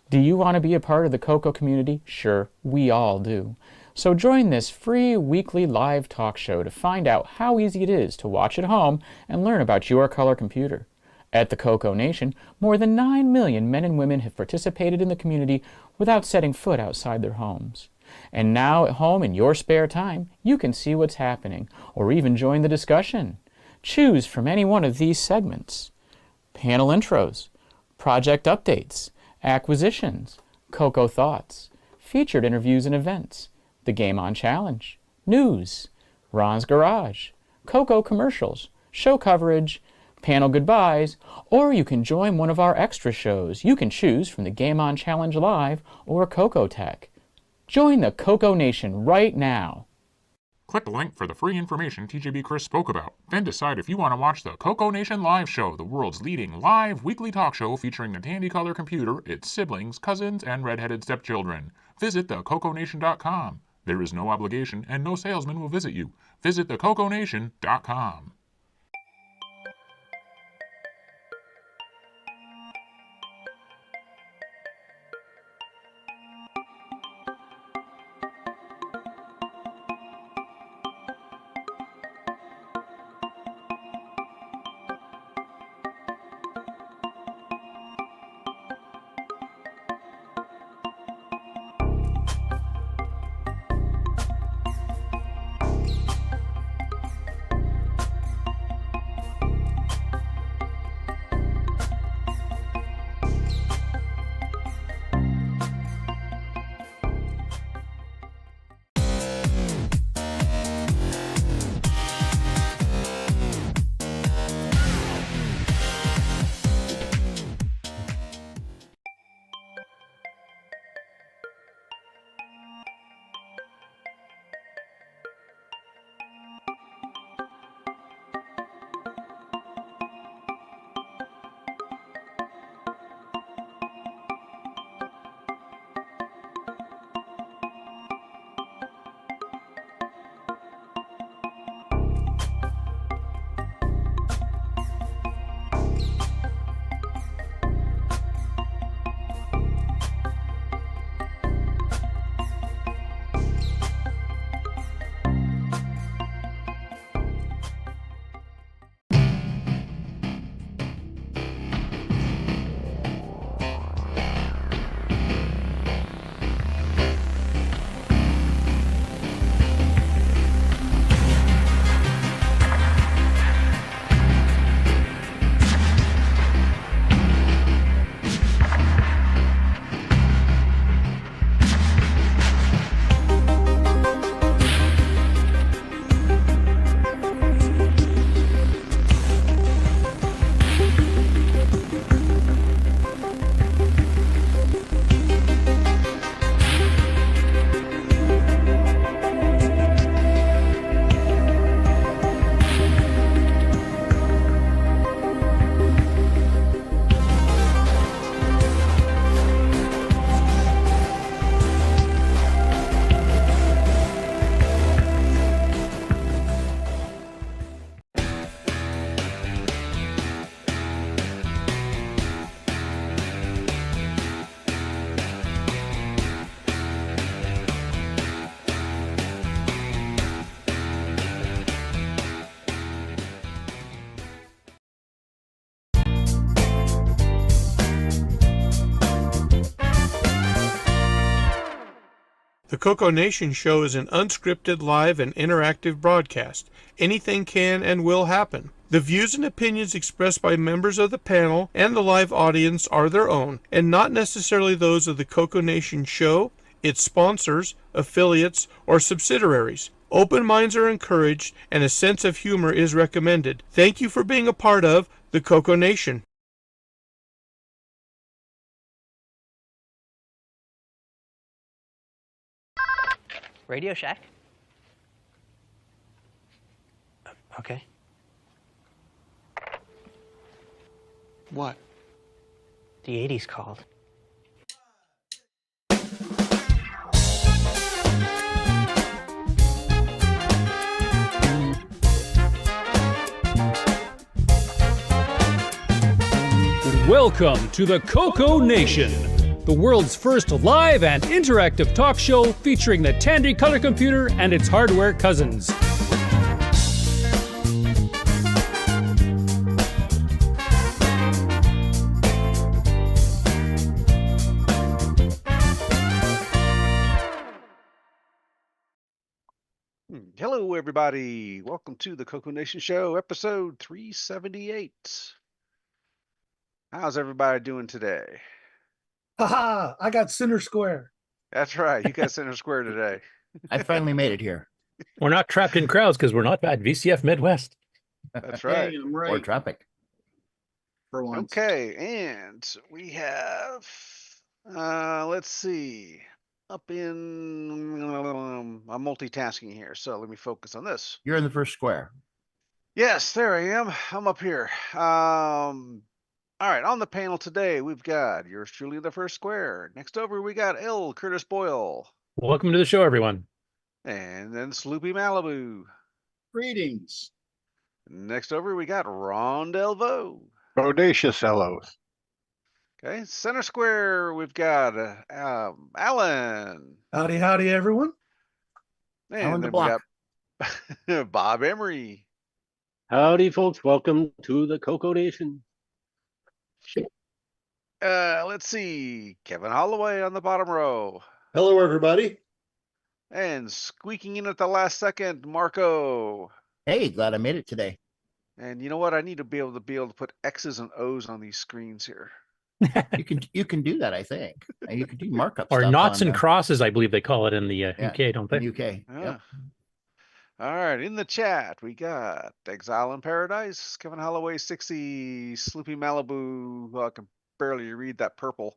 Do you want to be a part of the CoCo community? Sure, we all do. So join this free weekly live talk show to find out how easy it is to watch at home and learn about your color computer. At the CoCoNation, more than 9 million men and women have participated in the community without setting foot outside their homes. And now at home in your spare time, you can see what's happening, or even join the discussion. Choose from any one of these segments: panel intros, project updates, acquisitions, CoCo thoughts, featured interviews and events, the Game On Challenge, news, Ron's Garage, CoCo commercials, show coverage, panel goodbyes, or you can join one of our extra shows. You can choose from the Game On Challenge Live or CoCo Tech. Join the CoCoNation right now. Click the link for the free information TJB Chris spoke about. Then decide if you want to watch the CoCoNation Live Show, the world's leading live weekly talk show featuring the Tandy color computer, its siblings, cousins, and redheaded stepchildren. Visit thecoconation.com. There is no obligation and no salesman will visit you. Visit thecoconation.com. The CoCoNation show is an unscripted, live, and interactive broadcast. Anything can and will happen. The views and opinions expressed by members of the panel and the live audience are their own, and not necessarily those of the CoCoNation show, its sponsors, affiliates, or subsidiaries. Open minds are encouraged, and a sense of humor is recommended. Thank you for being a part of the CoCoNation. Radio Shack? Okay. What? The 80s called. Welcome to the CoCoNation, the world's first live and interactive talk show featuring the Tandy color computer and its hardware cousins. Hello, everybody. Welcome to the CoCoNation Show, episode 378. How's everybody doing today? Haha, I got center square. That's right. You got center square today. I finally made it here. We're not trapped in crowds because we're not at VCF Midwest. That's right. Hey, I'm right. Or traffic. For once. Okay, and we have, let's see, up in, I'm multitasking here, so let me focus on this. You're in the first square. Yes, there I am. I'm up here. All right, on the panel today, we've got yours truly, the first square. Next over, we got L Curtis Boyle. Welcome to the show, everyone. And then Sloopy Malibu. Greetings. Next over, we got Ron Delvo. Bodacious fellows. Okay, center square, we've got Alan. Howdy, howdy, everyone. And Alan the then Block. we got Bob Emery. Howdy, folks. Welcome to the CoCoNation. Let's see, Kevin Holloway on the bottom row. Hello, everybody. And squeaking in at the last second, Marco. Hey, glad I made it today. And you know what? I need to be able to put X's and O's on these screens here. You can do that, I think. You can do markup Or stuff knots on, and crosses, I believe they call it in the UK, don't they? in UK. Yeah. Yep. All right, in the chat, we got Exile in Paradise, Kevin Holloway 60, Sloopy Malibu, I can barely read that purple.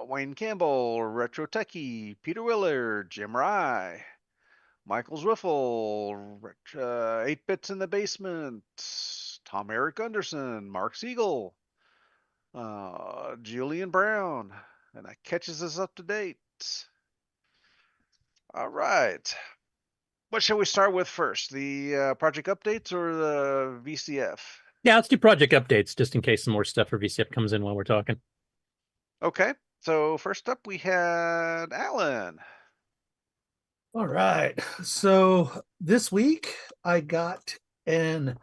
Wayne Campbell, Retro Techie, Peter Willard, Jim Rye, Michael's Riffle, 8 Bits in the Basement, Tom Eric Gunderson, Mark Siegel, Julian Brown, and that catches us up to date. All right. What shall we start with first? The project updates or the VCF? Yeah, let's do project updates just in case some more stuff for VCF comes in while we're talking. Okay. So first up, we had Alan. All right. So this week I got an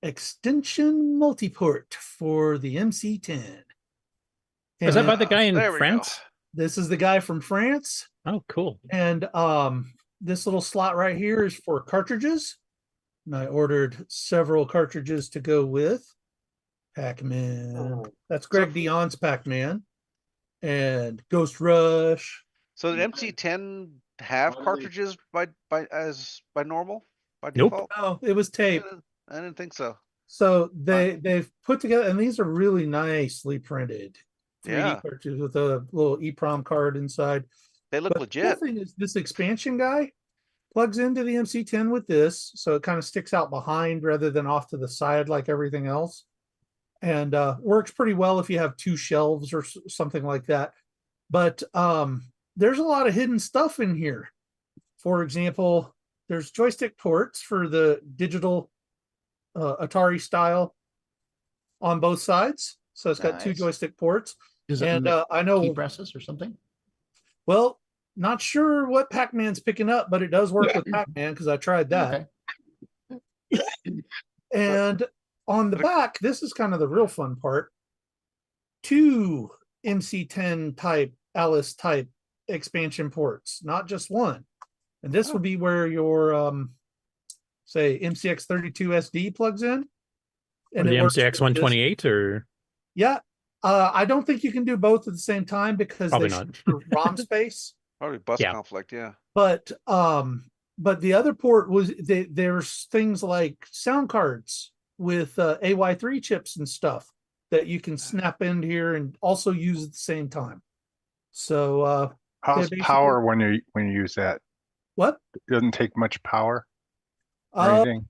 extension multiport for the MC10. Is that by the And guy in there we France? this is the guy from France. Oh, cool. And this little slot right here is for cartridges. And I ordered several cartridges to go with Pac-Man. That's Greg Dion's Pac-Man. And Ghost Rush. So did MC10 have cartridges by normal? By Nope. default? Oh, it was tape. I didn't think so. So they've put together, and these are really nicely printed 3D Yeah. cartridges with a little EEPROM card inside. They look But legit. the thing is, this expansion guy plugs into the MC10 with this, so it kind of sticks out behind rather than off to the side like everything else, and works pretty well if you have 2 shelves or something like that. But there's a lot of hidden stuff in here. For example, there's joystick ports for the digital Atari style on both sides, so it's got 2 Nice. joystick ports. Does it And make I know key presses or something? Well, not sure what Pac-Man's picking up, but it does work with Pac-Man because I tried that. Okay. And on the back, this is kind of the real fun part. 2 MC10 type, Alice type expansion ports, not just one. And this would be where your say MCX32 SD plugs in. Or the it works MCX with this. 128 or Yeah. I don't think you can do both at the same time because Probably they not. share ROM space. Probably bus Yeah. conflict, yeah. But the other port was there's things like sound cards with AY3 chips and stuff that you can snap into here and also use at the same time. So How's basically- power when you use that? what? It doesn't take much power or Uh, anything.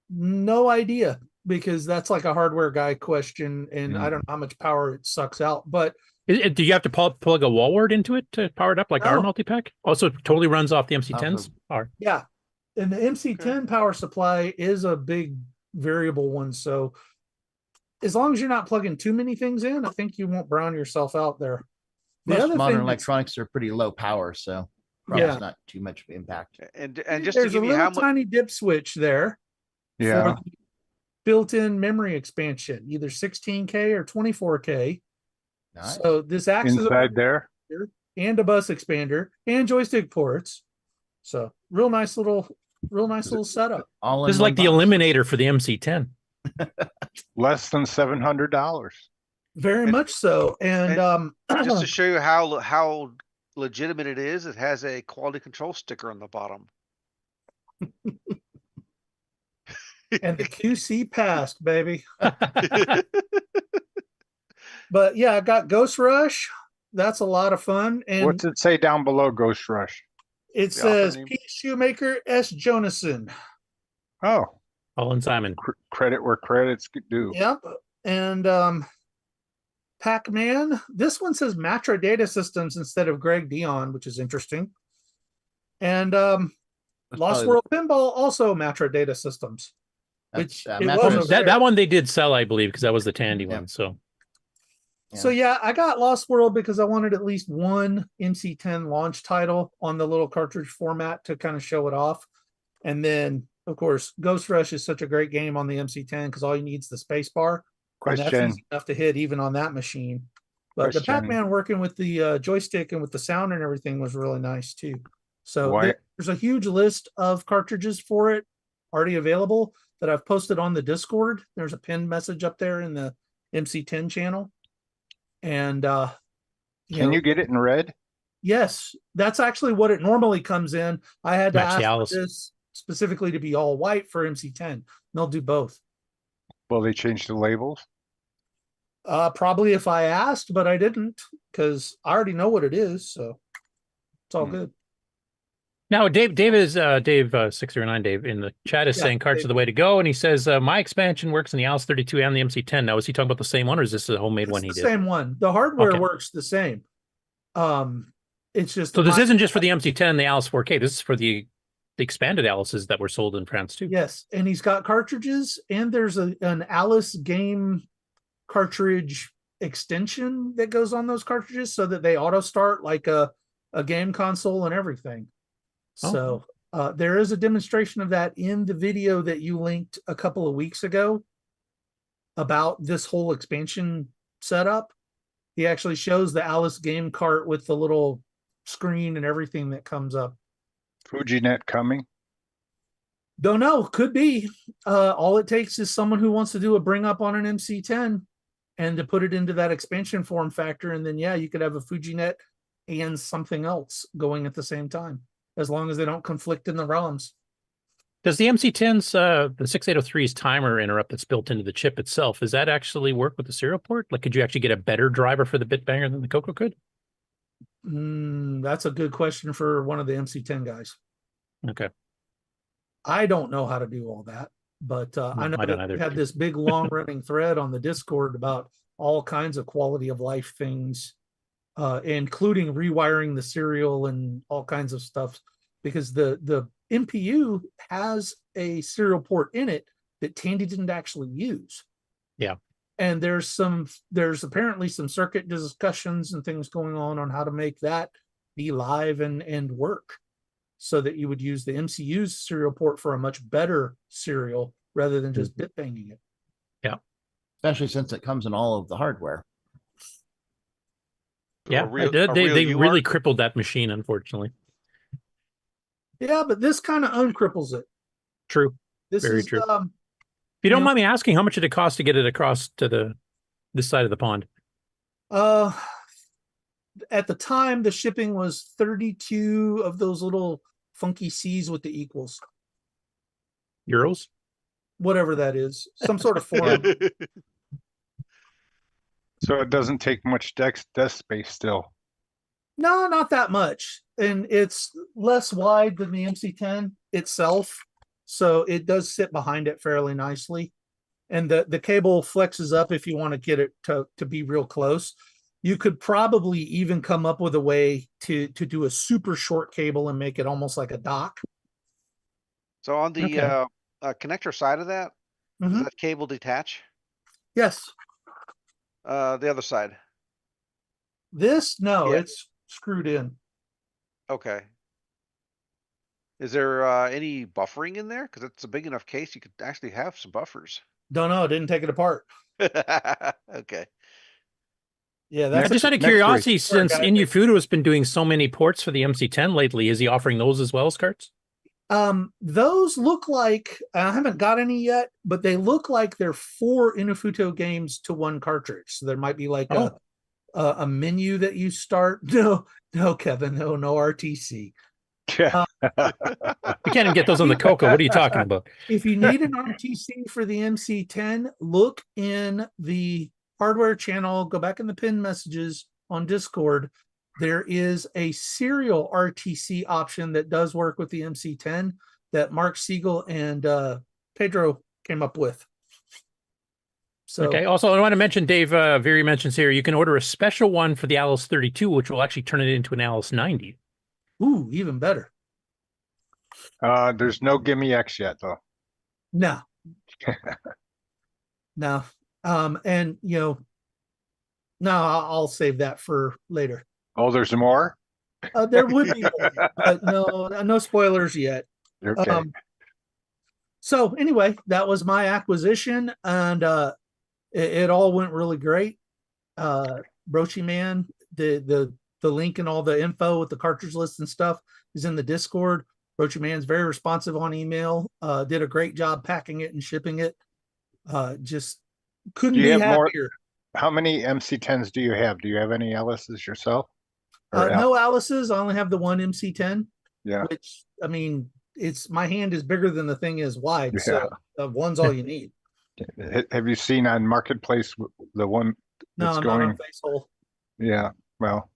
no idea, because that's like a hardware guy question, and I Mm. don't know how much power it sucks out. But do you have to plug a wall wart into it to power it up like our No. multi-pack? Also, it totally runs off the MC10s? Or yeah, and the MC10 power supply is a big variable one. So as long as you're not plugging too many things in, I think you won't brown yourself out there. The Most other modern thing that's- electronics are pretty low power, so probably Yeah. not too much impact. And just to there's a give you how little much, tiny dip switch there Yeah. for the built-in memory expansion, either 16K or 24K. Nice. So this acts as a Inside there. and a bus expander and joystick ports. So real nice little setup. All in This is one like the box. eliminator for the MC10. Less than $700. Very much so. And just to show you how legitimate it is, it has a quality control sticker on the bottom. and the QC passed, baby. But yeah, I got Ghost Rush. That's a lot of fun. And What's it say down below Ghost Rush? it The author says name? P. Shoemaker S. Jonason. Oh, Colin Simon. credit where credit's due. Yep. And Pac-Man. This one says Matra Data Systems instead of Greg Dion, which is interesting. And That's Lost probably World Pinball, also Matra Data Systems. That's, Which uh, it Matra was is- over That there. one they did sell, I believe, because that was the Tandy Yeah. one. So So yeah, I got Lost World because I wanted at least one MC10 launch title on the little cartridge format to kind of show it off. And then, of course, Ghost Rush is such a great game on the MC10 because all you need is the space bar. And that's Question. easy enough to hit even on that machine. But the Question. Pac-Man working with the joystick and with the sound and everything was really nice too. So Why- there's a huge list of cartridges for it already available that I've posted on the Discord. There's a pinned message up there in the MC10 channel. And Can you get it in red? yes, that's actually what it normally comes in. I had to Match the ask owls. for this specifically to be all white for MC10. They'll do both. Will they change the labels? Probably if I asked, but I didn't because I already know what it is. So it's all good. now Dave is Dave 609 Dave in the chat is Yeah, saying carts Dave. are the way to go, and he says my expansion works in the Alice 32 and the MC10. Now is he talking about the same one, or is this a homemade It's one he the did? same one. The hardware Okay. works the same. It's just So this my- isn't just for the MC10 and the Alice 4K. This is for the expanded Alices that were sold in France too. Yes, and he's got cartridges, and there's an Alice game cartridge extension that goes on those cartridges so that they auto start like a game console and everything. Oh. So there is a demonstration of that in the video that you linked a couple of weeks ago about this whole expansion setup. He actually shows the Alice game cart with the little screen and everything that comes up. FujiNet coming? Don't know. Could be. All it takes is someone who wants to do a bring up on an MC10 and to put it into that expansion form factor. And then, yeah, you could have a FujiNet and something else going at the same time, as long as they don't conflict in the ROMs. Does the MC10's the 6803's timer interrupt that's built into the chip itself, does that actually work with the serial port? Like, could you actually get a better driver for the bit banger than the CoCo could? That's a good question for one of the MC10 guys. Okay. I don't know how to do all that, but I know I don't that either. we had this big long running thread on the Discord about all kinds of quality of life things, including rewiring the serial and all kinds of stuff, because the MPU has a serial port in it that Tandy didn't actually use. Yeah. And there's apparently some circuit discussions and things going on how to make that be live and work, so that you would use the MCU's serial port for a much better serial rather than just bit banging it. Especially since it comes in all of the hardware. Yeah, they really crippled that machine, unfortunately. Yeah, but this kind of uncripples it. True. This Very is true. um, If you don't know- mind me asking, how much did it cost to get it across to this side of the pond? At the time the shipping was 32 of those little funky C's with the equals, Euros? whatever that is, some sort of form. So it doesn't take much desk space still. No, not that much. And it's less wide than the MC10 itself. So it does sit behind it fairly nicely. And the cable flexes up if you want to get it to be real close. You could probably even come up with a way to do a super short cable and make it almost like a dock. So on the Okay. connector side of that, does Mhm. that cable detach? Yes. The other side. This, no, Yeah. it's screwed in. Okay. Is there any buffering in there? Because it's a big enough case, you could actually have some buffers. Don't know. Didn't take it apart. Okay. Yeah, that's Just out of next week. curiosity, Sure, since got it. Inufudo has been doing so many ports for the MC10 lately, is he offering those as well as carts? Those look like, I haven't got any yet, but they look like they're 4 Inufuto games to 1 cartridge. So there might be like a menu that you start. No, Kevin, no RTC. Yeah. We can't even get those on the CoCo. What are you talking about? If you need an RTC for the MC10, look in the hardware channel, go back in the pin messages on Discord. There is a serial RTC option that does work with the MC10 that Mark Siegel and Pedro came up with. So, Okay. Also, I want to mention, Dave Veery mentions here, you can order a special one for the Alice 32, which will actually turn it into an Alice 90. ooh, even better. There's no Gimme X yet, though. No. No. And no, I'll save that for later. Oh, there's more? There would be more, but no spoilers yet. Okay. So anyway, that was my acquisition, and it all went really great. Brochi Man, the link and all the info with the cartridge list and stuff is in the Discord. Brochi Man's very responsive on email. Did a great job packing it and shipping it. Just couldn't Do you be have happier. more? How many MC10s do you have? Do you have any Alice's yourself? No Alice's. I only have the one MC10. Yeah. Which, I mean, my hand is bigger than the thing is wide. Yeah. So one's all you need. Have you seen on Marketplace the one No, that's I'm going? not on Facehole. Yeah. Well,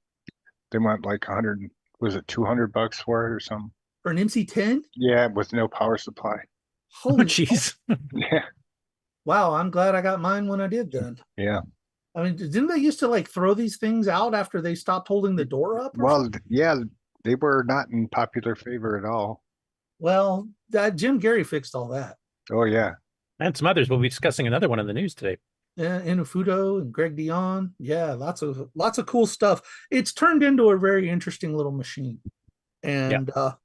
they went like 100. Was it $200 for it or something? For an MC10? Yeah, with no power supply. Holy jeez. Yeah. Wow, I'm glad I got mine when I did then. Yeah. I mean, didn't they used to like throw these things out after they stopped holding the door up? Well, yeah, they were not in popular favor at all. Well, Jim Gary fixed all that. Oh yeah. And some others. We'll be discussing another one in the news today. Yeah, Inufudo and Greg Dion. Yeah, lots of cool stuff. It's turned into a very interesting little machine. And well,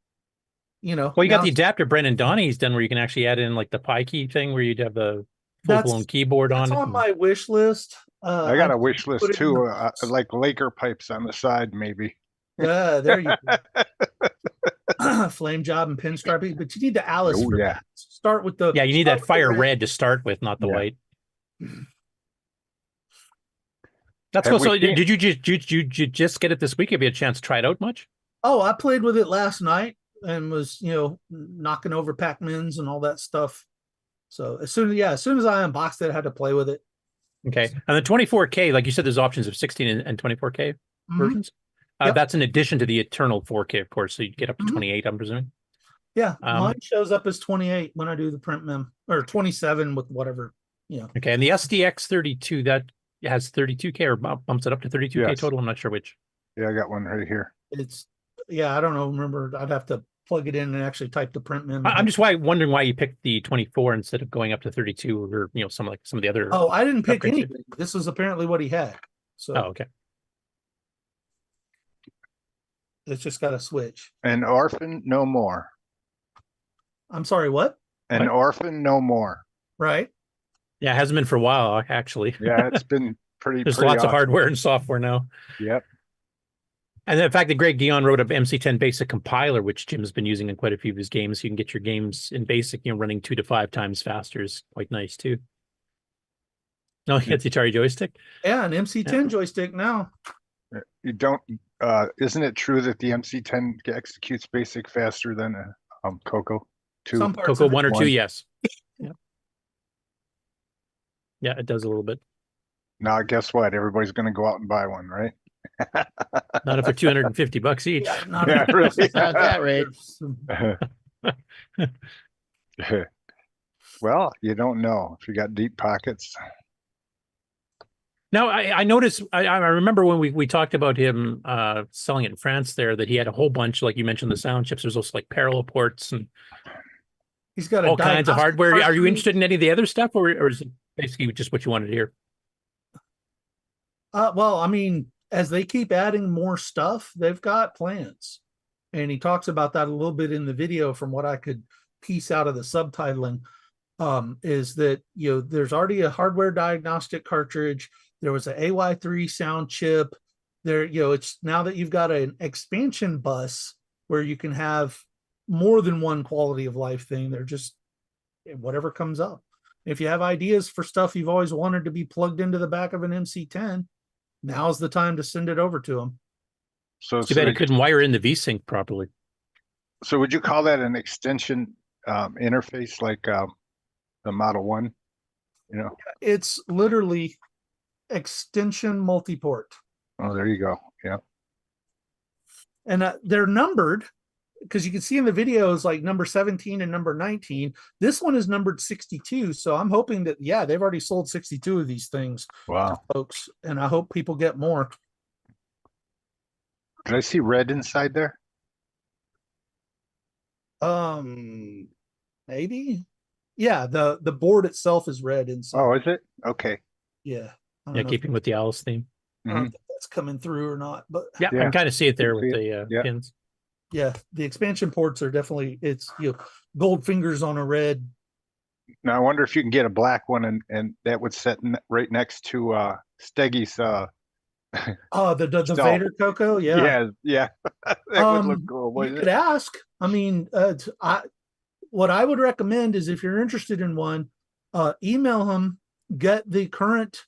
you got the adapter Brendan Donnie's done where you can actually add in like the pi key thing where you'd have the full-blown keyboard on it. That's on my wish list. I got a wish list too, like Laker pipes on the side, maybe. Yeah, there you go. Flame job and pinstriping, but you need the Alice for that. Start with the you need that fire red to start with, not the white. That's cool. So did you just get it this week? Have you had a chance to try it out much? Oh, I played with it last night and was knocking over Pac-Mans and all that stuff. So as soon as I unboxed it, I had to play with it. Okay. And the 24K, like you said, there's options of 16 and 24K versions. That's in addition to the eternal 4K, of course. So you get up to 28, I'm presuming. Yeah. Mine shows up as 28 when I do the print mem, or 27 with whatever, Okay. And the SDX 32, that has 32K or bumps it up to 32K total. I'm not sure which. Yeah, I got one right here. I don't know. Remember, I'd have to plug it in and actually type the print mem. I'm just wondering why you picked the 24 instead of going up to 32 or some of the other. Oh, I didn't pick anything. This is apparently what he had. So okay. It's just got a switch. An orphan no more. I'm sorry, what? An orphan no more. Right. Yeah, it hasn't been for a while, actually. Yeah, it's been pretty. There's lots of hardware and software now. Yep. And the fact that Greg Dion wrote up MC10 Basic Compiler, which Jim's been using in quite a few of his games, so you can get your games in Basic, running 2 to 5 times faster is quite nice too. No, he gets the Atari joystick. Yeah, an MC10 joystick now. You don't. Isn't it true that the MC10 executes Basic faster than CoCo 2? CoCo 1 or 2, yes. Yeah, it does a little bit. Now, guess what? Everybody's going to go out and buy one, right? Not if they're $250 each. Yeah, really. Not that rate. Well, you don't know if you got deep pockets. Now, I noticed, I remember when we talked about him selling it in France there, that he had a whole bunch, like you mentioned, the sound chips. There's also like parallel ports. And He's got all kinds of diagnostic hardware. Are you cartridge. interested in any of the other stuff, or is it basically just what you wanted to hear? Well, I mean, as they keep adding more stuff, they've got plans. And he talks about that a little bit in the video from what I could piece out of the subtitling, is that, you know, there's already a hardware diagnostic cartridge. There was an AY3 sound chip there. You know, it's now that you've got an expansion bus where you can have more than one quality of life thing. They're just whatever comes up. If you have ideas for stuff you've always wanted to be plugged into the back of an MC10, now's the time to send it over to them. So, Too bad it couldn't wire in the VSync properly. So would you call that an extension interface like the Model 1? You know? It's literally extension multiport. Oh, there you go. Yeah. And they're numbered because you can see in the videos like number 17 and number 19. This one is numbered 62. So I'm hoping that, yeah, they've already sold 62 of these things. Wow. To folks. And I hope people get more. Did I see red inside there? Maybe. Yeah, the board itself is red inside. Oh, is it? Okay. Yeah. Yeah, keeping with the Alice theme. I don't know if that's coming through or not, but Yeah, I can kind of see it there with the Yeah. pins. yeah, the expansion ports are definitely, it's, you know, gold fingers on a red. Now I wonder if you can get a black one and that would set right next to Steggy's Oh, the Stop. Vader Coco, yeah. yeah. That would look cool, You wouldn't could it? ask. I mean, what I would recommend is if you're interested in one, email him, get the current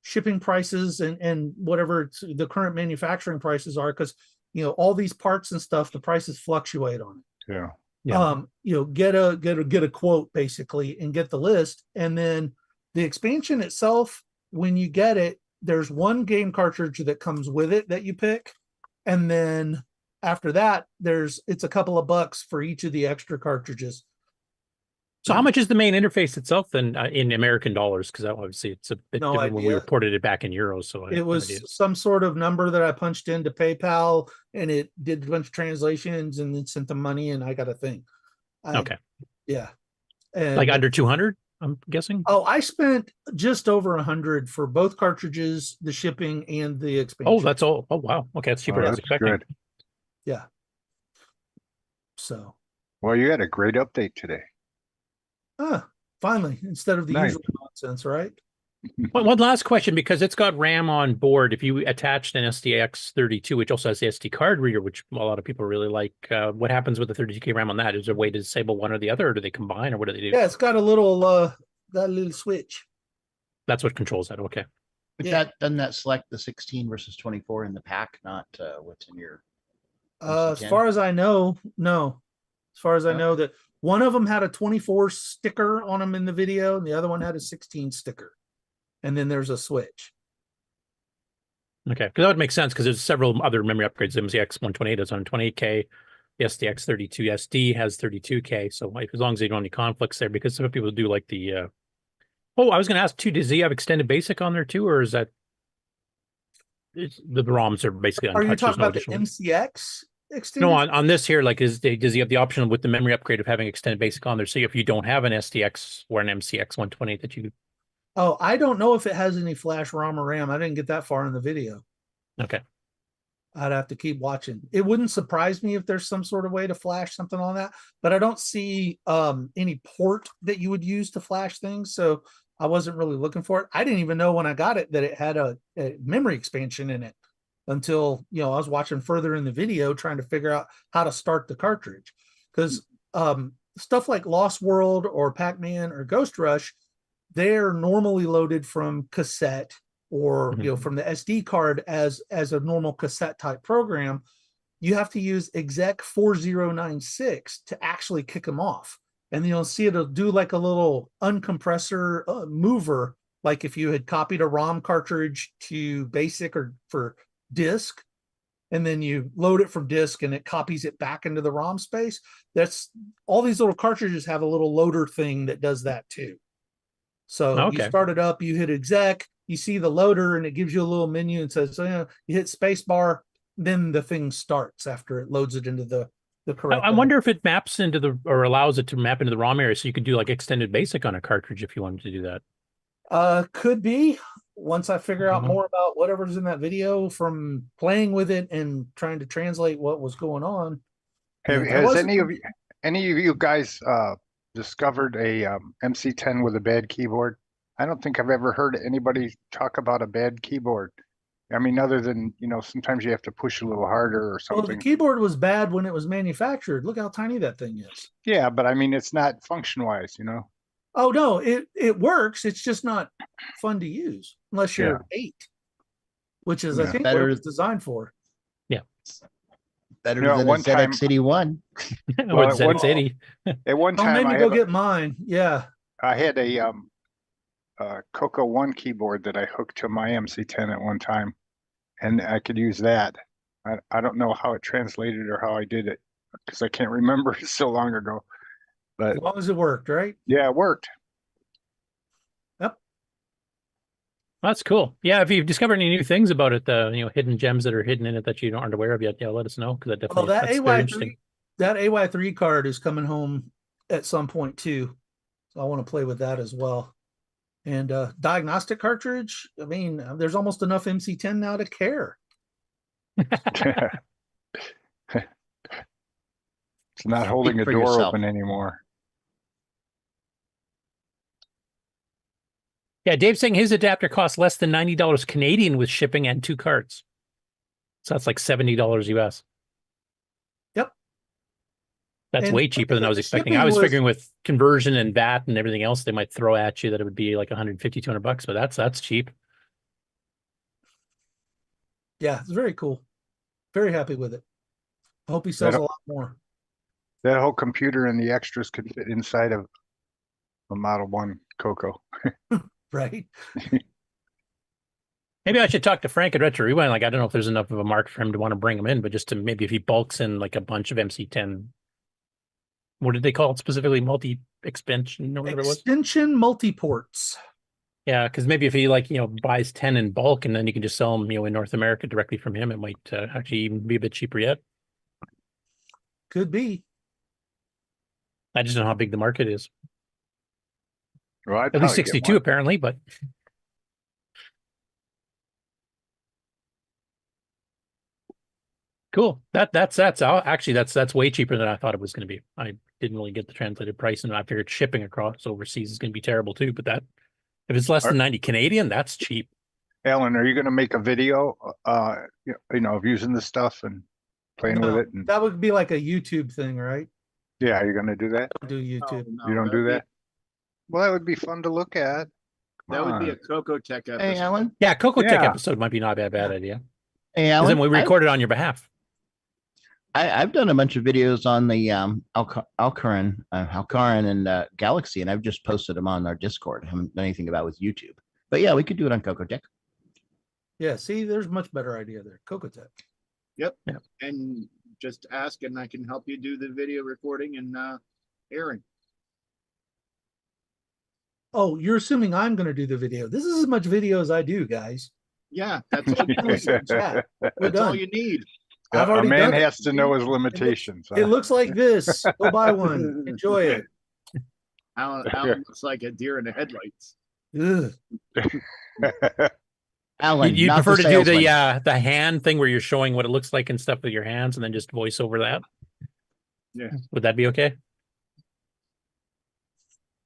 shipping prices and whatever the current manufacturing prices are, because, you know, all these parts and stuff, the prices fluctuate on it. Yeah. Yeah. You know, get a quote basically and get the list. And then the expansion itself, when you get it, there's one game cartridge that comes with it that you pick. And then after that, it's a couple of bucks for each of the extra cartridges. So how much is the main interface itself then in American dollars? Because obviously it's a bit No different when we idea. reported it back in euros. So It was some sort of number that I punched into PayPal and it did a bunch of translations and then sent the money and I got a thing. Okay. Yeah. And Like under 200, I'm guessing. Oh, I spent just over 100 for both cartridges, the shipping and the expansion. Oh, that's all. Oh, wow. Okay. That's cheaper than I was That's expecting. good. Yeah. So, Well, you had a great update today. finally, instead of the Nice. usual nonsense, right? One last question, because it's got RAM on board. If you attached an SDX32, which also has the SD card reader, which a lot of people really like, what happens with the 32K RAM on that? Is there a way to disable one or the other, or do they combine, or what do they do? Yeah, it's got a little switch. That's what controls that. Okay. But Yeah. doesn't that select the 16 versus 24 in the pack, not what's in your As MC10? far as I know, no. As far as I No? know, that one of them had a 24 sticker on them in the video, and the other one had a 16 sticker. And then there's a switch. Okay. Because that would make sense, because there's several other memory upgrades. The MCX 128 is on 28K. The SDX 32 SD has 32K. So as long as you don't have any conflicts there, because some people do like the. Oh, I was going to ask too, does he have extended basic on there too, or is that the ROMs are basically Are untouched? you talking There's no about the additional- MCX extended? No, on this here, like, does he have the option with the memory upgrade of having extended basic on there? So if you don't have an SDX or an MCX 128 that you. Oh, I don't know if it has any flash ROM or RAM. I didn't get that far in the video. Okay. I'd have to keep watching. It wouldn't surprise me if there's some sort of way to flash something on that, but I don't see any port that you would use to flash things. So I wasn't really looking for it. I didn't even know when I got it that it had a memory expansion in it until, you know, I was watching further in the video trying to figure out how to start the cartridge. Because stuff like Lost World or Pac-Man or Ghost Rush, they're normally loaded from cassette or, you know, from the SD card as a normal cassette type program. You have to use exec 4096 to actually kick them off. And you'll see it'll do like a little uncompressor mover, like if you had copied a ROM cartridge to basic or for disk, and then you load it from disk and it copies it back into the ROM space. That's all these little cartridges have a little loader thing that does that too. So you start it up, you hit exec, you see the loader, and it gives you a little menu and says, you hit space bar, then the thing starts after it loads it into the the correct. I wonder if it maps into the, or allows it to map into the ROM area, so you could do like extended basic on a cartridge if you wanted to do that. Could be. Once I figure out Mhm. more about whatever's in that video from playing with it and trying to translate what was going on. Has any of you guys discovered a MC10 with a bad keyboard? I don't think I've ever heard anybody talk about a bad keyboard. I mean, other than, sometimes you have to push a little harder or Well, something. the keyboard was bad when it was manufactured. Look how tiny that thing is. Yeah, but I mean, it's not function-wise, Oh no, it works. It's just not fun to use unless you're 8, which is I think what it was designed for. Yeah, better than one a time, ZX81. Or ZX80. At one time, made me go get mine. Yeah, I had a CoCo 1 keyboard that I hooked to my MC10 at one time, and I could use that. I don't know how it translated or how I did it because I can't remember. It's so long ago. But as long as it worked, right? Yeah, it worked. Yep. That's cool. Yeah, if you've discovered any new things about it, hidden gems that are hidden in it that you aren't aware of yet, let us know, because that definitely that that's very interesting. AY3, that AY3 card is coming home at some point too, so I want to play with that as well. And diagnostic cartridge. I mean, there's almost enough MC10 now to care. It's not holding a door open anymore. Yeah, Dave's saying his adapter costs less than $90 Canadian with shipping and 2 cards. So that's like $70 US. Yep. That's way cheaper than I was expecting. I was figuring with conversion and VAT and everything else they might throw at you that it would be like $150, $200, but that's cheap. Yeah, it's very cool. Very happy with it. I hope he sells a lot more. That whole computer and the extras could fit inside of a Model 1 CoCo. Right. Maybe I should talk to Frank at Retro Rewind. Like, I don't know if there's enough of a market for him to want to bring him in, but just to maybe if he bulks in like a bunch of MC10, what did they call it specifically? Multi-expansion or whatever it was? Extension multiports. Yeah, because maybe if he buys 10 in bulk and then you can just sell them, in North America directly from him, it might actually even be a bit cheaper yet. Could be. I just don't know how big the market is. Well, at least 62 apparently, but cool. That's actually that's way cheaper than I thought it was going to be. I didn't really get the translated price, and I figured shipping across overseas is going to be terrible too. But that if it's less than 90 Canadian, that's cheap. Alan, are you going to make a video, of using this stuff and playing with it? And... That would be like a YouTube thing, right? Yeah, are you going to do that? I don't do YouTube. You don't do that? Well, that would be fun to look at. That would be a Coco Tech episode. Hey, Alan. Yeah, Coco Tech episode might be not a bad idea. Hey, Alan. Then we record it on your behalf. I've done a bunch of videos on the Alcaran and Galaxy, and I've just posted them on our Discord. I haven't done anything about with YouTube. But yeah, we could do it on Coco Tech. Yeah, see, there's much better idea there. Coco Tech. Yep. And just ask, and I can help you do the video recording and airing. Oh, you're assuming I'm going to do the video. This is as much video as I do, guys. Yeah, that's all you need. That's all you need. I've already a man done has to know his limitations. It looks like this. Go buy one. Enjoy it. Alan looks like a deer in the headlights. Alan, you prefer to do the hand thing where you're showing what it looks like and stuff with your hands, and then just voice over that? Yeah. Would that be okay?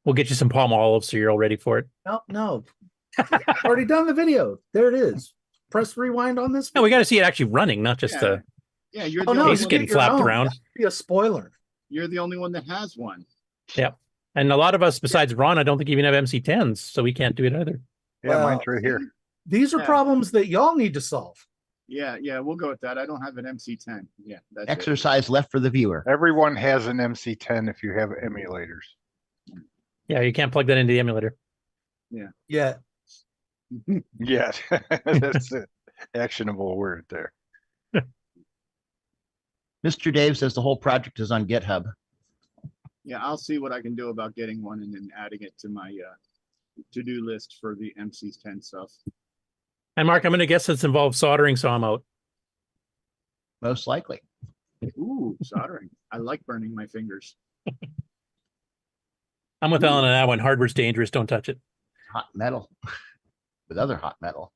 We'll get you some palm olives so you're all ready for it. No. I've already done the video. There it is. Press rewind on this. No, we got to see it actually running, not just the you're the case getting flapped around. Be a spoiler. You're the only one that has one. Yeah. And a lot of us, besides Ron, I don't think even have MC10s, so we can't do it either. Yeah, mine's right here. These are problems that y'all need to solve. Yeah, we'll go with that. I don't have an MC10. Yeah, that's exercise left for the viewer. Everyone has an MC10 if you have emulators. Yeah, you can't plug that into the emulator. Yeah. Yeah, that's an actionable word there. Mr. Dave says the whole project is on GitHub. Yeah, I'll see what I can do about getting one and then adding it to my to-do list for the MC10 stuff. And Mark, I'm going to guess this involves soldering, so I'm out. Most likely. Ooh, soldering. I like burning my fingers. I'm with Ellen on that one. Hardware's dangerous. Don't touch it. Hot metal with other hot metal.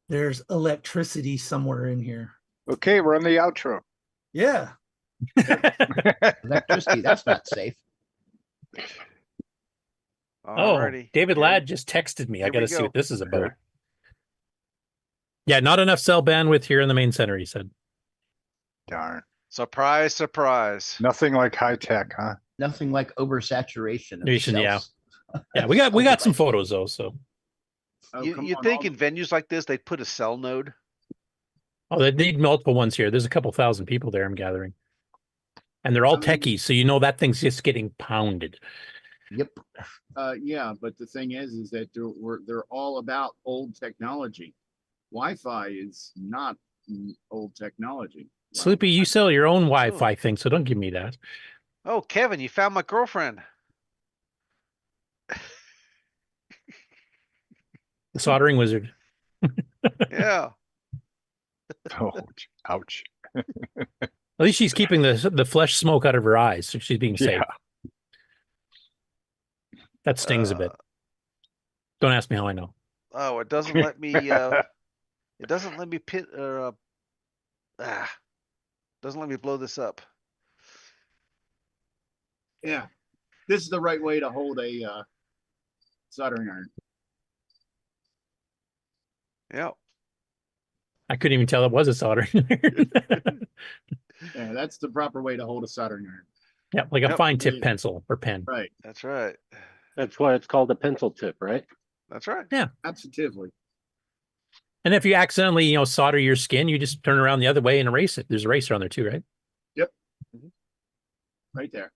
There's electricity somewhere in here. Okay, we're on the outro. Yeah. Electricity, that's not safe. Alrighty. David Ladd just texted me. I Here got we to see go. what this is about. Yeah, not enough cell bandwidth here in the main center, he said. Darn. Surprise, surprise. Nothing like high tech, huh? Nothing like oversaturation. Of Yeah. cells. Yeah, we got some photos though, so. Oh, You, come you on, think all- in venues like this, they'd put a cell node? Oh, they need multiple ones here. There's a couple thousand people there, I'm gathering. And they're all techies, so you know that thing's just getting pounded. Yep. Yeah, but the thing is that they're all about old technology. Wi-Fi is not old technology. Well, Sloopy, you sell your own Wi-Fi thing, so don't give me that. Oh, Kevin, you found my girlfriend. The soldering wizard. Yeah. Oh, ouch. At least she's keeping the flesh smoke out of her eyes, so she's being safe. Yeah. That stings a bit. Don't ask me how I know. Oh, it doesn't let me, it doesn't let me doesn't let me blow this up. Yeah, this is the right way to hold a soldering iron. Yep. I couldn't even tell it was a soldering iron. Yeah, that's the proper way to hold a soldering iron. Yeah, like a Yep. fine tip pencil or pen. Right. That's right. That's why it's called a pencil tip, right? That's right. Yeah. Absolutely. And if you accidentally, solder your skin, you just turn around the other way and erase it. There's an eraser on there too, right? Yep. Right there.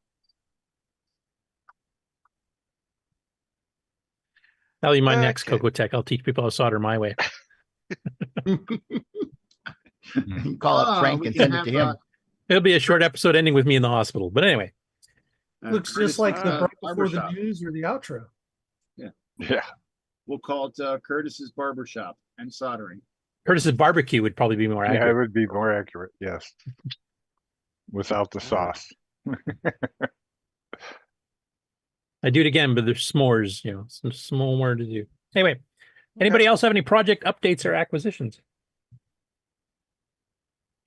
That'll be my next Okay. Coco Tech. I'll teach people how to solder my way. You call up Frank we and can send it to have, him. It'll be a short episode ending with me in the hospital. But anyway, Looks Curtis, just like the right before the barbershop. news or the outro. Yeah. We'll call it Curtis's Barbershop and Soldering. Curtis's barbecue would probably be more Yeah, it accurate. would be more accurate, yes. Without the sauce. I do it again, but there's s'mores, some small more to do. Anyway, anybody else have any project updates or acquisitions?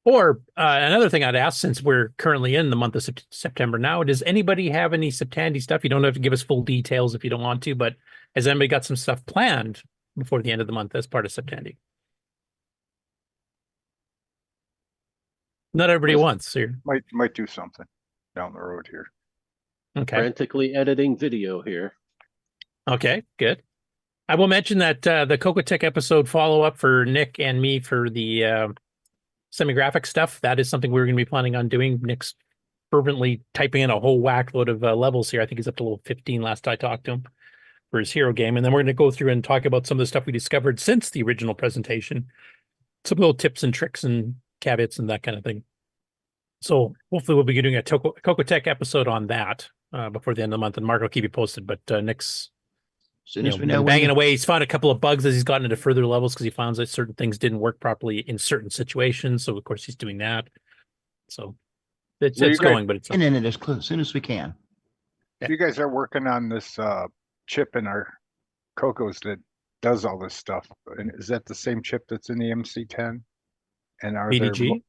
Or another thing I'd ask, since we're currently in the month of September now, does anybody have any Septandy stuff? You don't have to give us full details if you don't want to, but has anybody got some stuff planned before the end of the month as part of Septandy? Not everybody wants. So Might do something down the road here. okay. Frantically editing video here. Okay, good. I will mention that the Coco Tech episode follow-up for Nick and me for the semi-graphic stuff, that is something we're going to be planning on doing. Nick's fervently typing in a whole whack load of levels here. I think he's up to level 15 last I talked to him for his hero game. And then we're going to go through and talk about some of the stuff we discovered since the original presentation. Some little tips and tricks and caveats and that kind of thing. So hopefully we'll be doing a Coco Tech episode on that before the end of the month. And Mark will keep you posted. But Nick's Soon as we know banging away. He's found a couple of bugs as he's gotten into further levels because he found that certain things didn't work properly in certain situations. So of course he's doing that. So it's going, but it's in it as soon as we can. You guys are working on this chip in our Cocos that does all this stuff. And is that the same chip that's in the MC10? And are BDG?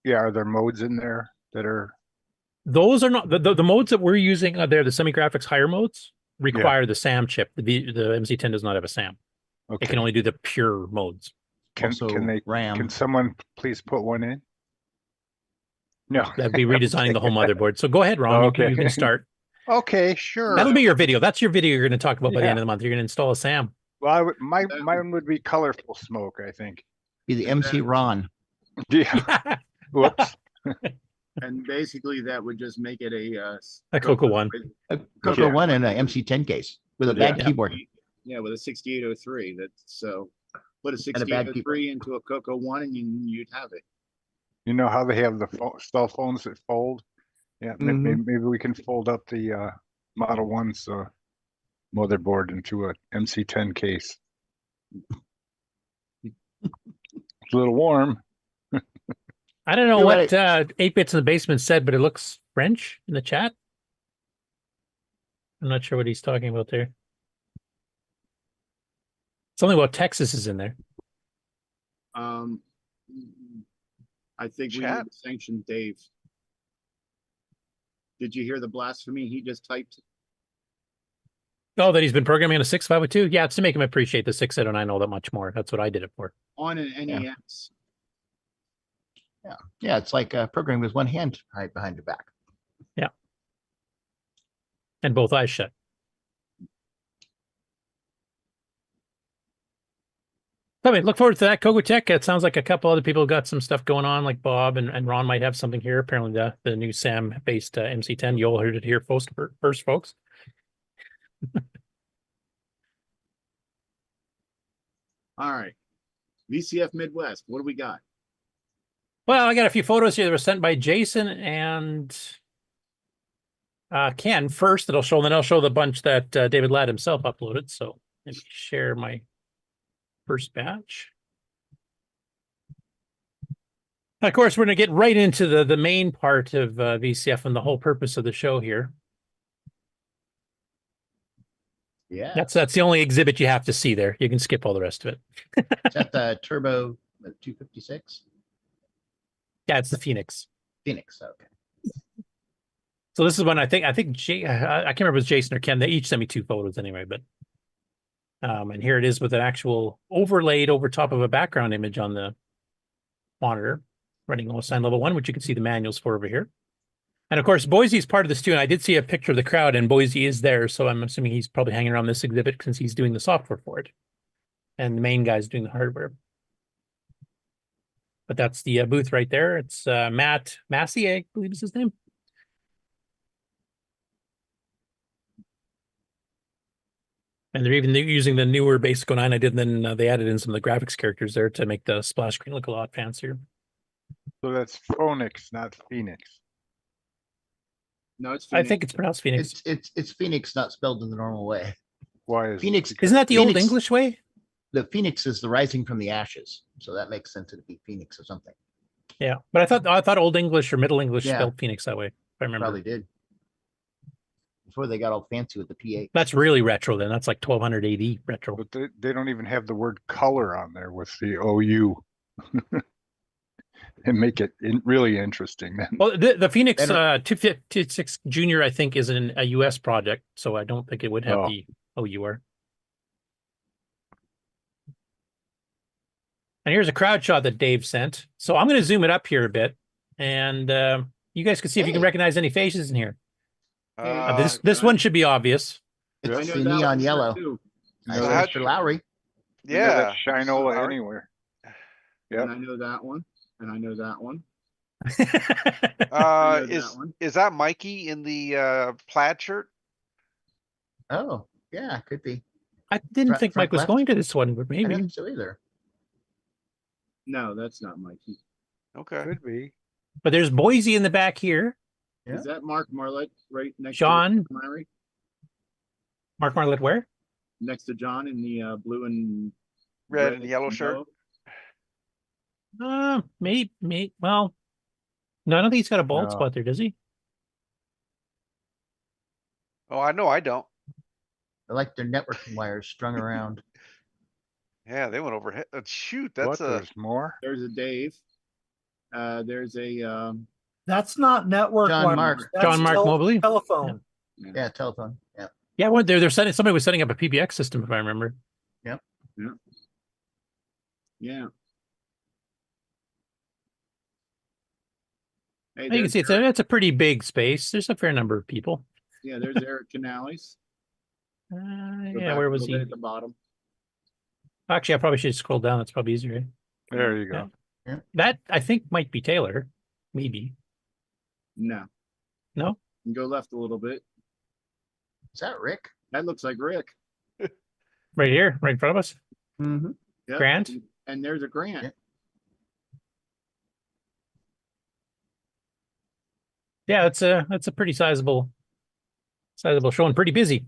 are there modes in there that are? Those are not the modes that we're using. They're the semi-graphics higher modes. Require the SAM chip. The MC10 does not have a SAM. Okay. It can only do the pure modes. Can someone please put one in? No. That'd be redesigning the whole motherboard. So go ahead, Ron. Okay. You can start. Okay, sure. That'll be your video. That's your video you're going to talk about by the end of the month. You're going to install a SAM. Well, mine would be colorful smoke, I think. Be the MC Ron. Yeah. Whoops. And basically that would just make it a Coco One. A Coco One and an MC10 case with a bad keyboard. Yeah, with a 6803. That's so put a 6803 into a Coco One and you'd have it. You know how they have the cell phones that fold? Yeah, maybe we can fold up the Model 1's motherboard into a MC10 case. It's a little warm. I don't know You're what right. 8-Bits in the Basement said, but it looks French in the chat. I'm not sure what he's talking about there. Something about Texas is in there. I think we need Chat. to sanction Dave. Did you hear the blasphemy he just typed? Oh, that he's been programming on a 6502? Yeah, it's to make him appreciate the 609 all that much more. That's what I did it for. On an Yeah. NES. Yeah, it's like programming with one hand right behind your back. Yeah. And both eyes shut. I mean, look forward to that. CoCo Tech. It sounds like a couple other people got some stuff going on, like Bob and Ron might have something here. Apparently, the new SAM-based MC10. You all heard it here first, folks. All right. VCF Midwest. What do we got? Well, I got a few photos here that were sent by Jason and Ken first. That'll show, and then I'll show the bunch that David Ladd himself uploaded. So let me share my first batch. Of course, we're going to get right into the main part of VCF and the whole purpose of the show here. Yeah. That's the only exhibit you have to see there. You can skip all the rest of it. Is that the Turbo 256? Yeah, it's the Foenix. Phoenix, okay. So this is when I think I can't remember if it was Jason or Ken. They each sent me 2 photos anyway, but and here it is with an actual overlaid over top of a background image on the monitor, running OSINE level 1, which you can see the manuals for over here. And of course, Boise's part of this too. And I did see a picture of the crowd, and Boise is there, so I'm assuming he's probably hanging around this exhibit since he's doing the software for it, and the main guy's doing the hardware. But that's the booth right there. It's Matt Massey, I believe is his name. And they're even using the newer Basic 09 I did, and then they added in some of the graphics characters there to make the splash screen look a lot fancier. So that's Foenix, not Phoenix. No, it's I think it's pronounced Phoenix. It's Phoenix, not spelled in the normal way. Why is Phoenix? Isn't that the old Phoenix- English way? The Phoenix is the rising from the ashes, so that makes sense. It'd be Phoenix or something. Yeah, but I thought Old English or Middle English Yeah. spelled Phoenix that way, if I remember. Probably did. Before they got all fancy with the PA. That's really retro then. That's like 1200 AD retro. But they don't even have the word color on there with the OU. And make it really interesting then. Well, the Phoenix 256 Junior, I think, is a US project, so I don't think it would have the OUR. And here's a crowd shot that Dave sent. So I'm going to zoom it up here a bit, and you guys can see if you can recognize any faces in here. This one should be obvious. It's the neon yellow. Mr. Lowry. Yeah. Shinola anywhere. Yeah. And I know that one. And I know that one. Is that Mikey in the plaid shirt? Oh, yeah, could be. I didn't think Mike was going to this one, but maybe. I didn't so either. No, that's not Mikey. Okay. Could be. But there's Boise in the back here. Yeah. Is that Mark Marlette right next John? to Larry? Mark Marlette where? Next to John in the blue and red and yellow shirt. Maybe. Well, no, I don't think he's got a bald spot there, does he? Oh, I know I don't. I like their networking wires strung around. Yeah, they went over. Shoot, What? There's more. There's a Dave. There's a That's not network John wires. Mark. That's John Mark Mobley. Telephone. Yeah, telephone. Yeah. Yeah, well, they're setting. Somebody was setting up a PBX system, if I remember. Yeah. Hey, You can see it's a pretty big space. There's a fair number of people. Yeah, there's Eric Canales. Yeah, where was he? At the bottom. Actually, I probably should scroll down. That's probably easier. Right? There you go. Yeah. That I think might be Taylor. Maybe. No. No? You go left a little bit. Is that Rick? That looks like Rick. Right here, right in front of us. Mm-hmm. Yep. Grant. And there's a Grant. Yeah, that's a pretty sizable show and pretty busy.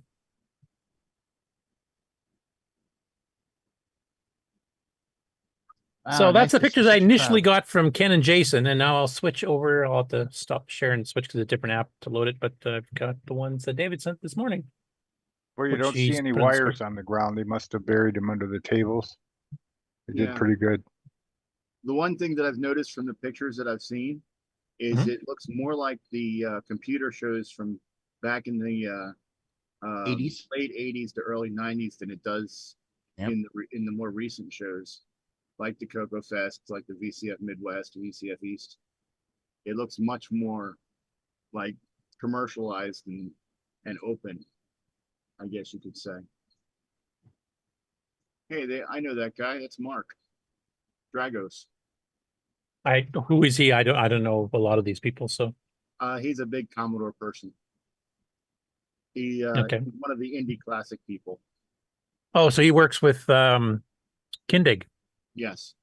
So that's nice the to see pictures I such a initially crowd. got from Ken and Jason, and now I'll switch over. I'll have to stop sharing and switch to a different app to load it, but I've got the ones that David sent this morning. Where you Which don't see he's any put on the wires screen. on the ground. They must have buried them under the tables. They Yeah. did pretty good. The one thing that I've noticed from the pictures that I've seen is Mhm. it looks more like the computer shows from back in the 80s. late 80s to early 90s than it does Yep. in the more recent shows, like the Coco Fest, like the VCF Midwest, VCF East. It looks much more like commercialized and open, I guess you could say. Hey, I know that guy. That's Mark Dragos. Who is he? I don't know a lot of these people, so He's a big Commodore person. He's okay. one of the indie classic people. Oh, so he works with Kindig. Yes.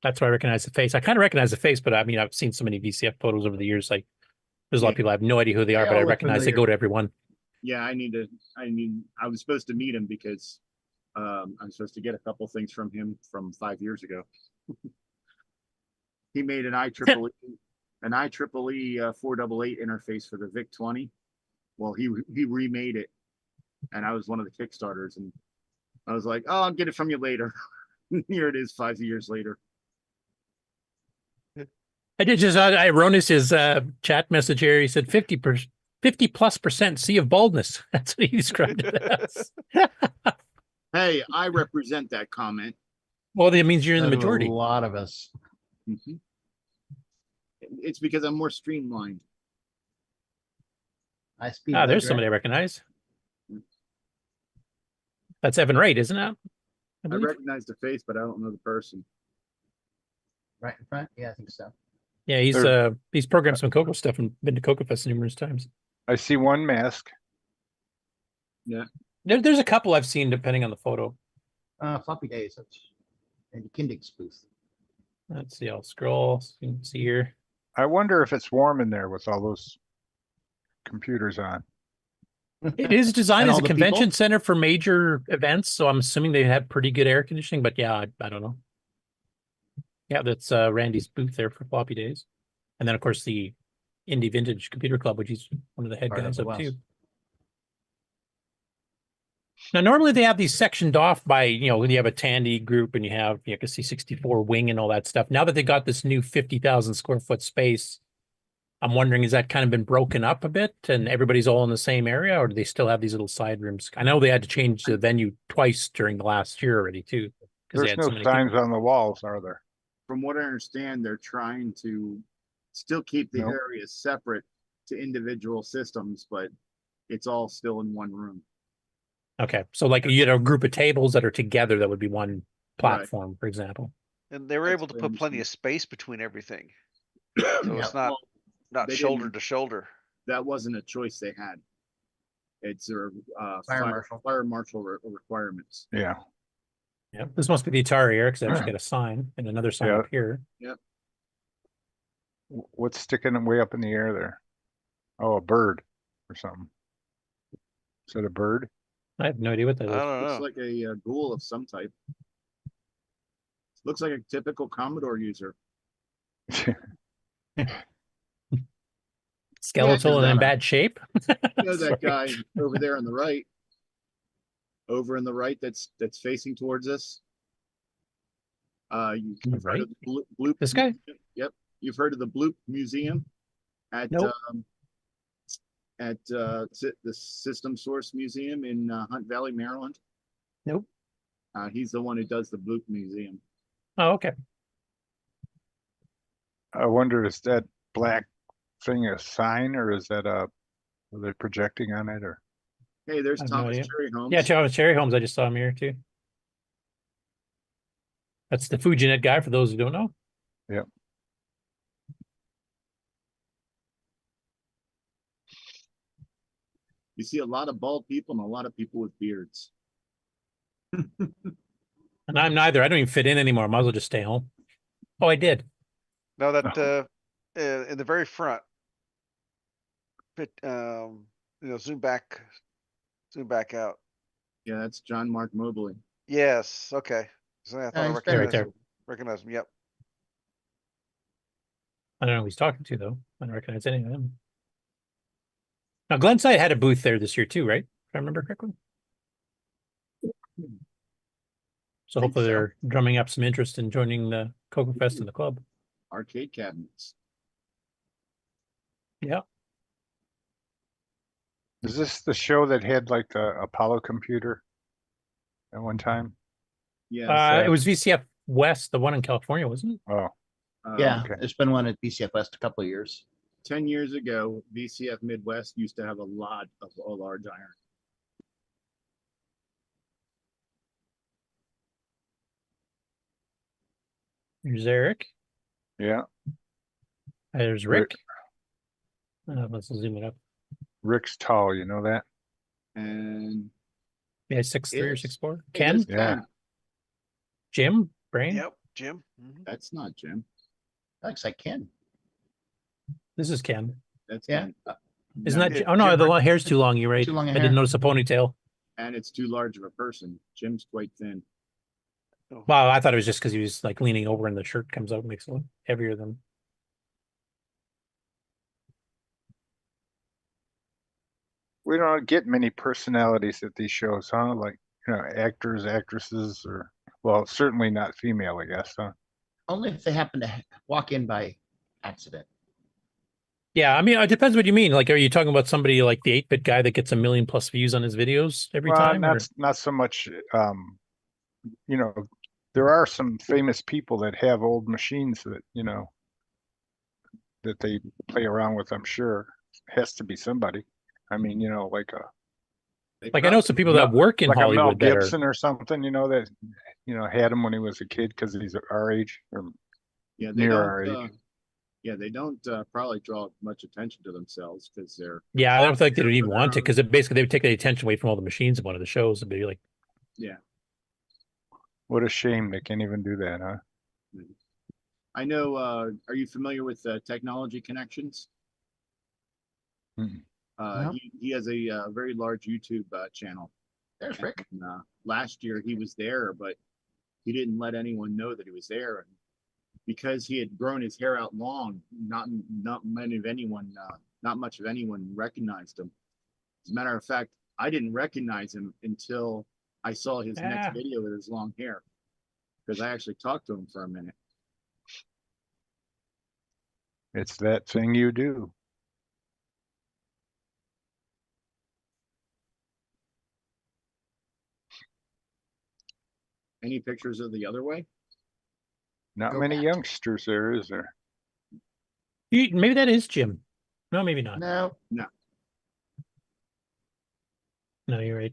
That's why I recognize the face. I kind of recognize the face, but I mean, I've seen so many VCF photos over the years. Like, there's a lot of people I have no idea who they are, but I all look recognize they familiar. go to everyone. Yeah, I was supposed to meet him because I'm supposed to get a couple things from him from 5 years ago. He made an IEEE 488 interface for the VIC-20. Well, he remade it, and I was one of the Kickstarters, and I was like, "Oh, I'll get it from you later." Here it is, 5 years later. I did just I Ronis his chat message here. He said 50+% sea of baldness. That's what he described it as. Hey, I represent that comment. Well, that means you're in the So do majority. A lot of us. Mm-hmm. It's because I'm more streamlined. I speed. There's somebody I recognize. That's Evan Wright, isn't it? I recognize the face, but I don't know the person. Right in front. Yeah, I think so. Yeah, he's programmed some Coco stuff and been to Coco Fest numerous times. I see one mask. Yeah. There's a couple I've seen depending on the photo. Floppy days. That's and Kindig's booth. Let's see. I'll scroll. So you can see here. I wonder if it's warm in there with all those computers on. It is designed And as all a the convention people? center for major events, so I'm assuming they have pretty good air conditioning. But yeah, I don't know. Yeah, that's Randy's booth there for floppy days, and then of course the Indie Vintage Computer Club, which he's one of the head Part of guys the of West. too. Now, normally they have these sectioned off by, when you have a Tandy group and you have, a C64 wing and all that stuff. Now that they got this new 50,000 square foot space, I'm wondering, has that kind of been broken up a bit and everybody's all in the same area, or do they still have these little side rooms? I know they had to change the venue twice during the last year already too. There's no signs on the walls, are there? From what I understand, they're trying to still keep the Nope. areas separate to individual systems, but it's all still in one room. Okay, so like you had a group of tables that are together, that would be one platform, for example. And they were That's able to what I put plenty understand. of space between everything. So it's not they shoulder didn't- to shoulder. That wasn't a choice they had. It's their Fire marshal requirements. Yeah. Yeah, this must be the Atari here because I actually got a sign and another sign Yeah. up here. What's sticking way up in the air there? Oh, a bird or something. Is that a bird? I have no idea what that I is. don't Looks know. like a ghoul of some type. Looks like a typical Commodore user. Skeletal and in bad shape. You know that Sorry. guy over there on the right? Over in the right, that's facing towards us. You've heard of the Bloop. This guy? Yep. You've heard of the Bloop Museum at Nope. the System Source Museum in Hunt Valley, Maryland. Nope. He's the one who does the Bloop Museum. Oh, okay. I wonder, is that black thing a sign, or is that are they projecting on it, or? Hey, there's I have no Thomas idea. Cherry Holmes. Yeah, Thomas Cherry Holmes. I just saw him here too. That's the Fujinet guy, for those who don't know. Yep. You see a lot of bald people and a lot of people with beards. And I'm neither. I don't even fit in anymore. Might as well just stay home. Oh, I did. No, that in the very front. But zoom back out. Yeah, that's John Mark Mobley. Yes. Okay. So I thought I he's recognized right there. Recognize them. Yep. I don't know who he's talking to though. I don't recognize any of them. Now, Glenside had a booth there this year too, right? If I remember correctly. So hopefully they're drumming up some interest in joining the CoCo Fest in the club. Arcade cabinets. Yeah. Is this the show that had like the Apollo computer at one time? Yeah. It was VCF West, the one in California, wasn't it? Oh, Yeah, okay. there's been one at BCF West a couple of years. 10 years ago, VCF Midwest used to have a lot of a large iron. There's Eric. Yeah. There's Rick. Let's zoom it up. Rick's tall, you know that? And Yeah, 6'3" or Yes. 6'4". Hey, Ken, there's Yeah. Jim, Brain. Yep. Jim. Mhm. That's not Jim. Looks like Ken. This is Ken. That's Yeah. Ken. Isn't No, that? Oh no, the hair's too long. You're right. Too long a I hair. didn't notice a ponytail. and it's too large of a person. Jim's quite thin. Well, I thought it was just because he was like leaning over and the shirt comes out and makes it look heavier than. We don't get many personalities at these shows, huh? Like, actors, actresses, or, well, certainly not female, I guess, huh? Only if they happen to walk in by accident. Yeah, I mean, it depends what you mean. Like, are you talking about somebody like the 8-bit guy that gets 1 million+ views on his videos every Well, time? or- not so much, there are some famous people that have old machines that, that they play around with, I'm sure. Has to be somebody. I mean, like Like, I know some people that work in like a Mel Hollywood that are. Gibson or something, that had him when he was a kid because he's our age or Yeah, they near our don't. age. Yeah, they don't probably draw much attention to themselves because they're. Yeah, I don't think they would even want to, because basically they would take the attention away from all the machines in one of the shows and be like, Yeah, What a shame they can't even do that, huh? I know. Are you familiar with Technology Connections? Mm. No. He has a very large YouTube channel. There's Rick. And, last year he was there, but he didn't let anyone know that he was there, and because he had grown his hair out long, not much of anyone recognized him. As a matter of fact, I didn't recognize him until I saw his next video with his long hair, because I actually talked to him for a minute. It's that thing you do. Any pictures of the other way? Not Go many back. youngsters there, is there? maybe that is Jim. No, maybe not. No. No, you're right.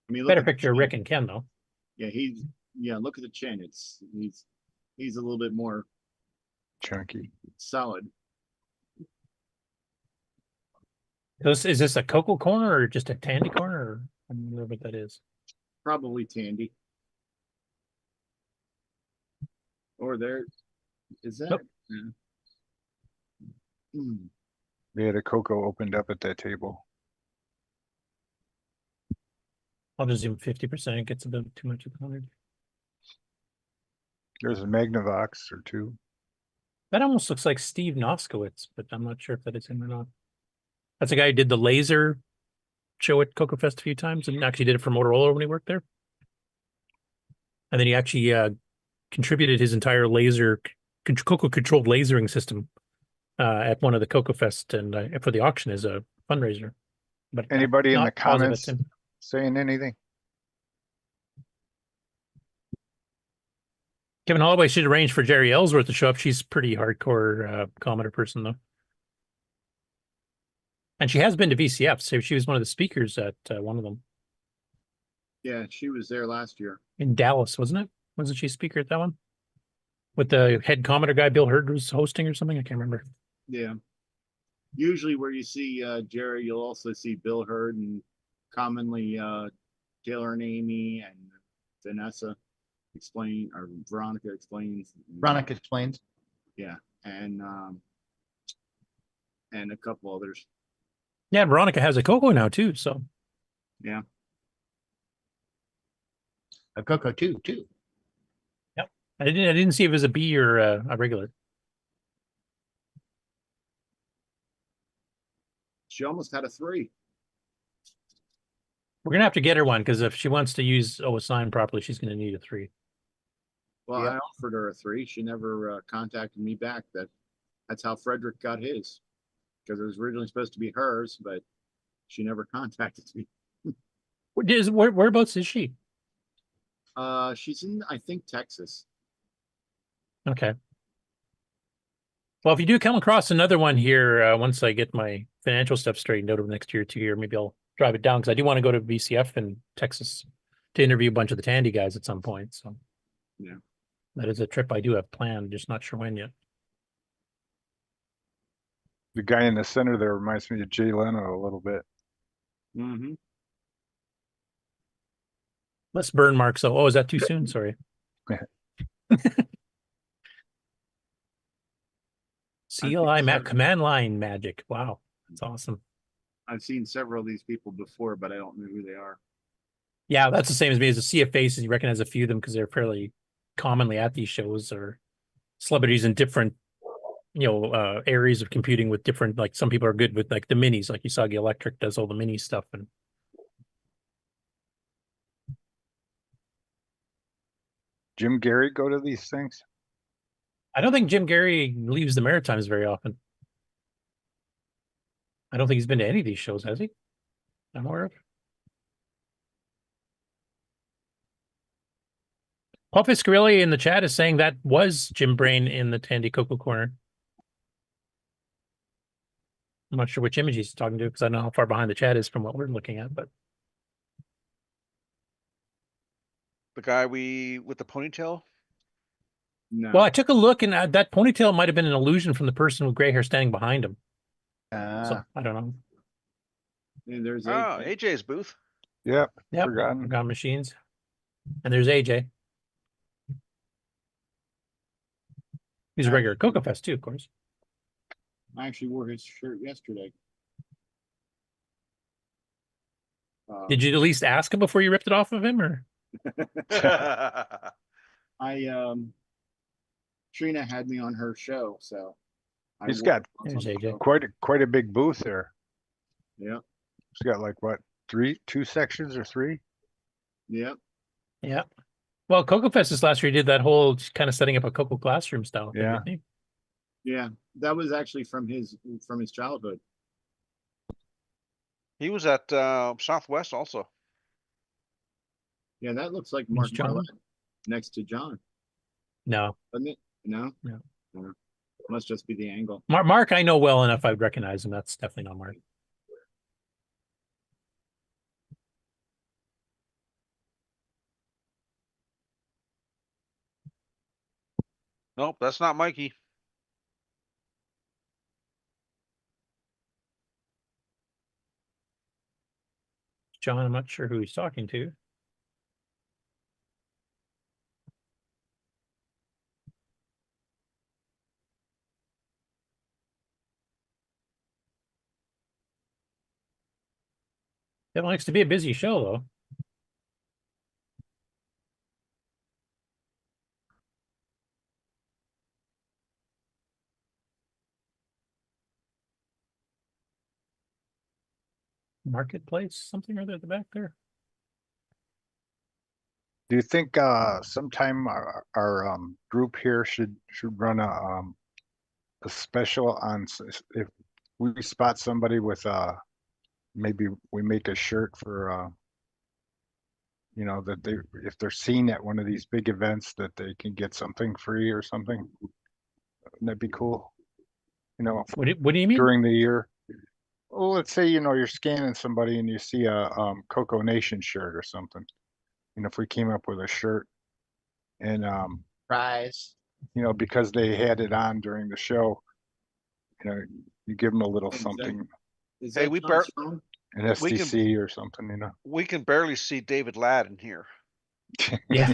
I mean, look Better at the picture of chin. Rick and Ken though. Yeah, look at the chin. He's a little bit more Chunky. solid. Is this a CoCo Corner or just a Tandy Corner? Or I don't know what that is. Probably Tandy. Or there, is that? Nope. Yeah. Hmm. They had a CoCo opened up at that table. I'll just zoom 50%. It gets a bit too much of the 100. There's a Magnavox or two. That almost looks like Steve Noskowitz, but I'm not sure if that is him or not. That's a guy who did the laser show at CoCo Fest a few times and actually did it for Motorola when he worked there. And then he actually contributed his entire laser, CoCo controlled lasering system at one of the CoCo Fest and for the auction as a fundraiser. But Anybody in the not positive comments it's him. saying anything? Kevin Holloway should arrange for Jerry Ellsworth to show up. She's pretty hardcore commenter person though. And she has been to VCF, so she was one of the speakers at one of them. Yeah, she was there last year. In Dallas, wasn't it? Wasn't she a speaker at that one? With the head commenter guy, Bill Hurd, was hosting or something? I can't remember. Yeah. Usually where you see Jerry, you'll also see Bill Hurd and commonly Taylor and Amy and Vanessa explain, or Veronica explains. Veronica explains. Yeah. And a couple others. Yeah, Veronica has a CoCo now too, so. Yeah. A CoCo too. Yep. I didn't see if it was a B or a regular. She almost had a 3. We're gonna have to get her one because if she wants to use OSign properly, she's gonna need a 3. Well, Yep. I offered her a 3. She never contacted me back. That's how Frederick got his, because it was originally supposed to be hers, but she never contacted me. Whereabouts is she? She's in, I think, Texas. Okay. Well, if you do come across another one here, once I get my financial stuff straightened out over the next year or 2 year, maybe I'll drive it down because I do want to go to VCF in Texas to interview a bunch of the Tandy guys at some point. So Yeah. that is a trip I do have planned, just not sure when yet. The guy in the center there reminds me of Jay Leno a little bit. Mm-hmm. Let's burn mark. So, is that too soon? Sorry. CLI command line magic. Wow, that's awesome. I've seen several of these people before, but I don't know who they are. Yeah, that's the same as me. As a sea of faces, you recognize a few of them because they're fairly commonly at these shows or celebrities in different, areas of computing with different. Like some people are good with like the minis, like Usagi Electric does all the mini stuff, and Jim Gary go to these things? I don't think Jim Gary leaves the Maritimes very often. I don't think he's been to any of these shows, has he? I'm aware of. Paul Fiscarelli in the chat is saying that was Jim Brain in the Tandy CoCo Corner. I'm not sure which image he's talking to because I don't know how far behind the chat is from what we're looking at, but The guy with the ponytail? No. well, I took a look and that ponytail might have been an illusion from the person with gray hair standing behind him. So I don't know. And there's AJ's booth. Yep. Forgotten machines. And there's AJ. He's a regular Coco Fest too, of course. I actually wore his shirt yesterday. Did you at least ask him before you ripped it off of him, or? Trina had me on her show, so he's got quite a big booth there. Yeah. He's got like what, 2 sections or 3? Yep. Yeah. Well, Coco Fest this last year did that whole kind of setting up a Coco classroom style thing, didn't he? Yeah, that was actually from his childhood. He was at Southwest also. Yeah, that looks like Mark John? Marlette next to John. No. Doesn't it? No? No. Must just be the angle. Mark, I know well enough. I'd recognize him. That's definitely not Mark. Nope, that's not Mikey. John, I'm not sure who he's talking to. It likes to be a busy show, though. Marketplace, something or other at the back there. Do you think sometime our group here should run a special on if we spot somebody with maybe we make a shirt for that if they're seen at one of these big events that they can get something free or something. Wouldn't that be cool? What do you mean? During the year. Well, let's say you're scanning somebody and you see a CoCoNation shirt or something. If we came up with a shirt and prize, because they had it on during the show, you give them a little something. Hey, an STC or something, We can barely see David Ladd in here. Yeah.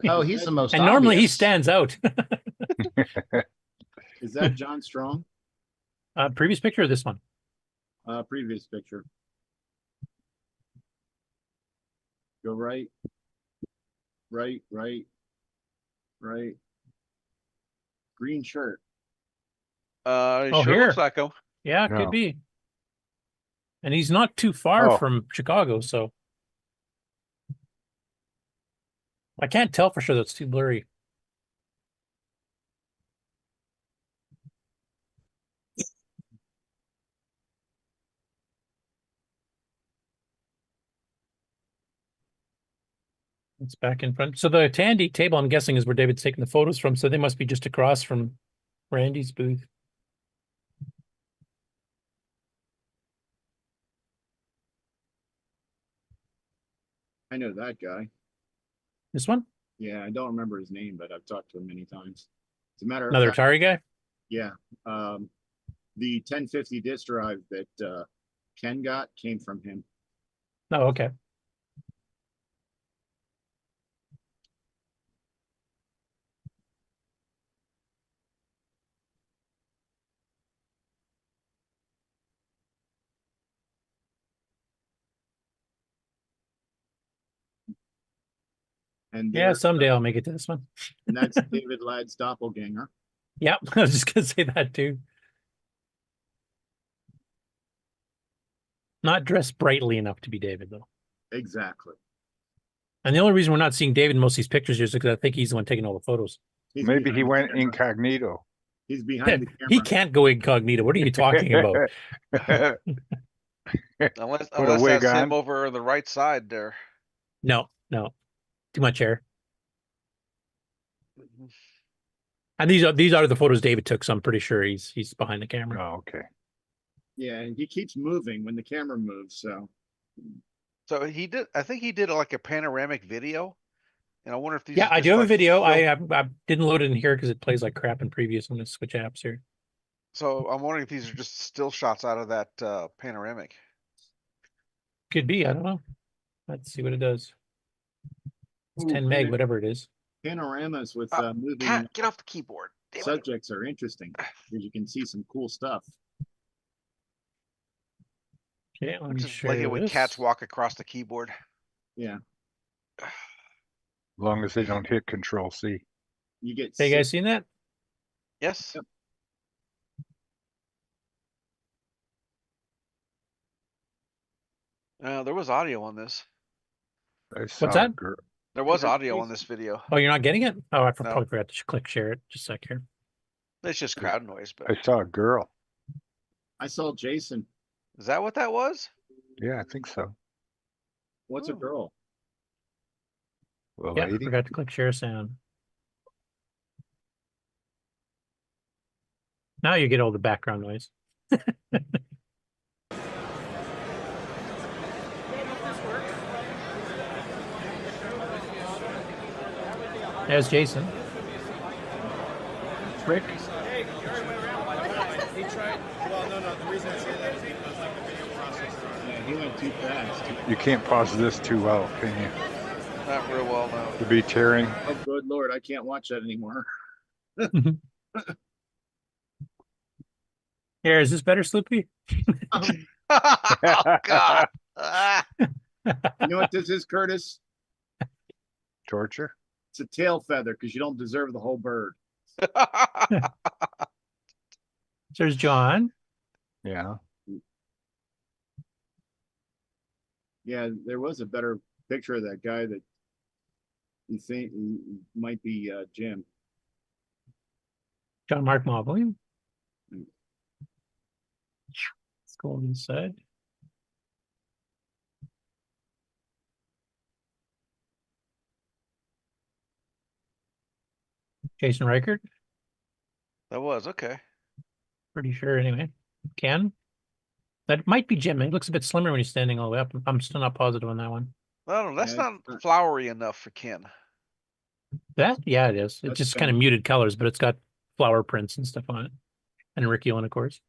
Oh, he's the most and normally he obvious. stands out. Is that John Strong? Previous picture of this one? Previous picture. Go right. right? Green shirt. It Oh, sure here. looks like him. Yeah, No. could be. And he's not too far Oh. from Chicago, so I can't tell for sure. That's too blurry. It's back in front. So the Tandy table, I'm guessing, is where David's taking the photos from. So they must be just across from Randy's booth. I know that guy. This one? Yeah, I don't remember his name, but I've talked to him many times. As a matter of Another fact, Atari guy? yeah. The 1050 disk drive that Ken got came from him. Oh, okay. And Yeah, there- someday I'll make it to this one. and that's David Ladd's doppelganger. Yep, I was just gonna say that too. Not dressed brightly enough to be David, though. Exactly. And the only reason we're not seeing David in most of these pictures is because I think he's the one taking all the photos. He's Maybe behind he the went camera. incognito. He's behind the camera. He can't go incognito. What are you talking about? Unless Put a wig that's him on. over on the right side there. No, too much hair. And these are the photos David took, so I'm pretty sure he's behind the camera. Oh, okay. Yeah, and he keeps moving when the camera moves. So So I think he did like a panoramic video. And I wonder if these Yeah, are I just do have a like video. film- I didn't load it in here because it plays like crap in previous. I'm gonna switch apps here. So I'm wondering if these are just still shots out of that panoramic. Could be. I don't know. Let's see what it does. It's Ooh, 10 meg, whatever it is. panoramas with moving Cat, get off the keyboard. Damn it. subjects are interesting because you can see some cool stuff. Okay, let I me just share like it when this. cats walk across the keyboard. Yeah, As long as they don't hit Control C. you get. Hey, you guys seen that? Yes. Yep. There was audio on this. I saw What's a that? girl. There was Yeah, audio please. on this video. Oh, you're not getting it? Oh, I No. probably forgot to click share it. Just a sec here. It's just crowd noise, but I saw a girl. I saw Jason. is that what that was? Yeah, I think so. What's a Oh. girl? A Yeah, I lady. forgot to click share sound. Now you get all the background noise. There's Jason. Rick. He tried. Well, no. The reason I say that is because like the video processor. Yeah, he went too fast. You can't pause this too well, can you? Not real well, no. To be tearing. Oh, good Lord, I can't watch that anymore. Here, is this better, Sloopy? Oh, God. You know what this is, Curtis? Torture. It's a tail feather because you don't deserve the whole bird. There's John. Yeah. Yeah, there was a better picture of that guy that you think might be Jim. John Mark Mobley. Let's go inside. Jason Reichert. That was okay. Pretty sure anyway. Ken. That might be Jim. He looks a bit slimmer when he's standing all the way up. I'm still not positive on that one. I don't know. That's Yeah, not it's not- flowery enough for Ken. Yeah, it is. It's That's just Ken. kind of muted colors, but it's got flower prints and stuff on it. And Rick Ewan, of course.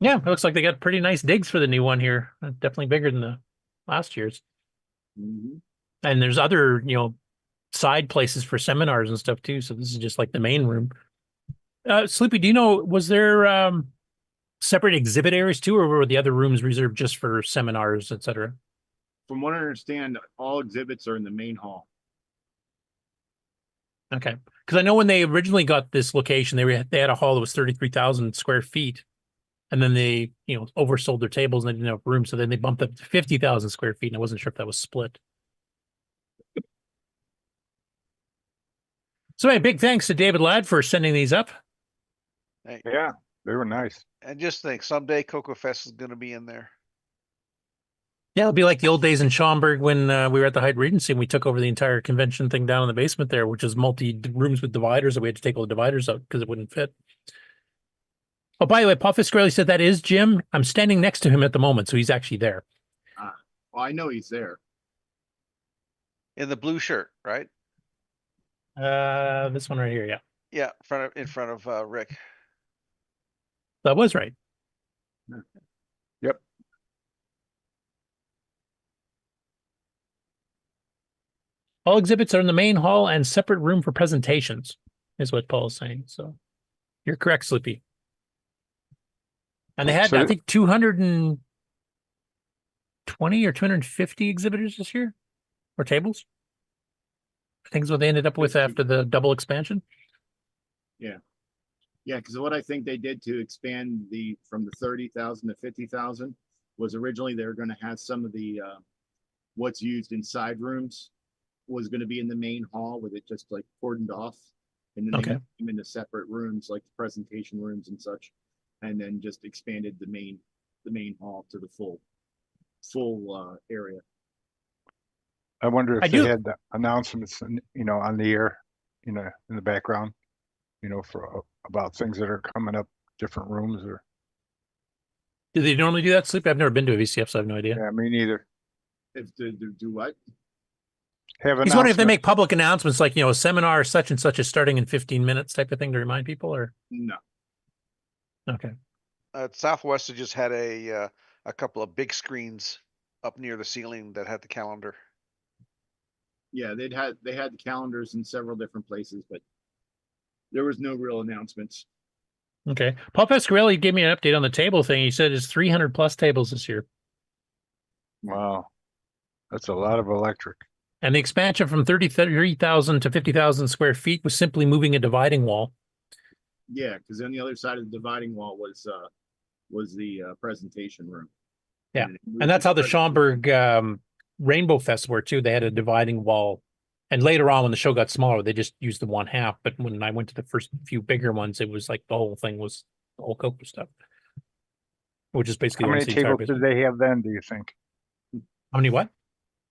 Yeah, it looks like they got pretty nice digs for the new one here. Definitely bigger than the last year's. Mhm. And there's other, side places for seminars and stuff too. So this is just like the main room. Sleepy, do you know, was there separate exhibit areas too, or were the other rooms reserved just for seminars, etc.? From what I understand, all exhibits are in the main hall. Okay, because I know when they originally got this location, they had a hall that was 33,000 square feet, and then they oversold their tables and they didn't have room, so then they bumped up to 50,000 square feet, and I wasn't sure if that was split. So, hey, big thanks to David Ladd for sending these up. Hey, Yeah, they were nice. and just think, someday Coco Fest is going to be in there. Yeah, it'll be like the old days in Schaumburg when we were at the Hyatt Regency and we took over the entire convention thing down in the basement there, which is multi-rooms with dividers, and we had to take all the dividers out because it wouldn't fit. Oh, by the way, Paul Fiscarelli said that is Jim. I'm standing next to him at the moment, so he's actually there. Well, I know he's there. In the blue shirt, right? This one right here, yeah. Yeah, in front of Rick. That was right. Yep. All exhibits are in the main hall and separate room for presentations, is what Paul is saying. So you're correct, Slippy. And they had, I think, 220 or 250 exhibitors this year, or tables. I think is what they ended up with after the double expansion. Yeah. Yeah, because what I think they did to expand from the 30,000 to 50,000 was originally they were going to have some of the what's used in side rooms was going to be in the main hall with it just like cordoned off, and then they moved them into separate rooms like the presentation rooms and such, and then just expanded the main hall to the full area. I wonder if they had the announcements, on the air, in the background, for about things that are coming up, different rooms, or. Do they normally do that, Sleep? I've never been to a VCF, so I have no idea. Yeah, me neither. If they do what? He's wondering if they make public announcements like, a seminar such and such is starting in 15 minutes type of thing to remind people, or? No. Okay. Southwest had just had a couple of big screens up near the ceiling that had the calendar. Yeah, they had the calendars in several different places, but there was no real announcements. Okay. Paul Fiscarelli gave me an update on the table thing. He said it's 300 plus tables this year. Wow. That's a lot of electric. And the expansion from 33,000 to 50,000 square feet was simply moving a dividing wall. Yeah, because on the other side of the dividing wall was the presentation room. Yeah, and that's how the Schaumburg Rainbow Fest were too. They had a dividing wall, and later on when the show got smaller, they just used the one half. But when I went to the first few bigger ones, it was like the whole thing was the whole Coco stuff, which is basically how many tables did they have then? Do you think? How many what?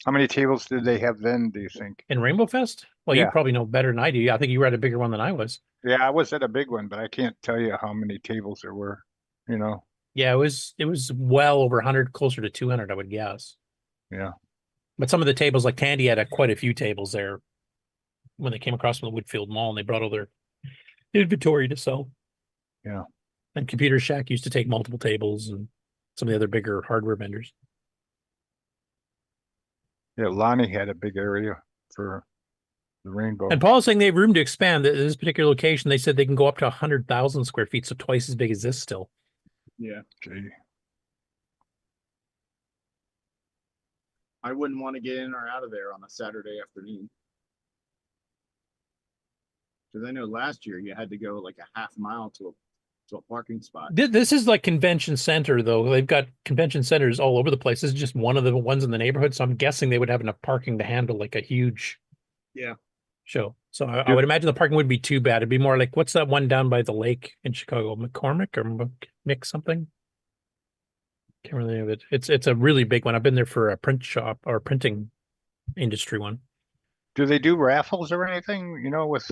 How many tables did they have then, do you think? In Rainbow Fest? Well, you probably know better than I do. I think you were at a bigger one than I was. Yeah, I was at a big one, but I can't tell you how many tables there were, Yeah, it was well over 100, closer to 200, I would guess. Yeah. But some of the tables, like Tandy had quite a few tables there when they came across from the Woodfield Mall, and they brought all their inventory to sell. Yeah. And Computer Shack used to take multiple tables, and some of the other bigger hardware vendors. Yeah, Lonnie had a big area for the Rainbow. And Paul's saying they have room to expand. At this particular location, they said they can go up to 100,000 square feet, so twice as big as this still. Yeah. Gee. I wouldn't want to get in or out of there on a Saturday afternoon. Because I know last year you had to go like a half mile to a parking spot. This is like convention center, though. They've got convention centers all over the place. This is just one of the ones in the neighborhood, so I'm guessing they would have enough parking to handle like a huge show. So I would imagine the parking wouldn't be too bad. It'd be more like, what's that one down by the lake in Chicago? McCormick or Mick something? Can't really think of it. It's a really big one. I've been there for a print shop or printing industry one. Do they do raffles or anything, with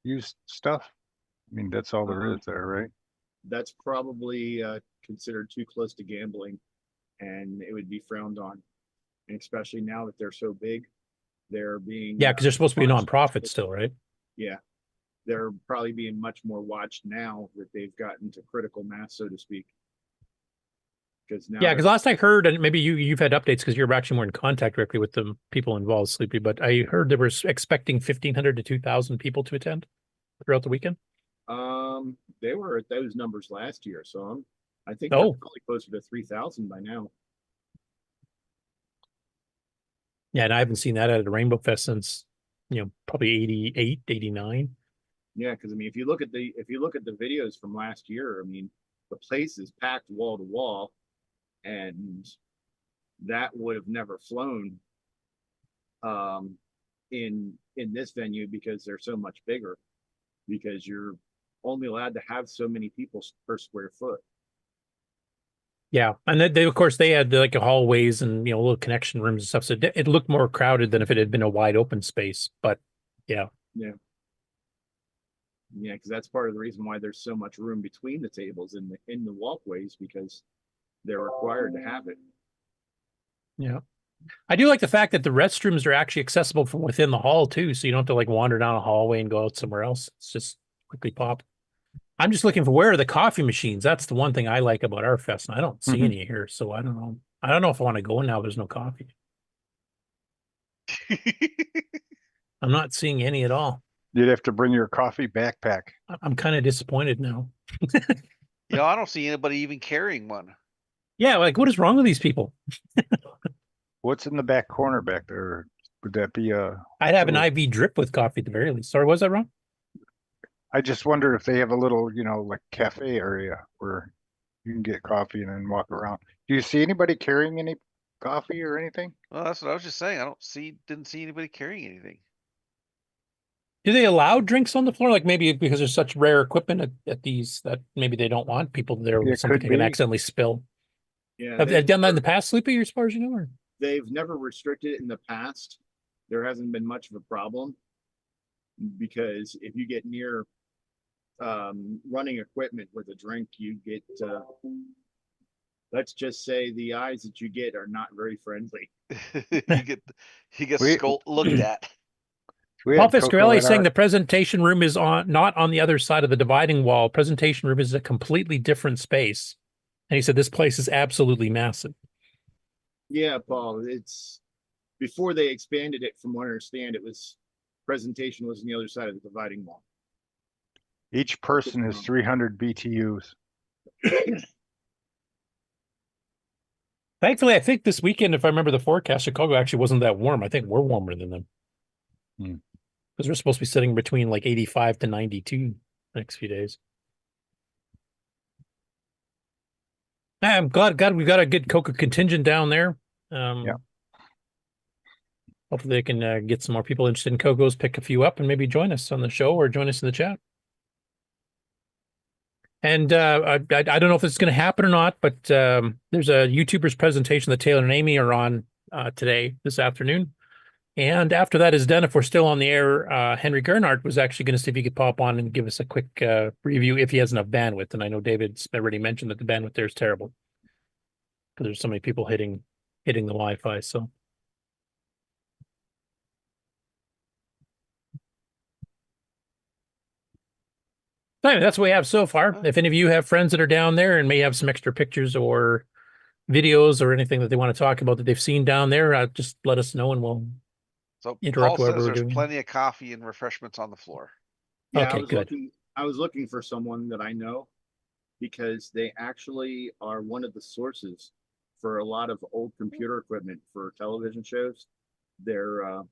used stuff? I mean, that's all there is there, right? That's probably considered too close to gambling, and it would be frowned on. And especially now that they're so big, they're being because they're supposed to be a nonprofit still, right? Yeah, they're probably being much more watched now that they've gotten to critical mass, so to speak. Because last I heard, and maybe you've had updates because you're actually more in contact directly with the people involved, Sleepy, but I heard they were expecting 1,500 to 2,000 people to attend throughout the weekend. they were at those numbers last year, so I think Oh. they're probably closer to 3,000 by now. Yeah, and I haven't seen that at a Rainbow Fest since, probably 88, 89. Yeah, because I mean, if you look at the videos from last year, I mean, the place is packed wall to wall, and that would have never flown in this venue because they're so much bigger, because you're only allowed to have so many people per square foot. Yeah, and they of course they had like hallways and little connection rooms and stuff, so it looked more crowded than if it had been a wide open space. But yeah, because that's part of the reason why there's so much room between the tables in the walkways, because they're required to have it. Yeah, I do like the fact that the restrooms are actually accessible from within the hall too, so you don't have to like wander down a hallway and go out somewhere else. It's just quickly pop. I'm just looking for where are the coffee machines. That's the one thing I like about our fest, and I don't see any here, so I don't know. I don't know if I want to go now. There's no coffee. I'm not seeing any at all. You'd have to bring your coffee backpack. I'm kind of disappointed now. I don't see anybody even carrying one. Yeah, like what is wrong with these people? What's in the back corner back there? Would that be I'd have an IV drip with coffee at the very least. Sorry, was that wrong? I just wonder if they have a little, like cafe area where you can get coffee and then walk around. Do you see anybody carrying any coffee or anything? Well, that's what I was just saying. Didn't see anybody carrying anything. Do they allow drinks on the floor? Like maybe because there's such rare equipment at these that maybe they don't want people there with something that can accidentally spill. Yeah, Have they done that in the past, Sloopy, as far as you know? Or? They've never restricted it in the past. There hasn't been much of a problem, because if you get near running equipment with a drink, you get let's just say the eyes that you get are not very friendly. you get looked at. Paul Fiscarelli is saying the presentation room is not on the other side of the dividing wall. Presentation room is a completely different space. And he said this place is absolutely massive. Yeah, Paul, it's before they expanded it, from what I understand, presentation was on the other side of the dividing wall. Each person is 300 BTUs. Thankfully, I think this weekend, if I remember the forecast, Chicago actually wasn't that warm. I think we're warmer than them. Because we're supposed to be sitting between like 85 to 92 the next few days. I'm glad we've got a good CoCo contingent down there. Hopefully they can get some more people interested in CoCos, pick a few up, and maybe join us on the show or join us in the chat. And I don't know if it's going to happen or not, but there's a YouTuber's presentation that Taylor and Amy are on this afternoon. And after that is done, if we're still on the air, Henry Gernhardt was actually going to see if he could pop on and give us a quick review if he has enough bandwidth. And I know David's already mentioned that the bandwidth there is terrible because there's so many people hitting the Wi-Fi. So. Anyway, that's what we have so far. If any of you have friends that are down there and may have some extra pictures or videos or anything that they want to talk about that they've seen down there, just let us know and we'll interrupt Paul whatever says we're there's doing. plenty of coffee and refreshments on the floor. Yeah, okay, good. I was looking for someone that I know, because they actually are one of the sources for a lot of old computer equipment for television shows. They're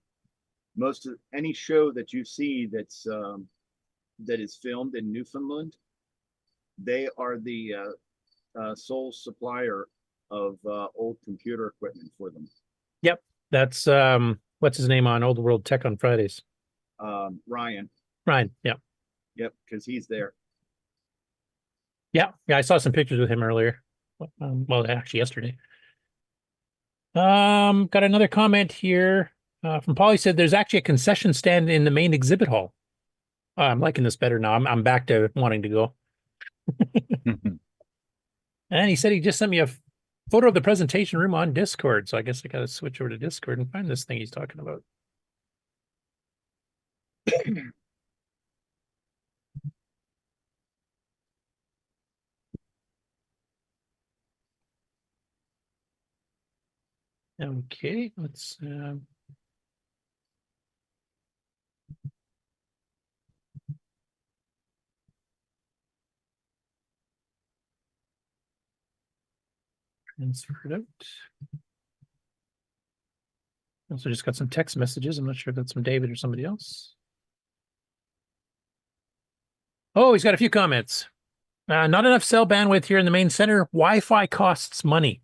most of any show that you see that is filmed in Newfoundland, they are the sole supplier of old computer equipment for them. Yep, that's what's his name on Old World Tech on Fridays? Ryan. Yeah. Yep, because he's there. Yeah, I saw some pictures with him earlier. Well, actually yesterday. Got another comment here from Polly. Said there's actually a concession stand in the main exhibit hall. I'm liking this better now. I'm back to wanting to go. And he said he just sent me a photo of the presentation room on Discord. So I guess I got to switch over to Discord and find this thing he's talking about. Okay, let's Transfer it out. Also just got some text messages. I'm not sure if that's from David or somebody else. Oh, he's got a few comments. Not enough cell bandwidth here in the main center. Wi-Fi costs money.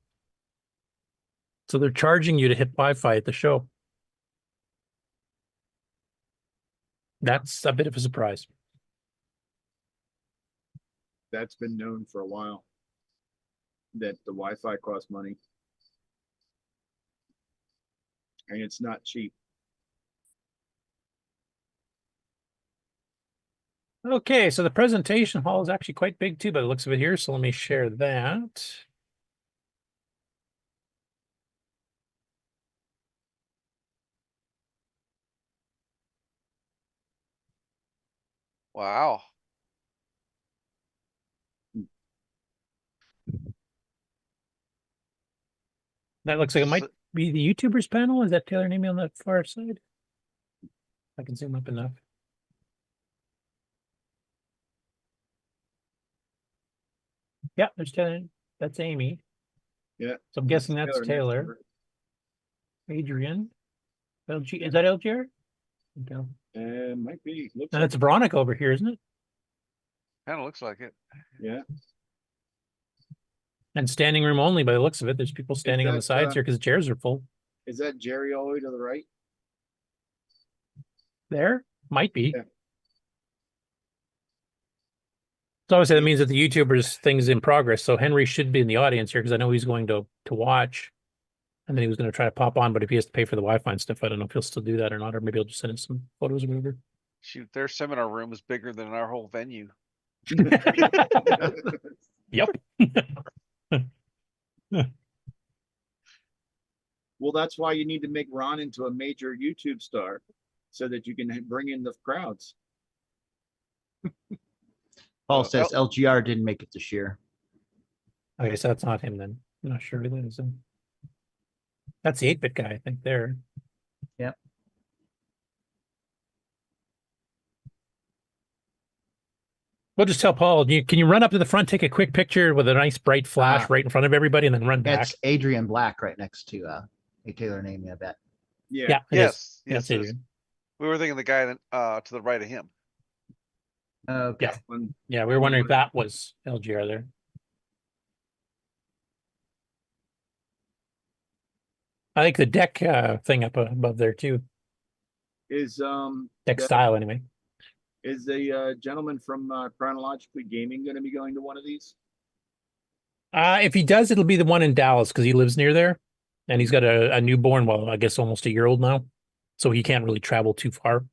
So they're charging you to hit Wi-Fi at the show. That's a bit of a surprise. That's been known for a while, that the Wi-Fi costs money. And it's not cheap. Okay, so the presentation hall is actually quite big too, by the looks of it here. So let me share that. Wow. That looks like it might be the YouTubers panel. Is that Taylor Namey on the far side? I can zoom up enough. Yeah, there's Taylor. That's Amy. Yeah. So I'm guessing that's Taylor. Adrian. LG, is that LGR? Okay. Might be. Looks And like it's Veronica over here, isn't it? Kind of looks like it. Yeah. And standing room only by the looks of it. There's people standing on the that, sides here because the chairs are full. Is that Jerry all the way to the right? There? Might be. Yeah. So obviously that means that the YouTubers thing's in progress. So Henry should be in the audience here because I know he's going to watch. And then he was going to try to pop on, but if he has to pay for the Wi-Fi and stuff, I don't know if he'll still do that or not, or maybe he'll just send us some photos or whatever. Shoot, their seminar room is bigger than our whole venue. Yep. Well, that's why you need to make Ron into a major YouTube star so that you can bring in the crowds. Paul says LGR didn't make it this year. Okay, so that's not him then. I'm not sure who that is. That's the 8-bit guy, I think, there. Yep. We'll just tell Paul, can you run up to the front, take a quick picture with a nice bright flash right in front of everybody, and then run back? That's Adrian Black right next to a Taylor Namey, I bet. Yeah. Yes. Yes, Yes. We were thinking the guy to the right of him. Okay. Yeah, we were wondering if that was LGR there. I think the deck thing up above there too. Is Deck style anyway. Is the gentleman from Chronologically Gaming going to be going to one of these? If he does, it'll be the one in Dallas because he lives near there, and he's got a newborn. Well, I guess almost a year old now, so he can't really travel too far.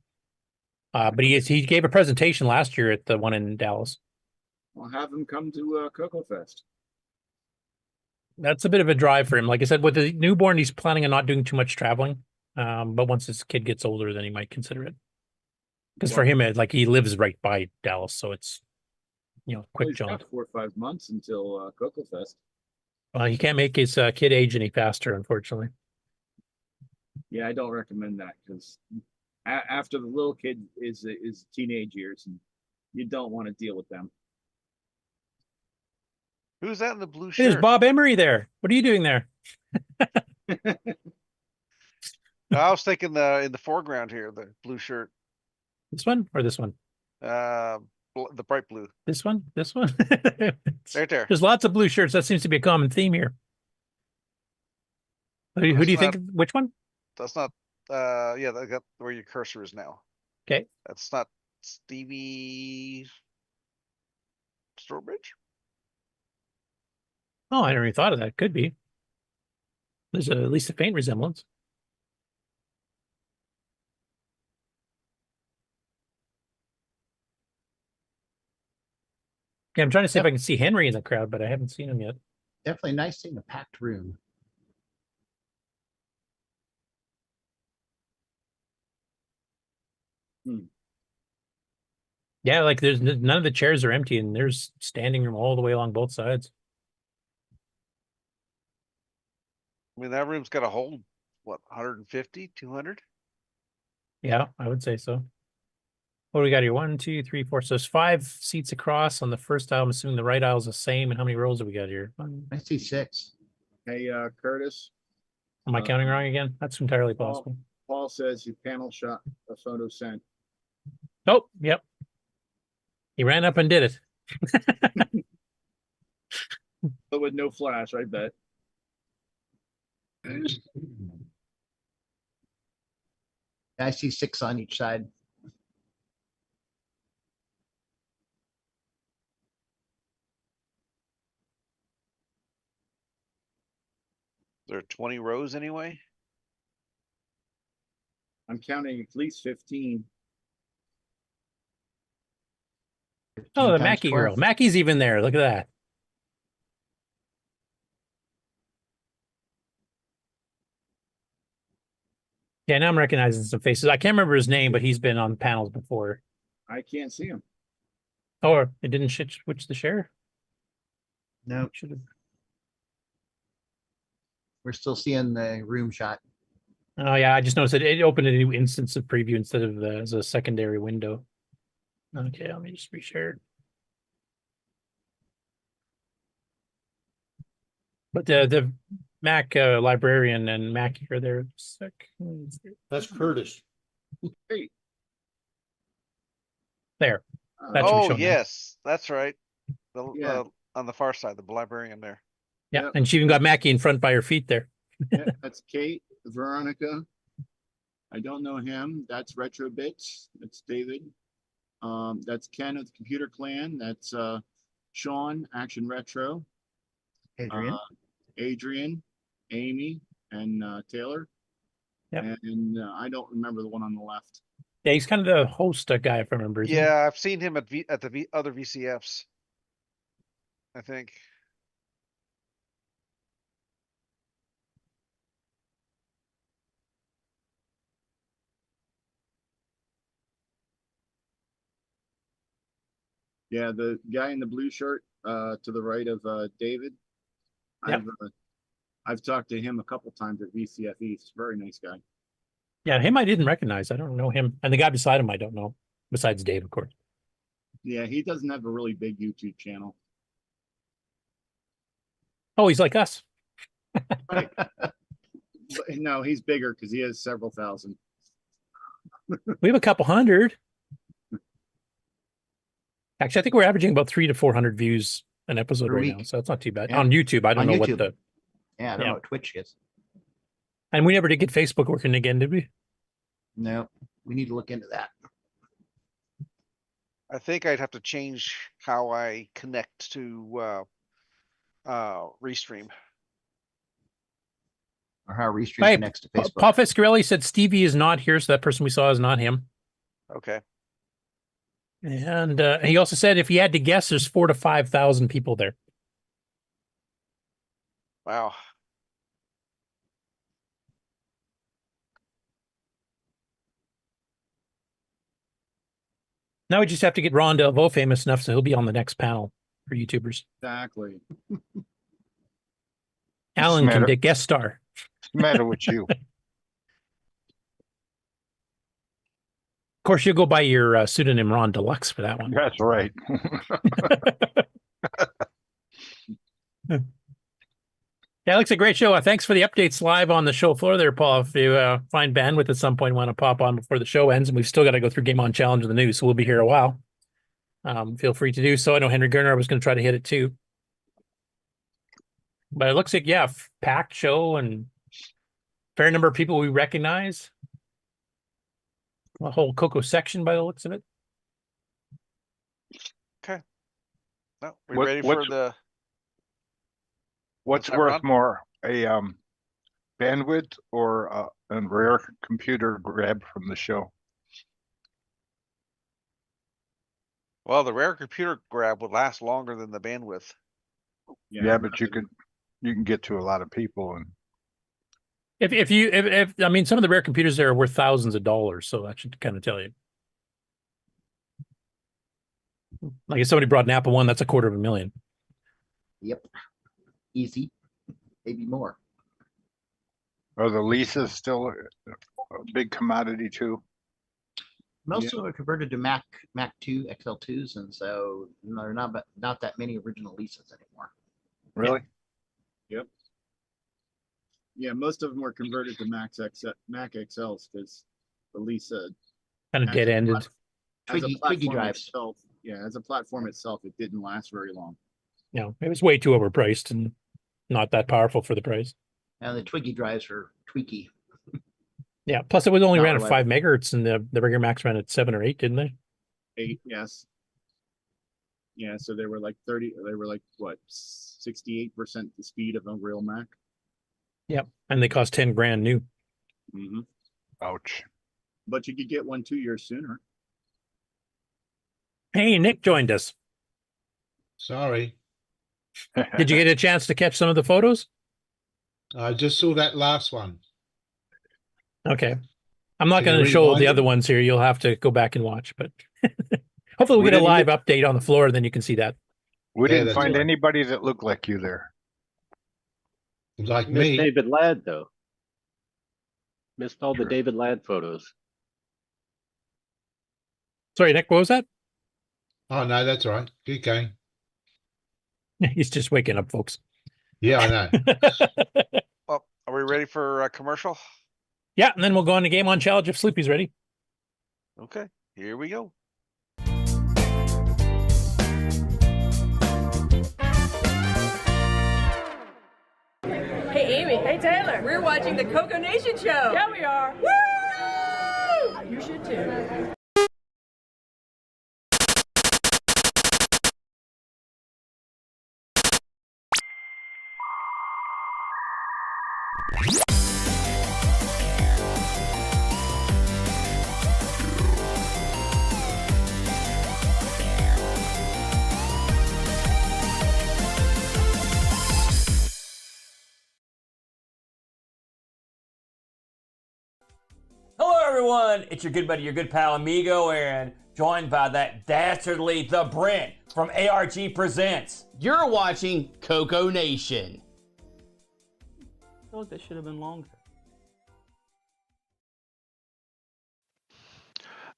But he gave a presentation last year at the one in Dallas. I'll have him come to CoCo Fest. That's a bit of a drive for him. Like I said, with the newborn, he's planning on not doing too much traveling. But once his kid gets older, then he might consider it. Because for him, like he lives right by Dallas, so it's quick he's jaunt. got 4 or 5 months until CoCo Fest. He can't make his kid age any faster, unfortunately. Yeah, I don't recommend that because after the little kid is teenage years, and you don't want to deal with them. Who's that in the blue shirt? There's Bob Emery there. What are you doing there? I was thinking in the foreground here, the blue shirt. This one or this one? The bright blue. This one? This one? Right there. There's lots of blue shirts. That seems to be a common theme here. Who do you think? Which one? That's not. Yeah, I got where your cursor is now. Okay. That's not Stevie Stourbridge. Oh, I never even thought of that. Could be. There's at least a faint resemblance. Yeah, I'm trying to see if I can see Henry in the crowd, but I haven't seen him yet. Definitely nice seeing a packed room. Yeah, like there's none of the chairs are empty, and there's standing room all the way along both sides. I mean, that room's got to hold what, 150, 200? Yeah, I would say so. What do we got here? 1, 2, 3, 4. So there's 5 seats across on the first aisle. I'm assuming the right aisle is the same. And how many rows do we got here? I see 6. Hey, Curtis. Am I counting wrong again? That's entirely possible. Paul says your panel shot a photo sent. Oh, yep. He ran up and did it. But with no flash, I bet. I see 6 on each side. There are 20 rows anyway. I'm counting at least 15. Oh, the times Mackie 12. girl. Mackie's even there. Look at that. Yeah, now I'm recognizing some faces. I can't remember his name, but he's been on panels before. I can't see him. Or it didn't switch the share? No, Should have. we're still seeing the room shot. Oh yeah, I just noticed that it opened a new instance of preview instead of as a secondary window. Okay, let me just reshare it. But the Mac librarian and Mackie are there. That's Curtis. Hey. There. That should be Oh shown now. yes, that's right. Yeah. On the far side, the librarian there. Yeah, Yep. and she even got Mackie in front by her feet there. Yeah, that's Kate, Veronica. I don't know him. That's Retro Bits. That's David. That's Ken of the Computer Clan. That's Sean, Action Retro. Adrian. Adrian, Amy, and Taylor. Yep. And I don't remember the one on the left. Yeah, he's kind of the host guy, if I remember. isn't he? Yeah, I've seen him at the other VCFs. I think. Yeah, the guy in the blue shirt to the right of David. Yep. I've talked to him a couple times at VCF East. Very nice guy. Yeah, him I didn't recognize. I don't know him. And the guy beside him I don't know. Besides Dave, of course. Yeah, he doesn't have a really big YouTube channel. Oh, he's like us. Right. But, no, he's bigger because he has several thousand. We have a couple hundred. Actually, I think we're averaging about 300 to 400 views an episode Per right week. now, so that's not too bad. Yeah. On YouTube, I don't On know what YouTube. the. Yeah, I don't know what Twitch is. And we never did get Facebook working again, did we? No, we need to look into that. I think I'd have to change how I connect to Restream. Or how Restream Hey, connects to Facebook. Paul Fiscarelli said Stevie is not here, so that person we saw is not him. Okay. And he also said if he had to guess, there's 4,000 to 5,000 people there. Wow. Now we just have to get Ron Delvaux famous enough so he'll be on the next panel for YouTubers. Exactly. Alan can matter? guest star. What's the matter with you? Of course, you'll go by your pseudonym Ron Deluxe for that one. That's right. Yeah, it looks a great show. Thanks for the updates live on the show floor there, Paul. If you find bandwidth at some point, want to pop on before the show ends, and we've still got to go through Game On Challenge of the news, so we'll be here a while. Feel free to do so. I know Henry Gerner was going to try to hit it too. But it looks like, yeah, packed show and fair number of people we recognize. A whole CoCo section by the looks of it. No, we ready for the What's that, worth Ron? more, a bandwidth or a rare computer grab from the show? well, the rare computer grab would last longer than the bandwidth. Yeah, but you can get to a lot of people, and If I mean, some of the rare computers there are worth thousands of dollars, so that should kind of tell you. Like if somebody brought an Apple One, that's $250,000. Yep. Easy. Maybe more. are the leases still a big commodity too? Most of them are converted to Mac 2 XL2s, and so there are not that many original leases anymore. Really? Yep. Yeah, most of them were converted to Mac XLs because the Lisa Kind of as dead a ended. plat- as a Twiggy platform drives. itself, yeah, as a platform itself, it didn't last very long. No, it was way too overpriced and not that powerful for the price. And the Twiggy drives are tweaky. Yeah. Plus, it was only Not ran at reliable. 5 megahertz, and the regular Macs ran at 7 or 8, didn't they? 8, yes. Yeah, so they were like 30. They were like what, 68% the speed of a real Mac. Yep. And they cost 10 grand new. Mm-hmm. Ouch. But you could get one 2 years sooner. Hey, Nick joined us. Sorry. Did you get a chance to catch some of the photos? I just saw that last one. Okay. I'm not Can going you to show rewind the it? other ones here. You'll have to go back and watch, but hopefully we'll We get a didn't live update on the floor, and then you can see that. We Yeah, didn't that's find right. anybody that looked like you there. Like Miss me. David Ladd, though. Missed all the Sure. David Ladd photos. Sorry, Nick, what was that? Oh, no, that's all right. Keep going. He's just waking up, folks. Yeah, I know. Well, are we ready for a commercial? Yeah, and then we'll go on the game on challenge if Sloopy's ready. Okay, here we go. Hey, Amy. Hey, Taylor. We're watching the CoCoNation show. Yeah, we are. Woo! You should too. Hello, everyone. It's your good buddy, your good pal, Amigo, and joined by that dastardly The Brent from ARG Presents. You're watching CoCoNation. I feel like that should have been longer.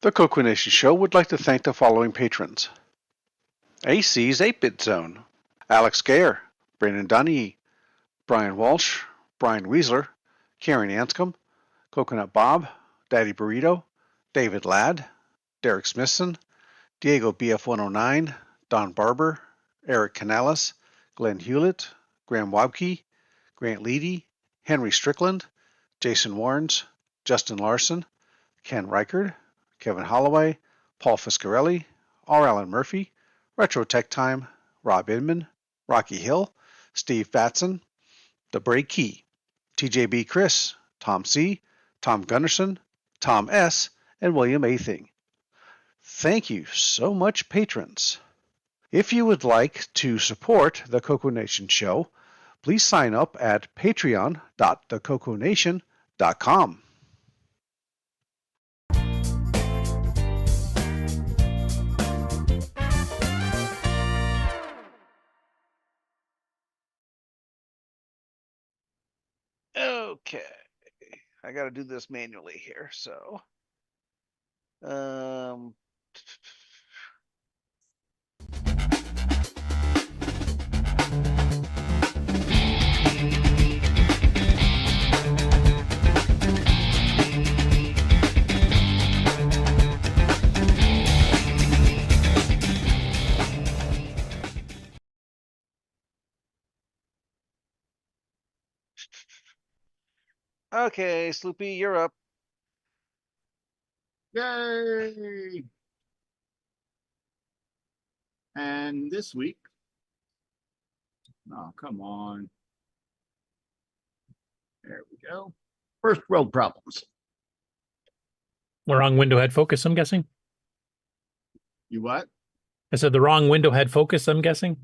The CoCoNation Show would like to thank the following patrons. AC's 8-Bit Zone, Alex Gayer, Brandon Dunny, Brian Walsh, Brian Weasler, Karen Anscombe, Coconut Bob, Daddy Burrito, David Ladd, Derek Smithson, Diego BF109, Don Barber, Eric Canales, Glenn Hewlett, Graham Wabke, Grant Leedy, Henry Strickland, Jason Warrens, Justin Larson, Ken Reichard, Kevin Holloway, Paul Fiscarelli, R. Allen Murphy, Retro Tech Time, Rob Inman, Rocky Hill, Steve Batson, The Break Key, TJB Chris, Tom C., Tom Gunderson, Tom S., and William A. Thing. Thank you so much, patrons. If you would like to support the CoCoNation show, please sign up at patreon.thecoconation.com. Okay, I got to do this manually here, so okay, Sloopy, you're up. Yay! And this week, oh, come on. There we go. First world problems. The wrong window had focus, I'm guessing. You what? I said the wrong window had focus, I'm guessing.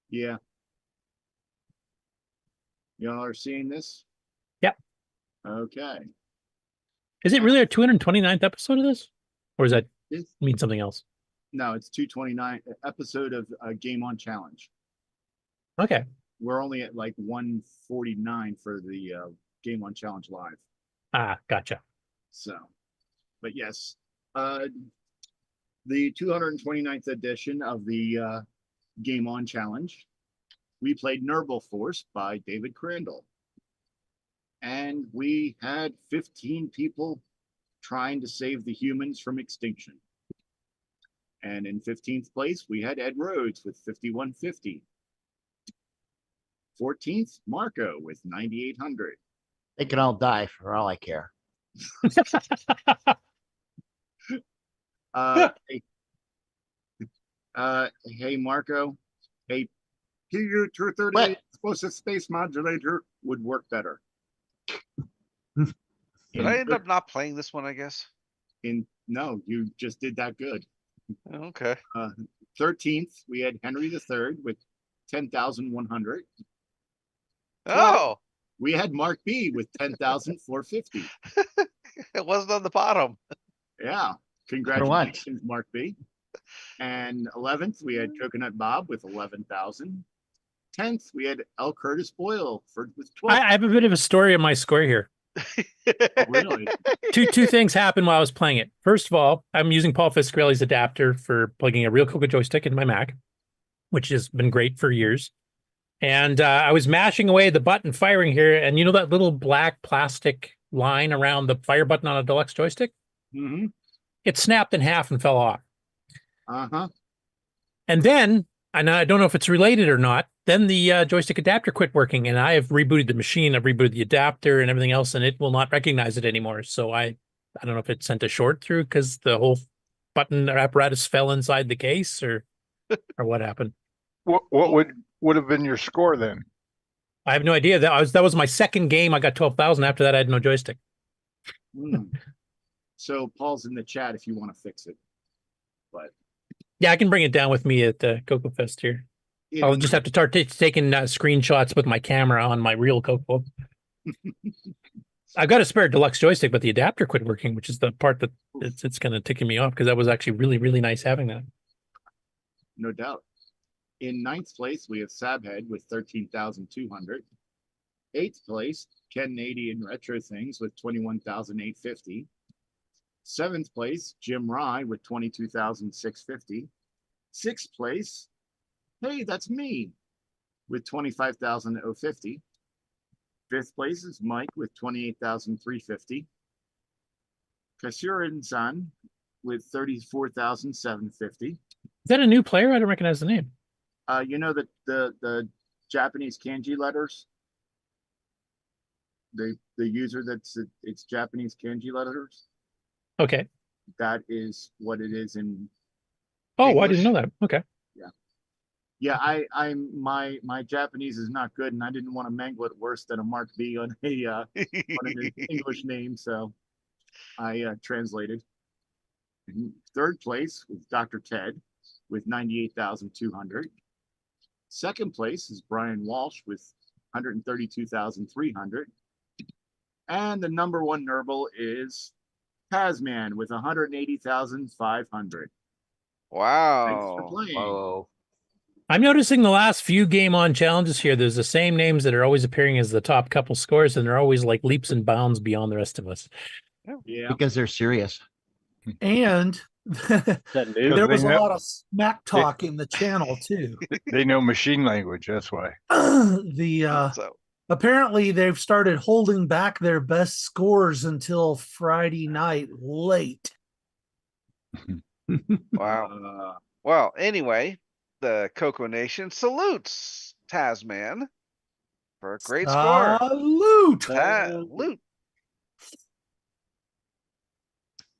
Yeah. Y'all are seeing this? Yep. Okay. Is it really our 229th episode of this? Or does that It's, mean something else? no, it's 229 episode of Game On Challenge. Okay. We're only at like 149 for the Game On Challenge live. Ah, gotcha. So, but yes, the 229th edition of the Game On Challenge, we played Nerble Force by David Crandall. and we had 15 people trying to save the humans from extinction. And in 15th place, we had Ed Rhodes with 5150. 14th, Marco with 9800. They can all die for all I care. Hey, Marco, a PU-238 explosive space modulator would work better. Did I end up not playing this one, I guess? No, you just did that good. Okay. 13th, we had Henry III with 10,100. Oh! We had Mark B with 10,450. It wasn't on the bottom. Yeah. Congratulations, Mark B. And 11th, we had Coconut Bob with 11,000. 10th, we had L Curtis Boyle with 12. I have a bit of a story on my score here. Oh, really? Two things happened while I was playing it. First of all, I'm using Paul Fiscarelli's adapter for plugging a real CoCo joystick into my Mac, which has been great for years. And I was mashing away the button firing here, and you know that little black plastic line around the fire button on a deluxe joystick? Mm-hmm. It snapped in half and fell off. Uh-huh. And then, and I don't know if it's related or not, then the joystick adapter quit working, and I have rebooted the machine, I've rebooted the adapter and everything else, and it will not recognize it anymore. So I don't know if it sent a short through because the whole button apparatus fell inside the case, or what happened. What would have been your score then? I have no idea. That was my second game. I got 12,000. After that, I had no joystick. So Paul's in the chat if you want to fix it. But yeah, I can bring it down with me at the Coco Fest here. I'll just have to start taking screenshots with my camera on my real Coco. I've got a spare deluxe joystick, but the adapter quit working, which is the part that it's kind of ticking me off because that was actually really, really nice having that. No doubt. In 9th place, we have Sabhead with 13,200. 8th place, Canadian Retro Things with 21,850. 7th place, Jim Rye with 22,650. 6th place, hey, that's me, with 25,050. 5th place is Mike with 28,350. Kasurin-san with 34,750. Is that a new player? I don't recognize the name. You know the Japanese kanji letters? The user it's Japanese kanji letters. Okay. That is what it is in English. I didn't know that. Okay. Yeah, my Japanese is not good, and I didn't want to mangle it worse than a Mark B on an English name, so I translated. 3rd place was Dr. Ted with 98,200. 2nd place is Brian Walsh with 132,300. And the number 1 Nerble is TAZMAN with 180,500. Wow. Thanks for playing. Whoa. I'm noticing the last few Game On challenges here, there's the same names that are always appearing as the top couple scores, and they're always like leaps and bounds beyond the rest of us. Yeah. Because they're serious. And there was a lot of smack talk in the channel too. They know machine language, that's why. Apparently they've started holding back their best scores until Friday night late. Wow. Well, anyway, the CoCoNation salutes TAZMAN for a great score. Salute.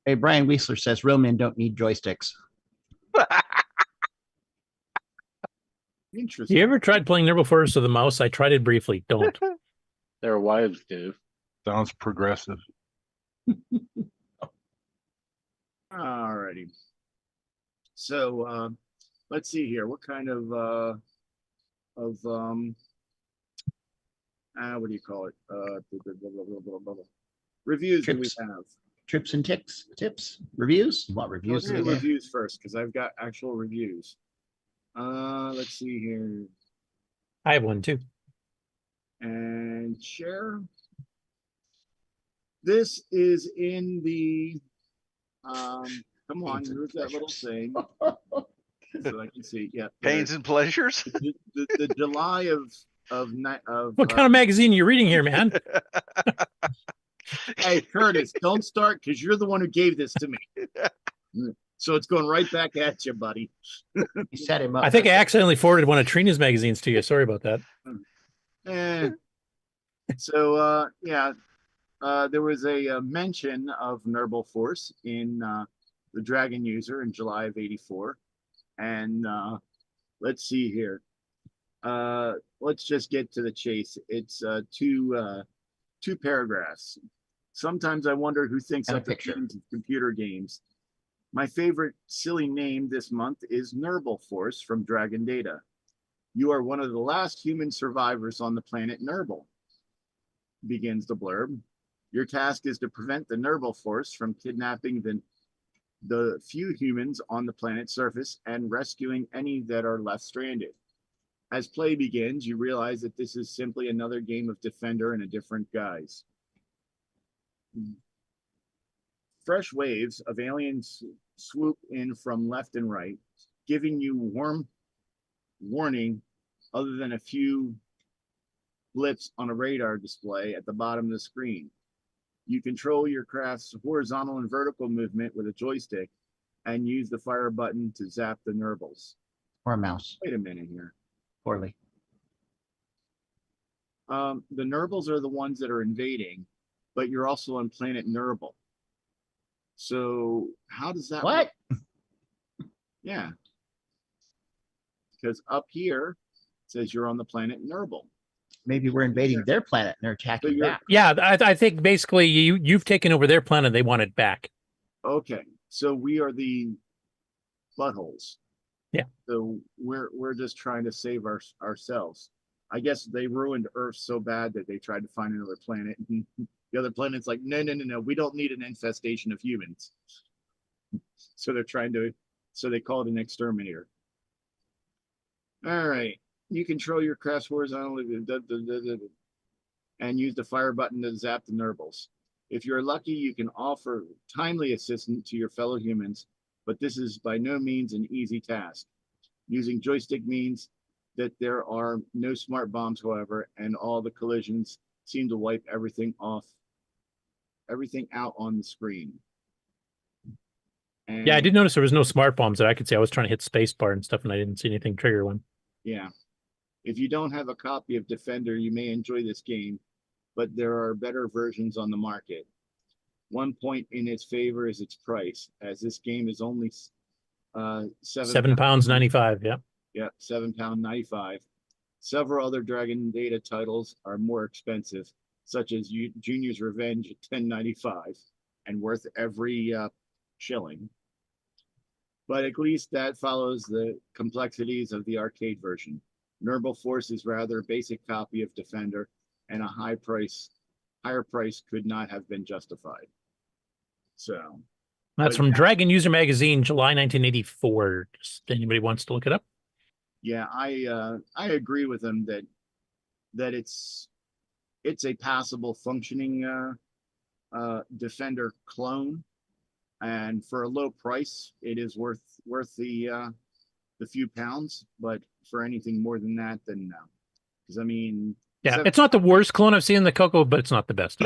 Hey, Brian Weisler says real men don't need joysticks. Interesting. You ever tried playing Nerble Force with a mouse? I tried it briefly. Don't. Their wives do. Sounds progressive. Alrighty. So let's see here. What kind of what do you call it? Reviews do we have? Trips and tips, reviews. What reviews? Let's do reviews first because I've got actual reviews. Let's see here. I have one too. And share. This is in the come on, move that little thing so I can see. Yeah, Pains and pleasures. The July of What kind of magazine are you reading here, man? Hey, Curtis, don't start because you're the one who gave this to me. So it's going right back at you, buddy. You set him up. I think I accidentally forwarded one of Trina's magazines to you. Sorry about that. So there was a mention of Nerble Force in the Dragon User in July of '84, and let's see here. Let's just get to the chase. It's two paragraphs. Sometimes I wonder who thinks And a up the picture. themes of computer games. My favorite silly name this month is Nerble Force from Dragon Data. You are one of the last human survivors on the planet Nerble, begins the blurb. Your task is to prevent the Nerble Force from kidnapping the few humans on the planet's surface and rescuing any that are left stranded. As play begins, you realize that this is simply another game of Defender in a different guise. Fresh waves of aliens swoop in from left and right, giving you warning other than a few blips on a radar display at the bottom of the screen. You control your craft's horizontal and vertical movement with a joystick and use the fire button to zap the Nerbles. Or a mouse. Wait a minute here. Poorly. The Nerbles are the ones that are invading, but you're also on planet Nerble. So how does that What? work? Yeah. Because up here it says you're on the planet Nerble. Maybe we're invading their planet and they're attacking back. Yeah, I think basically you've taken over their planet. They want it back. Okay, so we are the buttholes. Yeah. So we're just trying to save ourselves. I guess they ruined Earth so bad that they tried to find another planet. The other planet's like, no, we don't need an infestation of humans. So they call it an exterminator. All right. You control your craft horizontally and use the fire button to zap the Nerbles. If you're lucky, you can offer timely assistance to your fellow humans, but this is by no means an easy task. Using joystick means that there are no smart bombs, however, and all the collisions seem to wipe everything out on the screen. And Yeah, I did notice there was no smart bombs that I could see. I was trying to hit spacebar and stuff, and I didn't see anything trigger one. Yeah. If you don't have a copy of Defender, you may enjoy this game, but there are better versions on the market. One point in its favor is its price, as this game is only £7.95. Yeah. Yeah, £7.95. Several other Dragon Data titles are more expensive, such as Junior's Revenge at $10.95 and worth every shilling. But at least that follows the complexities of the arcade version. Nerble Force is rather a basic copy of Defender, and a higher price could not have been justified. So that's from Dragon User Magazine, July 1984. Just anybody wants to look it up? Yeah, I agree with them that it's a passable functioning Defender clone, and for a low price, it is worth the few pounds. But for anything more than that, then no. Because I mean, yeah, it's not the worst clone I've seen in the CoCo, but it's not the best.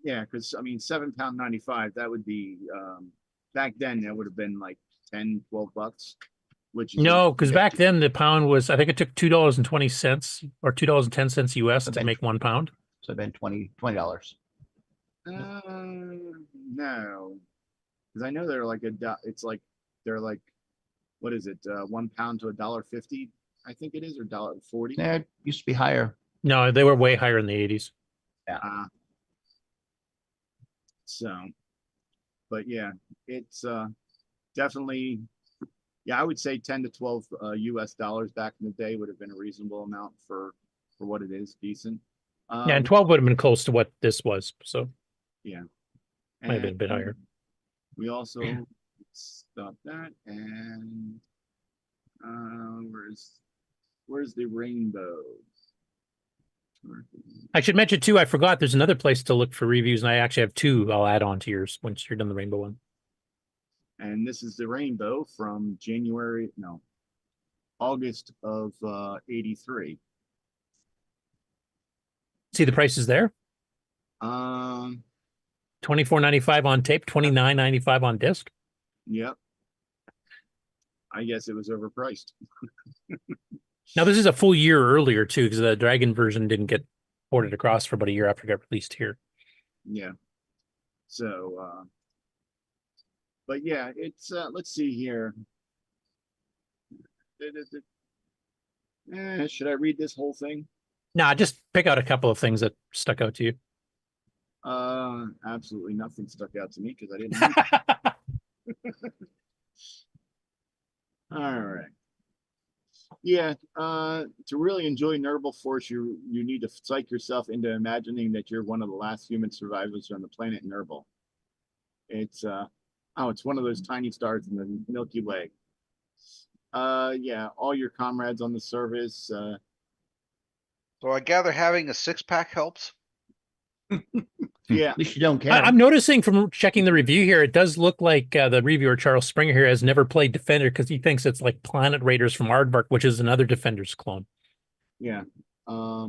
Yeah, because I mean, £7.95, that would be back then that would have been like $10-12, which is no, because back then the pound was, I think it took $2.20 or $2.10 US to make 1 pound. So it'd been $20. No, because I know they're like they're like, what is it? 1 pound to $1.50, I think it is, or $1.40. Yeah, it used to be higher. No, they were way higher in the 80s. Yeah. So, but yeah, it's definitely, yeah, I would say 10 to 12 US dollars back in the day would have been a reasonable amount for what it is, decent. Yeah, and 12 would have been close to what this was. So yeah, might have been a bit higher. We also stop that, and where's the rainbow? I should mention too, I forgot there's another place to look for reviews, and I actually have two I'll add on to yours once you're done the rainbow one. And this is the rainbow from August of '83. See the prices there? $24.95 on tape, $29.95 on disc. Yep. I guess it was overpriced. Now, this is a full year earlier, too, because the Dragon version didn't get ported across for about a year after it got released here. Yeah. So, but yeah, it's, let's see here. Should I read this whole thing? Nah, just pick out a couple of things that stuck out to you. Absolutely nothing stuck out to me because I didn't. All right. Yeah, to really enjoy Nerble Force, you need to psych yourself into imagining that you're one of the last human survivors on the planet Nerble. It's it's one of those tiny stars in the Milky Way. Yeah, all your comrades on the service. So I gather having a six-pack helps. Yeah, At least you don't care. I'm noticing from checking the review here, it does look like the reviewer Charles Springer here has never played Defender because he thinks it's like Planet Raiders from Aardvark, which is another Defender's clone. Yeah. Yeah,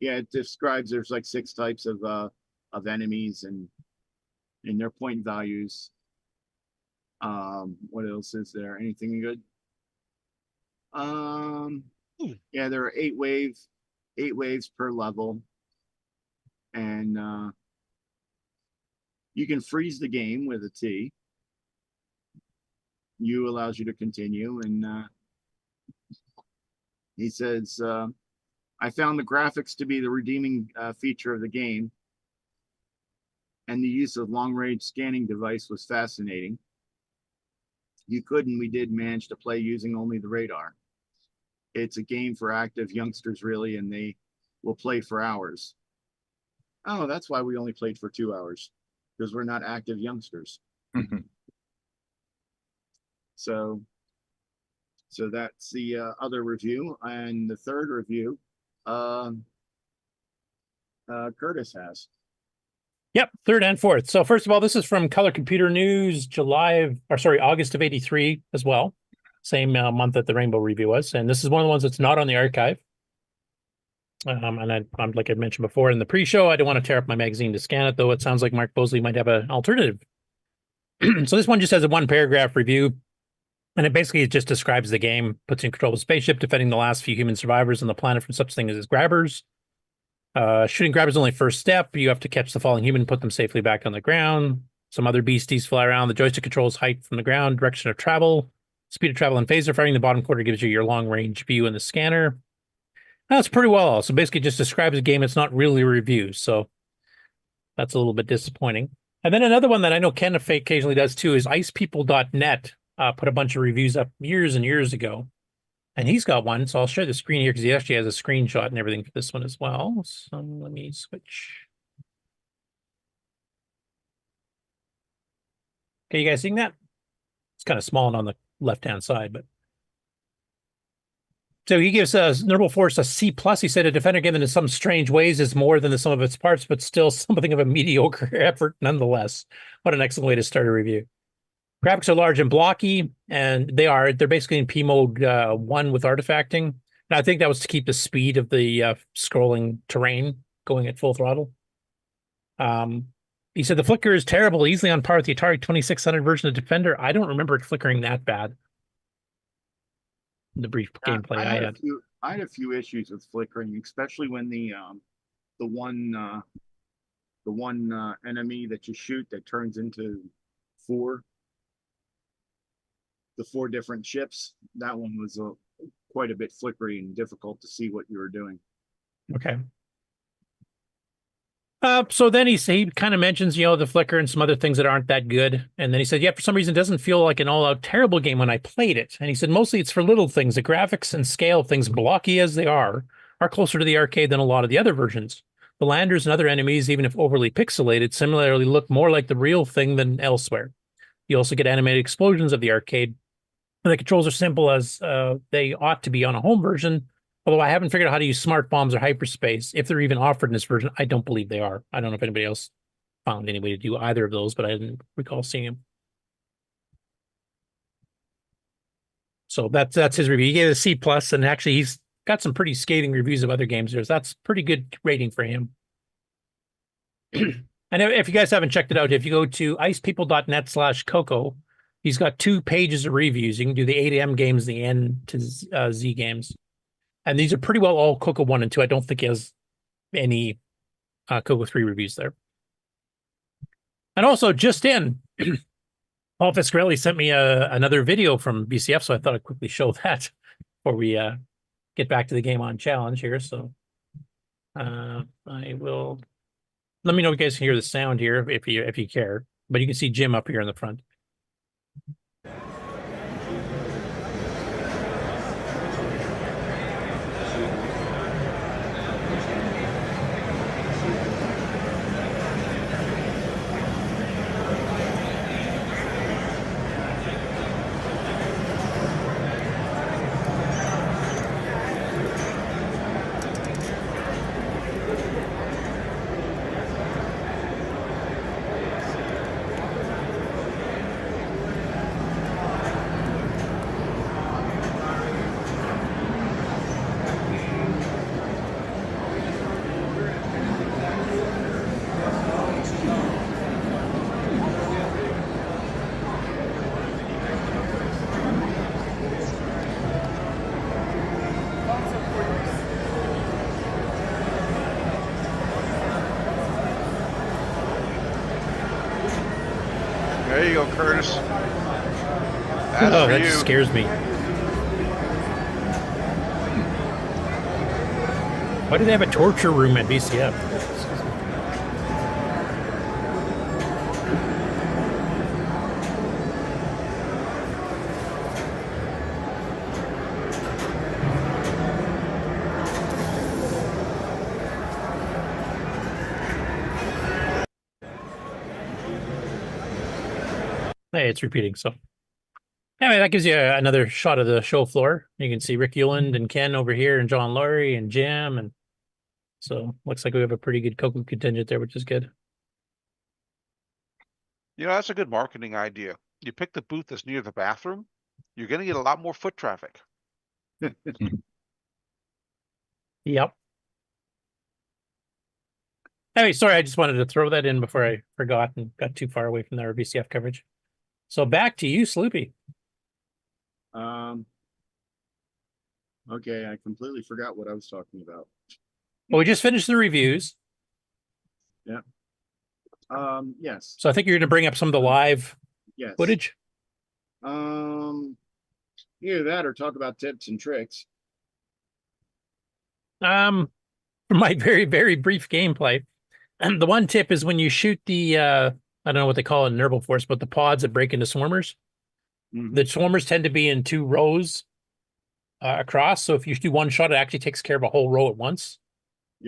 it describes there's like 6 types of enemies and their point values. What else is there? Anything good? Yeah, there are 8 waves per level. And you can freeze the game with a T. U allows you to continue. And he says, I found the graphics to be the redeeming feature of the game. And the use of long-range scanning device was fascinating. You could and we did manage to play using only the radar. It's a game for active youngsters, really, and they will play for hours. Oh, that's why we only played for 2 hours, because we're not active youngsters. So that's the other review. And the third review, Curtis has. Yep, third and fourth. So first of all, this is from Color Computer News, August of '83 as well. Same month that the Rainbow review was. And this is one of the ones that's not on the archive. And I'm like I mentioned before in the pre-show, I don't want to tear up my magazine to scan it, though it sounds like Mark Bosley might have an alternative. So this one just has a 1-paragraph review, and it basically just describes the game, puts you in control of a spaceship, defending the last few human survivors on the planet from such things as grabbers. Shooting grabbers is only first step. You have to catch the falling human, put them safely back on the ground. Some other beasties fly around. The joystick controls height from the ground, direction of travel, speed of travel, and phaser firing. The bottom quarter gives you your long-range view in the scanner. That's pretty well. So basically just describes a game. It's not really a review. So that's a little bit disappointing. And then another one that I know Ken occasionally does too is icepeople.net put a bunch of reviews up years and years ago. And he's got one. So I'll share the screen here because he actually has a screenshot and everything for this one as well. So let me switch. Okay, you guys seeing that? It's kind of small and on the left-hand side, but. So he gives Nerble Force a C+. He said a Defender given in some strange ways is more than the sum of its parts, but still something of a mediocre effort nonetheless. What an excellent way to start a review. Graphics are large and blocky, and they're basically in P mode 1 with artifacting. And I think that was to keep the speed of the scrolling terrain going at full throttle. He said the flicker is terrible, easily on par with the Atari 2600 version of Defender. I don't remember it flickering that bad. The brief gameplay I had. I had a few issues with flickering, especially when the one enemy that you shoot that turns into the 4 different ships. That one was quite a bit flickery and difficult to see what you were doing. Okay. So then he kind of mentions, the flicker and some other things that aren't that good. And then he said, yeah, for some reason, it doesn't feel like an all-out terrible game when I played it. And he said, mostly it's for little things. The graphics and scale of things, blocky as they are closer to the arcade than a lot of the other versions. The landers and other enemies, even if overly pixelated, similarly look more like the real thing than elsewhere. You also get animated explosions of the arcade. And the controls are simple as they ought to be on a home version. Although I haven't figured out how to use smart bombs or hyperspace. If they're even offered in this version, I don't believe they are. I don't know if anybody else found any way to do either of those, but I didn't recall seeing them. So that's his review. He gave it a C+, and actually he's got some pretty scathing reviews of other games. That's pretty good rating for him. And if you guys haven't checked it out, if you go to icepeople.net/CoCo, he's got 2 pages of reviews. You can do the 8M games, the N to Z games. And these are pretty well all CoCo 1 and 2. I don't think he has any CoCo 3 reviews there. And also, just in, Paul Fiscarelli sent me another video from VCF, so I thought I'd quickly show that before we get back to the Game On Challenge here. So I will... Let me know if you guys can hear the sound here if you care. But you can see Jim up here in the front. There you go, Curtis. That's oh, for that you. just scares me. Why do they have a torture room at VCF? Hey, it's repeating. So anyway, that gives you another shot of the show floor. You can see Rick Euland and Ken over here and John Laurie and Jim. And so looks like we have a pretty good CoCo contingent there, which is good. You know, that's a good marketing idea. You pick the booth that's near the bathroom, you're going to get a lot more foot traffic. Yep. Anyway, sorry, I just wanted to throw that in before I forgot and got too far away from our VCF coverage. So back to you, Sloopy. Okay, I completely forgot what I was talking about. Well, we just finished the reviews. Yeah. Yes. So I think you're going to bring up some of the live footage. Either that or talk about tips and tricks. From my very, very brief gameplay, the one tip is when you shoot the I don't know what they call it in Nerble Force, but the pods that break into swarmers. Mm-hmm. The swarmers tend to be in 2 rows across. So if you do one shot, it actually takes care of a whole row at once,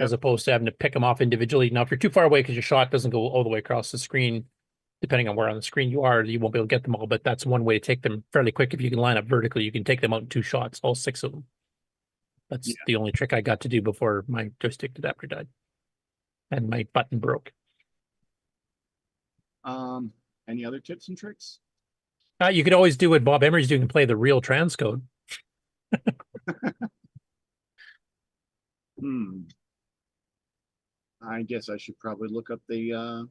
as opposed to having to pick them off individually. Now, if you're too far away because your shot doesn't go all the way across the screen, depending on where on the screen you are, you won't be able to get them all. But that's one way to take them fairly quick. If you can line up vertically, you can take them out in 2 shots, all 6 of them. That's the only trick I got to do before my joystick adapter died and my button broke. Any other tips and tricks? You could always do what Bob Emery's doing and play the real transcode. I guess I should probably look up the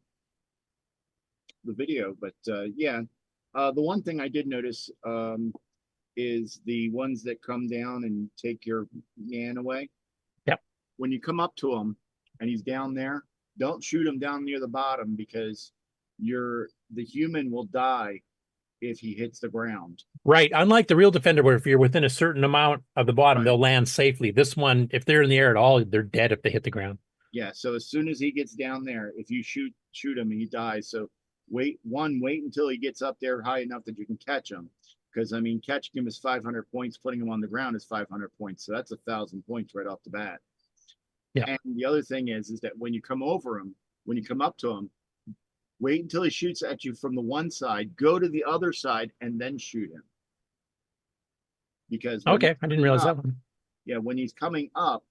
video, but yeah. The one thing I did notice is the ones that come down and take your man away. Yep. When you come up to him and he's down there, don't shoot him down near the bottom because the human will die if he hits the ground. Right. Unlike the real defender, where if you're within a certain amount of the bottom, they'll land safely. This one, if they're in the air at all, they're dead if they hit the ground. Yeah. So as soon as he gets down there, if you shoot him, he dies. So wait until he gets up there high enough that you can catch him. Because I mean, catching him is 500 points. Putting him on the ground is 500 points. So that's 1,000 points right off the bat. Yeah. And the other thing is that when you come over him, when you come up to him, wait until he shoots at you from the one side, go to the other side, and then shoot him. Because okay, I didn't realize that one. Yeah, when he's coming up,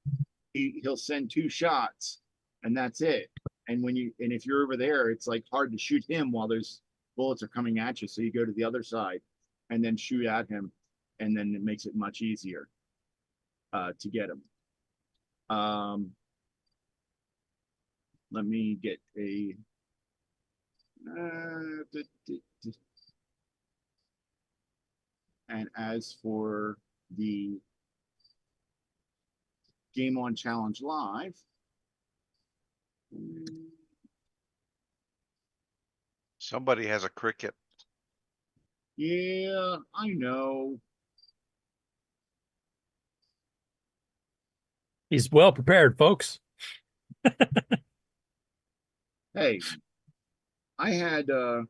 he'll send 2 shots, and that's it. And if you're over there, it's like hard to shoot him while there's bullets are coming at you. So you go to the other side and then shoot at him, and then it makes it much easier. to get them. Let me get a. And as for the Game On Challenge Live, Somebody has a cricket. yeah, I know. He's well prepared, folks. Hey, I had the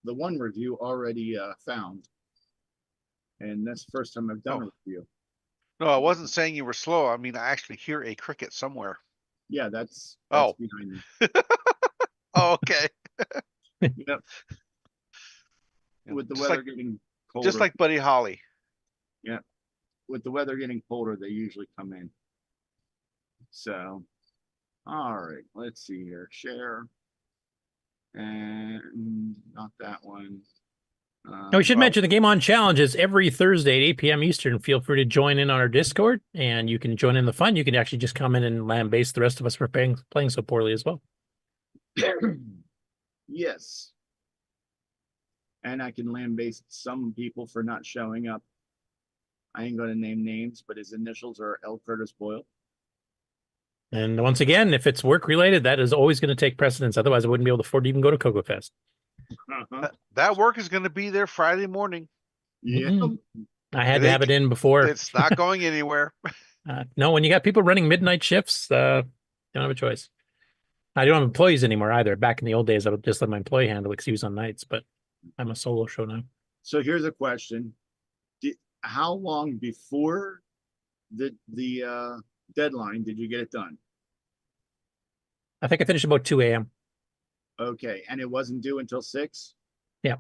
one review already found, and that's the first time I've done a review. No, I wasn't saying you were slow. I mean, I actually hear a cricket somewhere. Yeah, that's behind me. Oh, okay. Yep. With the Just weather like- getting colder. Just like Buddy Holly. Yeah. With the weather getting colder, they usually come in. So, all right, let's see here. Share. And not that one. Now, we should mention the Game On Challenge is every Thursday at 8 p.m. Eastern. Feel free to join in on our Discord, and you can join in the fun. You can actually just come in and lambaste the rest of us for playing so poorly as well. Yes. And I can lambaste some people for not showing up. I ain't going to name names, but his initials are L Curtis Boyle. And once again, if it's work related, that is always going to take precedence. Otherwise, I wouldn't be able to afford to even go to CoCo Fest. That work is going to be there Friday morning. Yeah. I had to have it in before. It's not going anywhere. No, when you got people running midnight shifts, you don't have a choice. I don't have employees anymore either. Back in the old days, I would just let my employee handle it because he was on nights, but I'm a solo show now. So here's a question. How long before the deadline did you get it done? I think I finished about 2 a.m. Okay, and it wasn't due until 6? Yeah.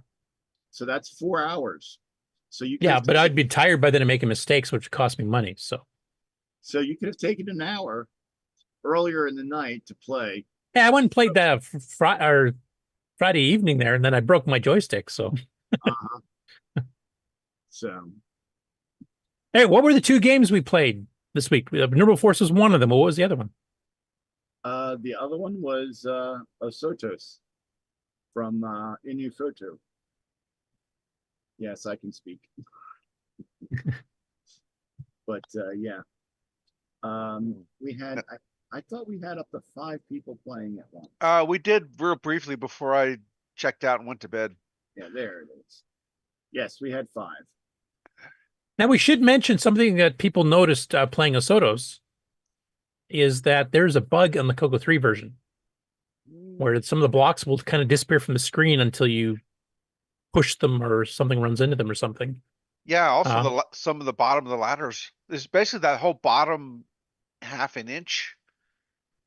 So that's 4 hours. So you Yeah, but I'd be tired by then of making mistakes, which cost me money. So you could have taken an hour earlier in the night to play. Yeah, I went and played that Friday evening there, and then I broke my joystick. So, So, hey, what were the 2 games we played this week? Nerble Force was one of them. What was the other one? the other one was Osotos from Inu Photo. Yes, I can speak. But yeah, we had. I thought we had up to 5 people playing at once. We did real briefly before I checked out and went to bed. Yeah, there it is. Yes, we had 5. Now, we should mention something that people noticed playing Osotos is that there's a bug on the CoCo 3 version where some of the blocks will kind of disappear from the screen until you push them or something runs into them or something. Yeah, also some of the bottom of the ladders. There's basically that whole bottom half an inch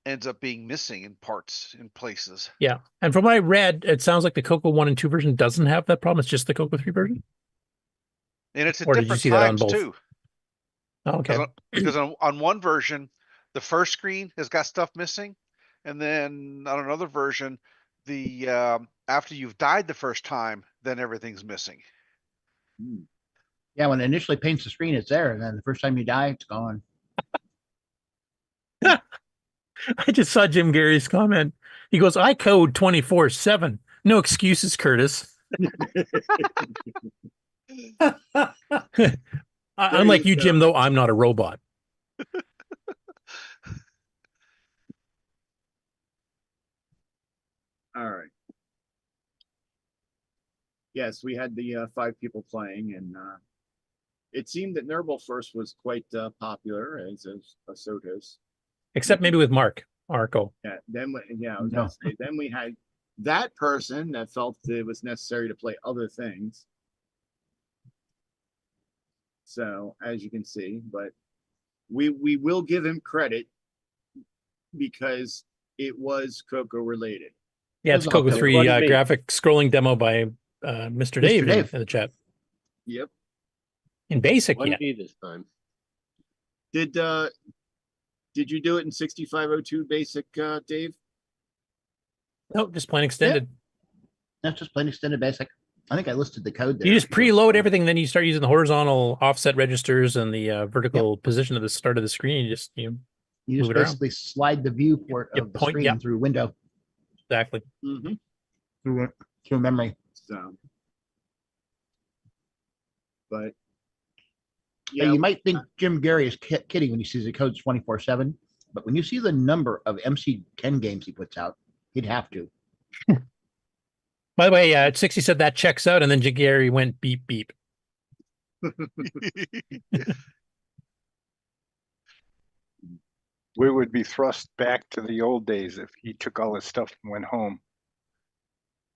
ends up being missing in parts, in places. Yeah, and from what I read, it sounds like the CoCo 1 and 2 version doesn't have that problem. It's just the CoCo 3 version. And it's at Or did you different see that on times both? too. Oh, okay. Because on one version, the first screen has got stuff missing, and then on another version, the after you've died the first time, then everything's missing. Yeah, when it initially paints the screen, it's there, and then the first time you die, it's gone. I just saw Jim Gary's comment. He goes, I code 24/7. No excuses, Curtis. Unlike you, Jim, though, I'm not a robot. All right. Yes, we had the 5 people playing, and it seemed that Nerble Force was quite popular as Osotos. Except maybe with Mark Arco. Yeah. Then, I was gonna say, then we had that person that felt it was necessary to play other things. So as you can see, but we will give him credit because it was CoCo related. Yeah, it's CoCo 3 graphic scrolling demo by Mr. Dave in the chat. Yep. In basic, One yeah. me this time. Did you do it in 6502 basic, Dave? No, just plain extended. That's just plain extended basic. I think I listed the code there. You just preload everything, then you start using the horizontal offset registers and the vertical position of the start of the screen. You just you move just it around. basically slide the viewport of the screen through window. Exactly. Through memory. So, but yeah, you might think Jim Gary is kidding when he sees the code's 24/7, but when you see the number of MC10 games he puts out, he'd have to. By the way, 60 said that checks out, and then Jim Gary went beep beep. We would be thrust back to the old days if he took all his stuff and went home.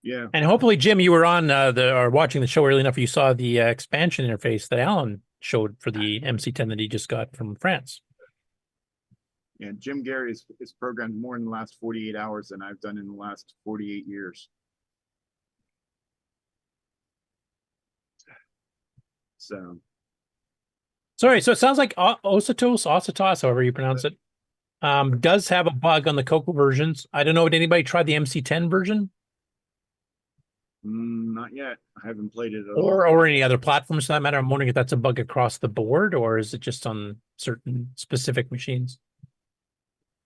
Yeah. And hopefully, Jim, you were on or watching the show early enough. You saw the expansion interface that Alan showed for the MC10 that he just got from France. Yeah, Jim Gary is programmed more in the last 48 hours than I've done in the last 48 years. So. Sorry, so it sounds like Ositos, however you pronounce it, does have a bug on the CoCo versions. I don't know, did anybody try the MC10 version? Not yet. I haven't played it at all. Or any other platforms for that matter. I'm wondering if that's a bug across the board, or is it just on certain specific machines?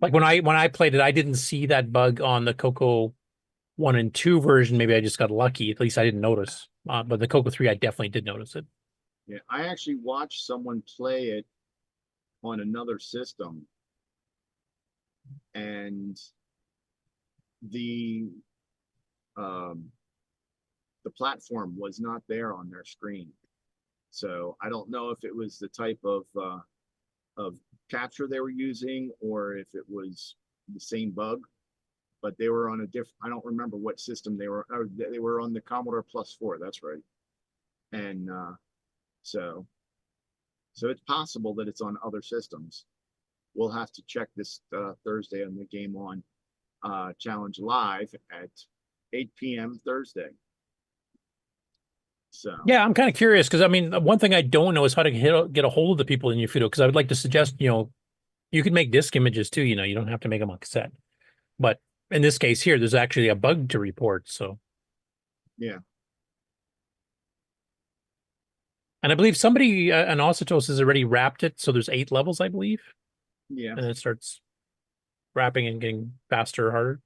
Like when I played it, I didn't see that bug on the CoCo 1 and 2 version. Maybe I just got lucky. At least I didn't notice. But the CoCo 3, I definitely did notice it. Yeah, I actually watched someone play it on another system, and the platform was not there on their screen. So I don't know if it was the type of capture they were using or if it was the same bug, but they were on a different, I don't remember what system they were. They were on the Commodore Plus4, that's right. And so it's possible that it's on other systems. We'll have to check this Thursday on the Game On Challenge Live at 8 p.m. Thursday. So yeah, I'm kind of curious because I mean, one thing I don't know is how to get a hold of the people in your video, because I would like to suggest, you can make disk images too. You don't have to make them on cassette. But in this case here, there's actually a bug to report. So yeah. And I believe somebody, an Ositos has already wrapped it. So there's 8 levels, I believe. Yeah. And it starts wrapping and getting faster or harder.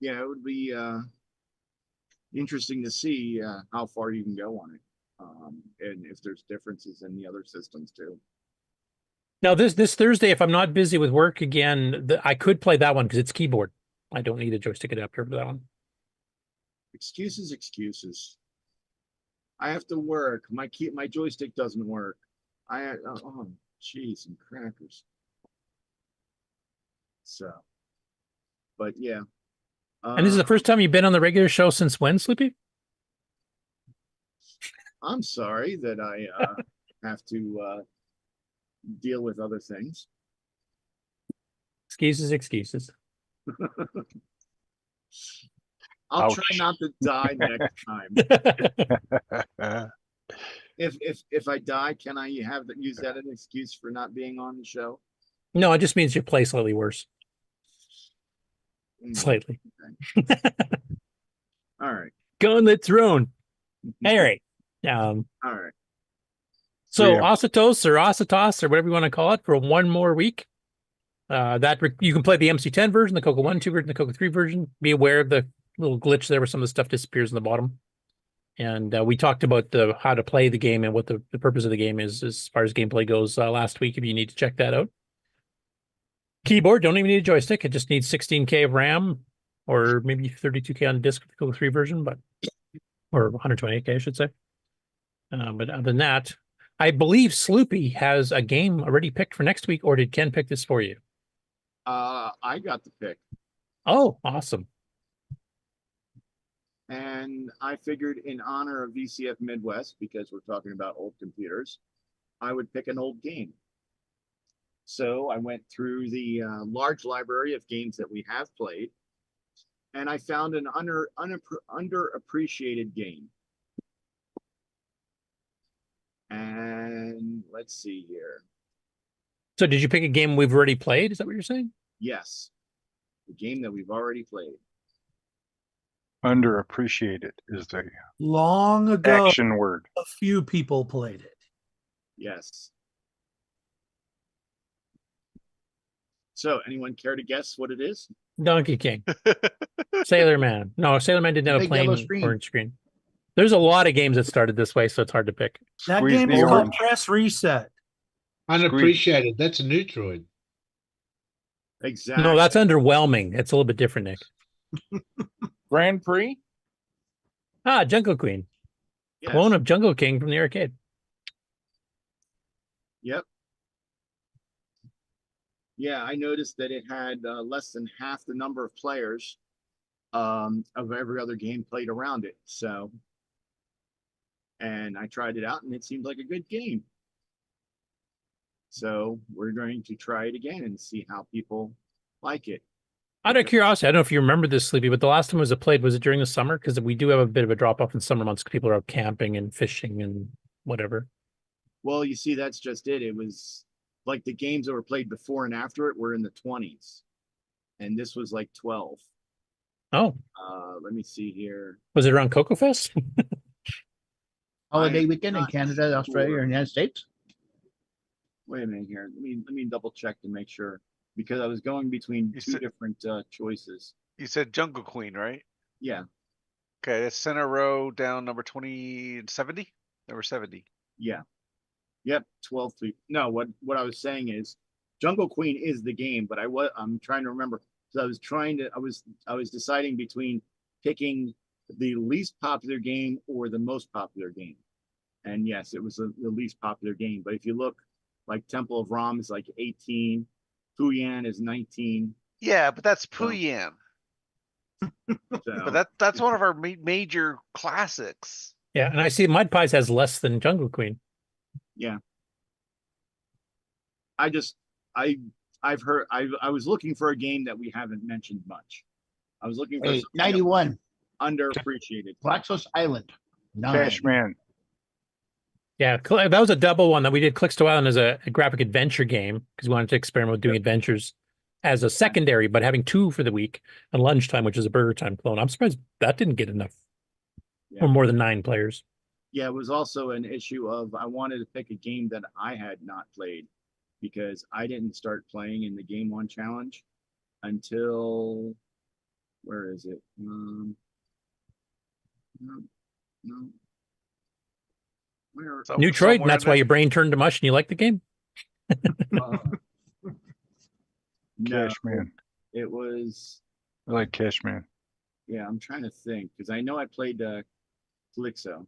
Yeah, it would be interesting to see how far you can go on it, and if there's differences in the other systems too. Now, this Thursday, if I'm not busy with work again, I could play that one because it's keyboard. I don't need a joystick adapter for that one. Excuses. I have to work. My joystick doesn't work. Oh, cheese and crackers. So, but yeah. And this is the first time you've been on the regular show since when, Sloopy? I'm sorry that I have to deal with other things. Excuses. I'll try not to die next time. If I die, can I use that as an excuse for not being on the show? No, it just means you play slightly worse. Slightly. Okay. All right. Gauntlet thrown. All right. All right. So Ositos or whatever you want to call it for one more week. You can play the MC10 version, the CoCo 1, 2 version, the CoCo 3 version. Be aware of the little glitch there where some of the stuff disappears in the bottom. And we talked about how to play the game and what the purpose of the game is as far as gameplay goes last week, if you need to check that out. Keyboard, don't even need a joystick. It just needs 16K of RAM or maybe 32K on disk for the CoCo 3 version, or 128K, I should say. But other than that, I believe Sloopy has a game already picked for next week, or did Ken pick this for you? I got the pick. Oh, awesome. And I figured in honor of VCF Midwest, because we're talking about old computers, I would pick an old game. So I went through the large library of games that we have played, and I found an underappreciated game. And let's see here. So did you pick a game we've already played? Is that what you're saying? Yes, the game that we've already played. Underappreciated is the Long ago, action word. a few people played it. Yes. So, anyone care to guess what it is? Donkey King. Sailor Man. No, Sailor Man didn't have a Big yellow plain screen. orange screen. There's a lot of games that started this way, so it's hard to pick. That Squeeze game the is called orange. Press Reset. Unappreciated. That's a Neutroid. Exactly. No, that's underwhelming. It's a little bit different, Nick. Grand Prix? Ah, Jungle Queen. Yes. Clone of Jungle King from the arcade. Yep. Yeah, I noticed that it had less than half the number of players of every other game played around it. So, and I tried it out and it seemed like a good game. So we're going to try it again and see how people like it. Out of curiosity, I don't know if you remember this, Sleepy, but the last time it was played, was it during the summer? Because we do have a bit of a drop off in summer months because people are out camping and fishing and whatever. Well, you see, that's just it. It was like the games that were played before and after it were in the 20s. And this was like 12. Oh. Let me see here. Was it around Coco Fest? Holiday weekend in Canada, Australia, or United States? Wait a minute here. Let me double check to make sure, because I was going between two different choices. You said Jungle Queen, right? Yeah. Okay, that's center row down number 70? Number 70. Yeah. Yep. 12 to no. What I was saying is, Jungle Queen is the game, but I'm trying to remember. So I was deciding between picking the least popular game or the most popular game, and yes, it was the least popular game. But if you look, like Temple of Ram is like 18, Puyan is 19. Yeah, but that's Puyan. But that's one of our major classics. Yeah, and I see Mud Pies has less than Jungle Queen. Yeah. I've heard, I was looking for a game that we haven't mentioned much. I was looking for 91. Underappreciated. Flaxos Island. Cashman. Yeah, that was a double one that we did. Clicks to Island as a graphic adventure game because we wanted to experiment with doing adventures as a secondary, but having two for the week and lunchtime, which is a Burger Time clone. I'm surprised that didn't get enough or more than 9 players. Yeah, it was also an issue of I wanted to pick a game that I had not played because I didn't start playing in the Game 1 Challenge until, where is it? No. Neutroid, and that's why your brain turned to mush and you like the game? No, Cashman. it was. I like Cashman. Yeah, I'm trying to think because I know I played Calypso.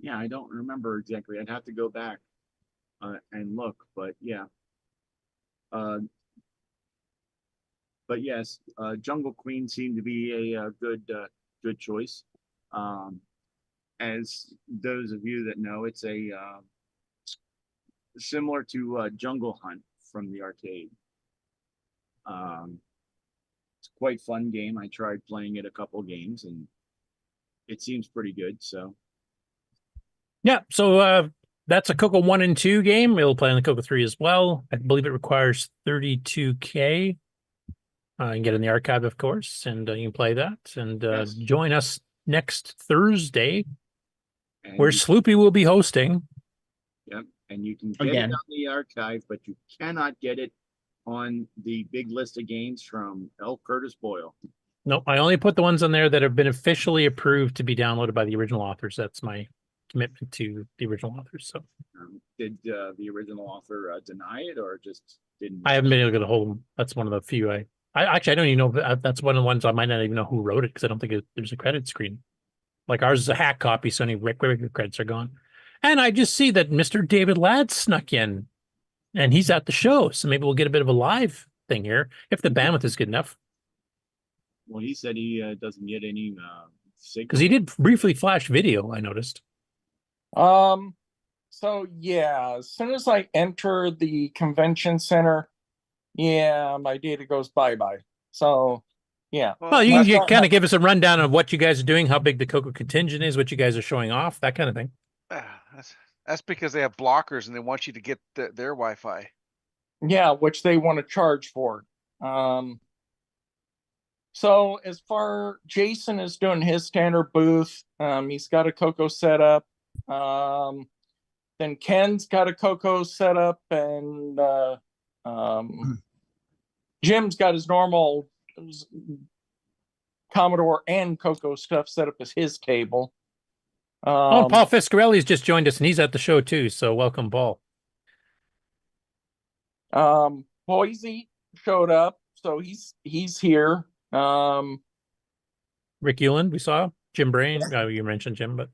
Yeah, I don't remember exactly. I'd have to go back and look, but yeah. But yes, Jungle Queen seemed to be a good choice. As those of you that know, it's a similar to Jungle Hunt from the arcade. It's a quite fun game. I tried playing it a couple games, and it seems pretty good. So, yeah. So that's a CoCo 1 and 2 game. It'll play on the CoCo 3 as well. I believe it requires 32K. You can get in the archive, of course, and you can play that. And join us next Thursday, where Sloopy will be hosting. Yep, and you can get it on the archive, but you cannot get it on the big list of games from L Curtis Boyle. No, I only put the ones on there that have been officially approved to be downloaded by the original authors. That's my commitment to the original authors. So, did the original author deny it, or just didn't? I haven't been able to get a hold. That's one of the few I actually I don't even know. That's one of the ones I might not even know who wrote it because I don't think there's a credit screen. Like ours is a hack copy, so any regular credits are gone. And I just see that Mr. David Ladd snuck in, and he's at the show, so maybe we'll get a bit of a live thing here if the bandwidth is good enough. Well, he said he doesn't get any signal. Because he did briefly flash video, I noticed. So yeah, as soon as I enter the convention center, yeah, my data goes bye-bye. So yeah. Well, you can kind of give us a rundown of what you guys are doing, how big the CoCo contingent is, what you guys are showing off, that kind of thing. That's because they have blockers and they want you to get their Wi-Fi. Yeah, which they want to charge for. So as far Jason is doing his standard booth, he's got a CoCo set up. Then Ken's got a CoCo set up, and Jim's got his normal Commodore and CoCo stuff set up as his table. Paul Fiscarelli's just joined us, and he's at the show too. So welcome, Paul. Boise showed up, so he's here. Rick Euland, we saw. Jim Brain, you mentioned Jim, but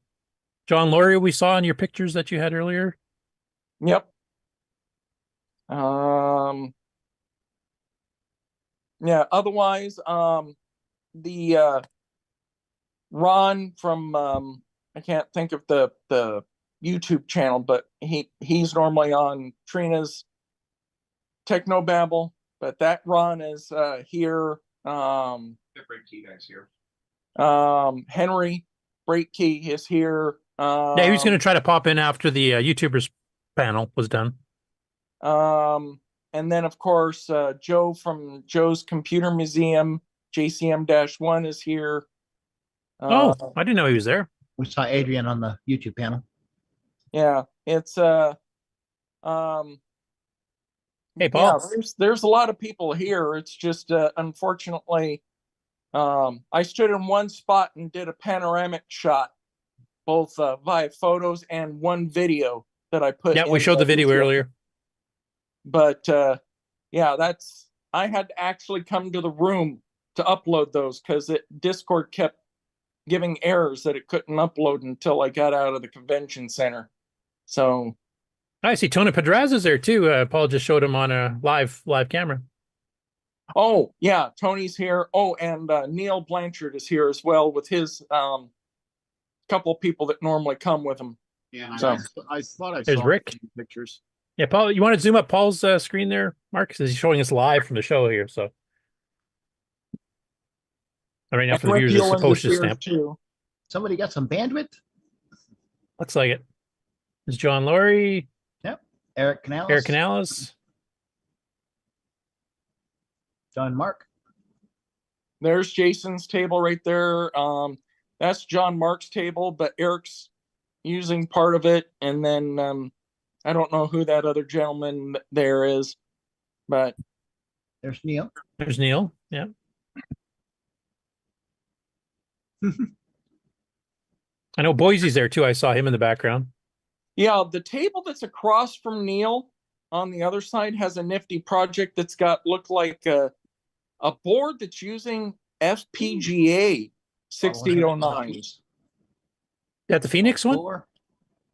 John Laurie, we saw in your pictures that you had earlier. Yep. Yeah, otherwise, the Ron from I can't think of the YouTube channel, but he's normally on Trina's Technobabble, but that Ron is here. The break key guy's here. Henry Break Key is here. Yeah, he was going to try to pop in after the YouTubers panel was done. And then, of course, Joe from Joe's Computer Museum, JCM-1 is here. I didn't know he was there. We saw Adrian on the YouTube panel. Yeah, it's hey, Paul. Yeah, there's a lot of people here. It's just unfortunately, I stood in one spot and did a panoramic shot, both via photos and one video that I put. Yeah, we showed the video earlier. But yeah, I had to actually come to the room to upload those because Discord kept giving errors that it couldn't upload until I got out of the convention center. So I see Tony Pedraz is there too. Paul just showed him on a live camera. Oh yeah, Tony's here. Oh, and Neil Blanchard is here as well with his couple of people that normally come with him. Yeah, so, I thought I there's saw Rick. Pictures. Yeah, Paul, you want to zoom up Paul's screen there, Mark? Because he's showing us live from the show here. So right now for the viewers, it's a postage stamp. Too. Somebody got some bandwidth? Looks like it. There's John Laurie. Yep. Eric Canales. Eric Canales. John Mark. There's Jason's table right there. That's John Mark's table, but Eric's using part of it. And then I don't know who that other gentleman there is, but there's Neil. There's Neil. Yeah. I know Boise's there too. I saw him in the background. Yeah, the table that's across from Neil on the other side has a nifty project that's got look like a board that's using FPGA 6809s. That the Foenix one?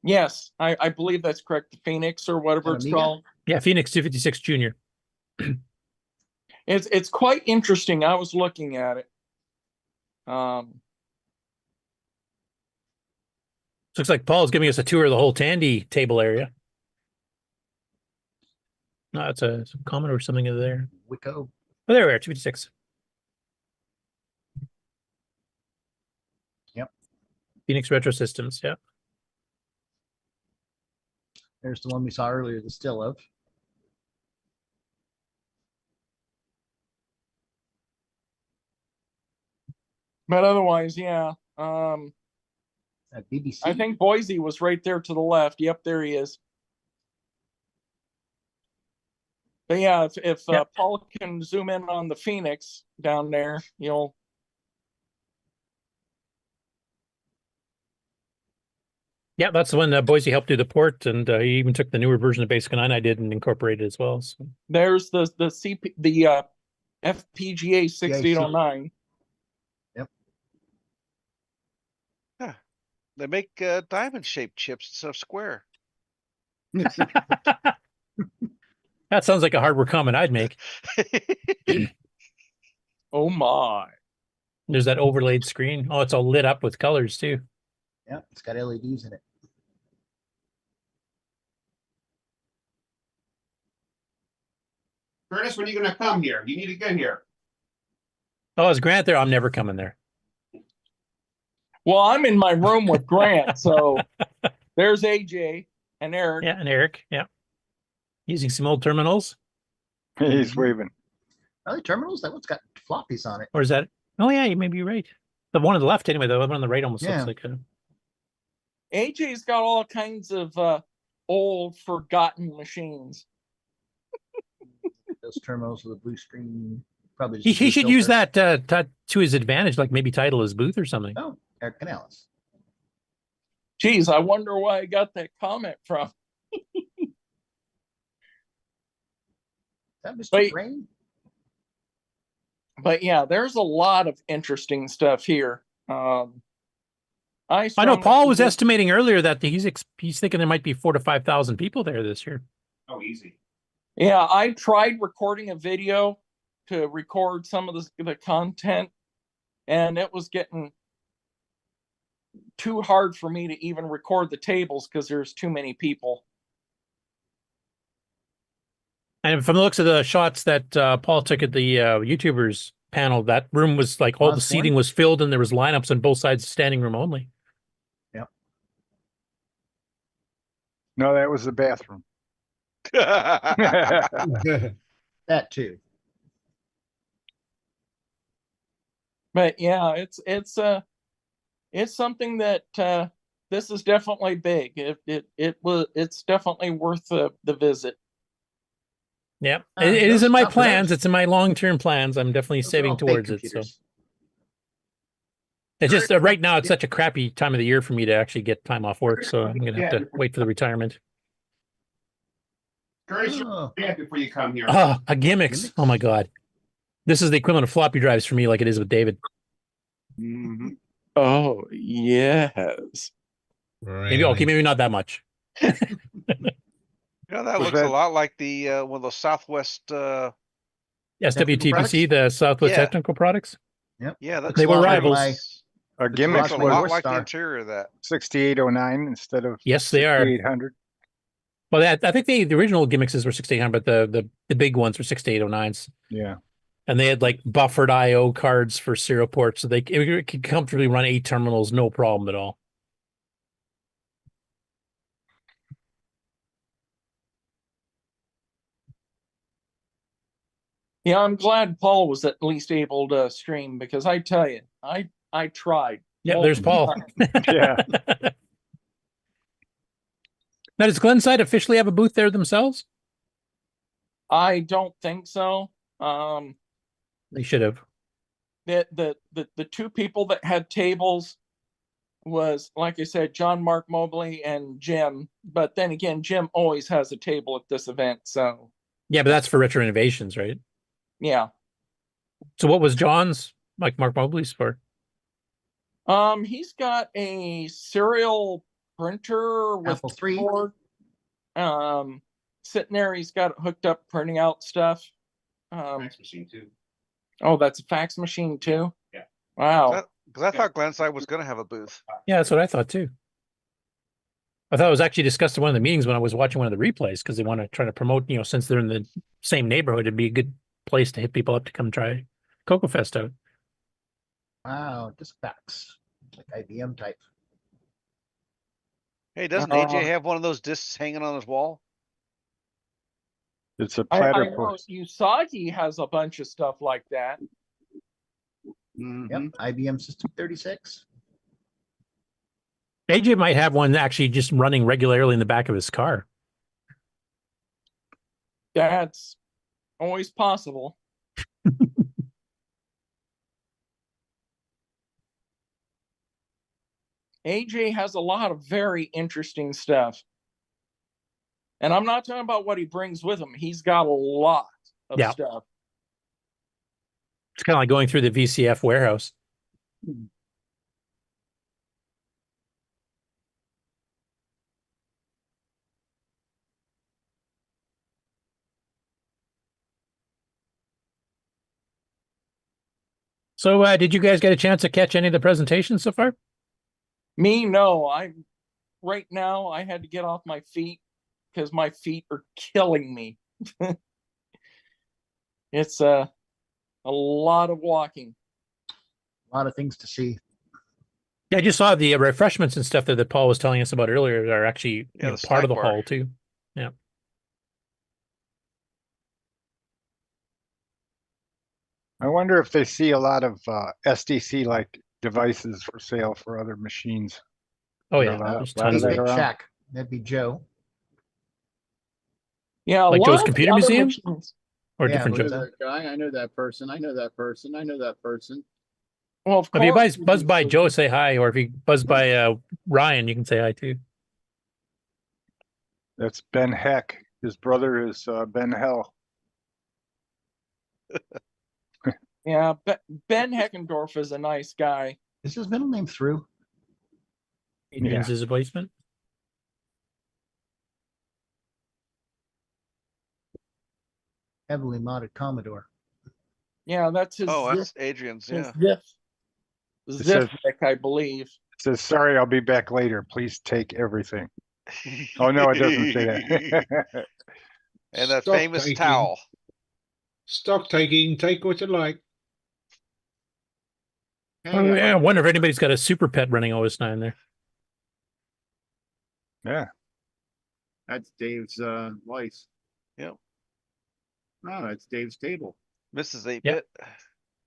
Yes, I believe that's correct. The Foenix or whatever it's called. Yeah, Foenix 256 Junior. It's quite interesting. I was looking at it. Looks like Paul's giving us a tour of the whole Tandy table area. No, it's a comment or something over there. Wicco. Oh, there we are, 256. Yep. Foenix Retro Systems, yeah. There's the one we saw earlier, the still of. But otherwise, yeah. BBC. I think Boise was right there to the left. Yep, there he is. But yeah, if Paul can zoom in on the Foenix down there, you'll. Yeah, that's the one that Boise helped do the port, and he even took the newer version of Basic 9 I did and incorporated it as well. So. There's the FPGA 6809. Yep. Yeah, they make diamond-shaped chips instead of square. That sounds like a hardware comment I'd make. Oh my! There's that overlaid screen. Oh, it's all lit up with colors too. Yeah, it's got LEDs in it. Curtis, when are you going to come here? You need to get here. Oh, is Grant there? I'm never coming there. Well, I'm in my room with Grant, so there's AJ and Eric. Yeah, and Eric. Yeah, using some old terminals. He's waving. Are they terminals? That one's got floppies on it. Or is that? Oh yeah, you may be right. The one on the left, anyway. The one on the right almost Yeah. looks like a. AJ's got all kinds of old, forgotten machines. Those terminals with a blue screen. Probably. He just a blue should use filter. that to his advantage, like maybe title his booth or something. Oh, Eric Canales. Geez, I wonder where I got that comment from. That Mr. Brain? But yeah, there's a lot of interesting stuff here. I know Paul was estimating earlier that he's thinking there might be 4,000 to 5,000 people there this year. Oh, easy. Yeah, I tried recording a video to record some of the content, and it was getting too hard for me to even record the tables because there's too many people. And from the looks of the shots that Paul took at the YouTubers panel, that room was like all the seating was filled and there was lineups on both sides, standing room only. Yep. No, that was the bathroom. That too. But yeah, it's something that this is definitely big. It's definitely worth the visit. Yeah, it is in my plans. It's in my long-term plans. I'm definitely saving towards it. So it's just right now it's such a crappy time of the year for me to actually get time off work. So I'm gonna have to wait for the retirement. Curtis, before you come here. A gimmicks. Oh my god, this is the equivalent of floppy drives for me, like it is with David. Mm-hmm. Oh yes. Maybe okay, maybe not that much. Yeah, that looks a lot like the one of those Southwest. SWTPC, the Southwest Technical Products. Yep. Yeah, that's they were rivals. A gimmick a lot like the interior of that. 6809 instead of yes, they are 6800. Well, I think the original gimmicks were 6800, but the big ones were 6809s. Yeah. And they had like buffered I/O cards for serial ports, so it could comfortably run 8 terminals, no problem at all. Yeah, I'm glad Paul was at least able to stream because I tell you, I tried. Yeah, there's Paul. Yeah. Now, does Glenside officially have a booth there themselves? I don't think so. They should have. The two people that had tables was, like I said, John Mark Mobley and Jim. But then again, Jim always has a table at this event. So yeah, but that's for Retro Innovations, right? Yeah. So what was John's, like Mark Mobley's for? He's got a serial printer with Apple III. keyboard. Sitting there, he's got it hooked up, printing out stuff. Fax machine too. Oh, that's a fax machine too? Yeah. Wow. Because I thought Glenside was going to have a booth. Yeah, that's what I thought too. I thought it was actually discussed in one of the meetings when I was watching one of the replays because they want to try to promote, since they're in the same neighborhood, it'd be a good place to hit people up to come try Coco Fest out. Wow, disc backs, like IBM type. Hey, doesn't AJ have one of those discs hanging on his wall? It's a I platter know post. Usagi has a bunch of stuff like that. Yep, IBM System 36. AJ might have one actually just running regularly in the back of his car. That's always possible. AJ has a lot of very interesting stuff. And I'm not talking about what he brings with him. He's got a lot of stuff. It's kind of like going through the VCF warehouse. So did you guys get a chance to catch any of the presentations so far? Me, no. Right now I had to get off my feet because my feet are killing me. It's a lot of walking. A lot of things to see. Yeah, I just saw the refreshments and stuff that Paul was telling us about earlier are actually part of the hall too. Yeah. I wonder if they see a lot of SDC like devices for sale for other machines. Oh Is there yeah, a lot, there's lot of tons that of it. around? Shack. That'd be Joe. Yeah, a Like lot Joe's of the Computer other Museum? machines- Or Yeah, different I know Joe. that guy. I know that person. I know that person. I know that person. Well, of If you course. buzz by Joe, say hi. Or if you buzz by Ryan, you can say hi too. That's Ben Heck. His brother is Ben Hell. Yeah, Ben Heckendorf is a nice guy. Is his middle name Through? Adrian's his replacement. Heavily modded Commodore. Yeah, that's his. Oh, that's Ziff- Adrian's. his Yeah. Ziff Nick, I believe. It says, sorry, I'll be back later. Please take everything. Oh, no, it doesn't say that. And that Stock famous taking. towel. Stock taking, take what you like. Oh, yeah, I wonder if anybody's got a super pet running OS9 there. Yeah. That's Dave's wife. Yep. No, that's Dave's table. Mrs. 8-bit. Yep.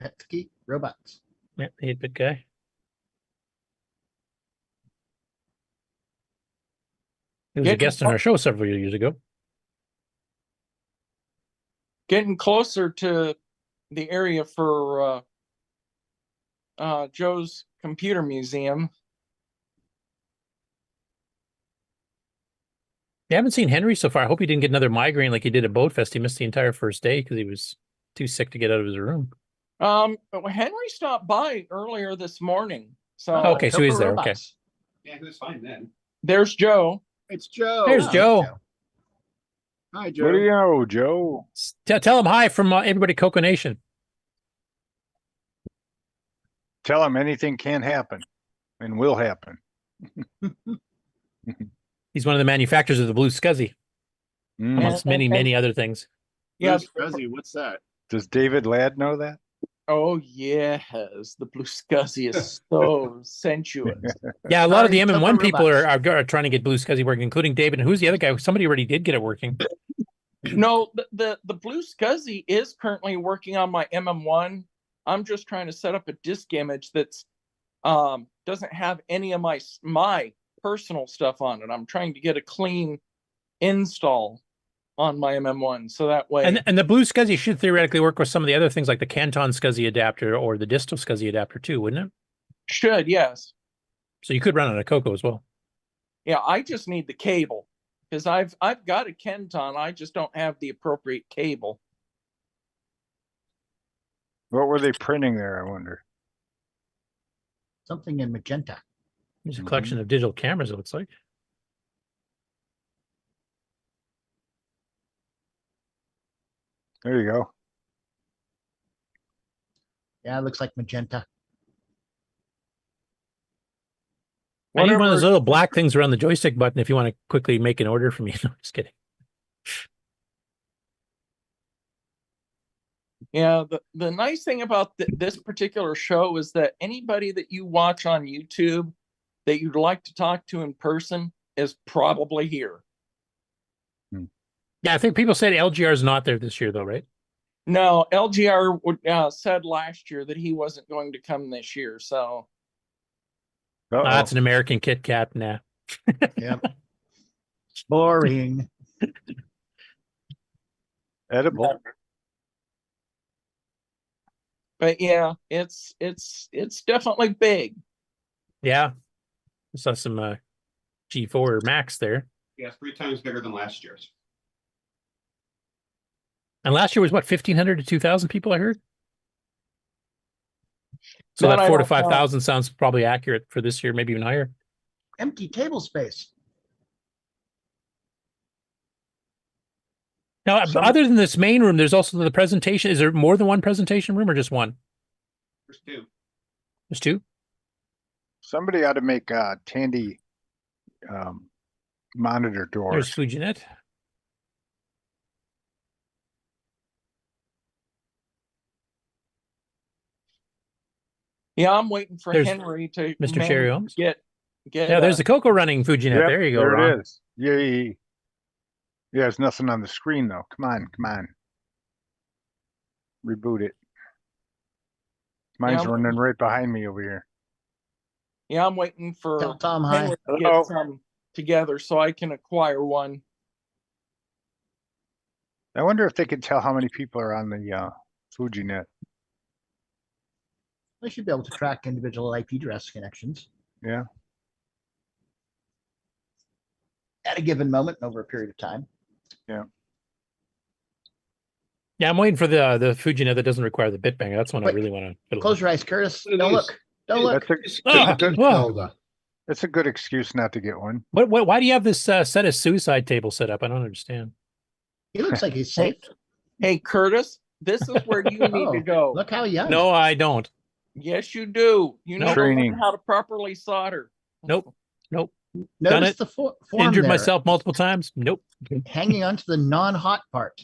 Petsky robots. Yeah, the 8-bit guy. He was a guest on our show several years ago. Getting closer to the area for Joe's Computer Museum. You haven't seen Henry so far. I hope he didn't get another migraine like he did at Boat Fest. He missed the entire first day because he was too sick to get out of his room. Henry stopped by earlier this morning. So okay, so he's there. Okay. Yeah, he was fine then. There's Joe. It's Joe. There's Joe. Hi, Joe. What do you know, Joe? Tell him hi from everybody at CoCoNation. Tell him anything can happen and will happen. He's one of the manufacturers of the Blue Scuzzy, amongst many other things. Yeah, Scuzzy, what's that? Does David Ladd know that? Oh yes, the Blue Scuzzy is so sensuous. Yeah, a lot of the MM1 people are trying to get Blue Scuzzy working, including David. And who's the other guy? Somebody already did get it working. No, the Blue Scuzzy is currently working on my MM1. I'm just trying to set up a disk image that's doesn't have any of my personal stuff on it. I'm trying to get a clean install on my MM1, so that way. And the Blue Scuzzy should theoretically work with some of the other things like the Canton Scuzzy adapter or the Distal Scuzzy adapter too, wouldn't it? Should, yes. So you could run on a CoCo as well. Yeah, I just need the cable because I've got a Kenton. I just don't have the appropriate cable. What were they printing there, I wonder? Something in magenta. There's a collection of digital cameras, it looks like. There you go. Yeah, it looks like magenta. I need one of those little black things around the joystick button if you want to quickly make an order for me. No, just kidding. Yeah, the nice thing about this particular show is that anybody that you watch on YouTube that you'd like to talk to in person is probably here. Yeah, I think people said LGR is not there this year, though, right? No, LGR said last year that he wasn't going to come this year, so. That's an American Kit Kat. Nah. Yep. Boring. Edible. But yeah, it's definitely big. Yeah. I saw some G4 Max there. Yeah, 3 times bigger than last year's. And last year was what, 1,500 to 2,000 people, I heard? So Man, that I 4,000 to don't know. 5,000 sounds probably accurate for this year, maybe even higher. Empty table space. Now, other than this main room, there's also the presentation. Is there more than one presentation room or just one? There's 2. There's 2? Somebody ought to make Tandy monitor doors. There's Fujinet. Yeah, I'm waiting for There's Henry to Mr. Sherry Holmes. get. Yeah, there's the CoCo running Fujinet. Yep, there you go, there Ron. it is. Yay. Yeah, there's nothing on the screen though. Come on. Reboot it. Mine's Yeah. running right behind me over here. Yeah, I'm waiting for Tell Tom hi. Henry to get some together so I can acquire one. I wonder if they can tell how many people are on the FujiNet. They should be able to track individual IP address connections. Yeah. At a given moment over a period of time. Yeah. Yeah, I'm waiting for the FujiNet that doesn't require the bit banger. That's one I Wait, really want to. Close your eyes, Curtis. Don't look. Don't look. That's a good excuse not to get one. Why do you have this set of suicide table set up? I don't understand. He looks like he's safe. Hey, Curtis, this is where you need to go. Look how young. No, I don't. Yes, you do. You need to Training. learn how to properly solder. Nope. Done Notice it. the form Injured there. myself multiple times. Nope. Hanging on to the non-hot part.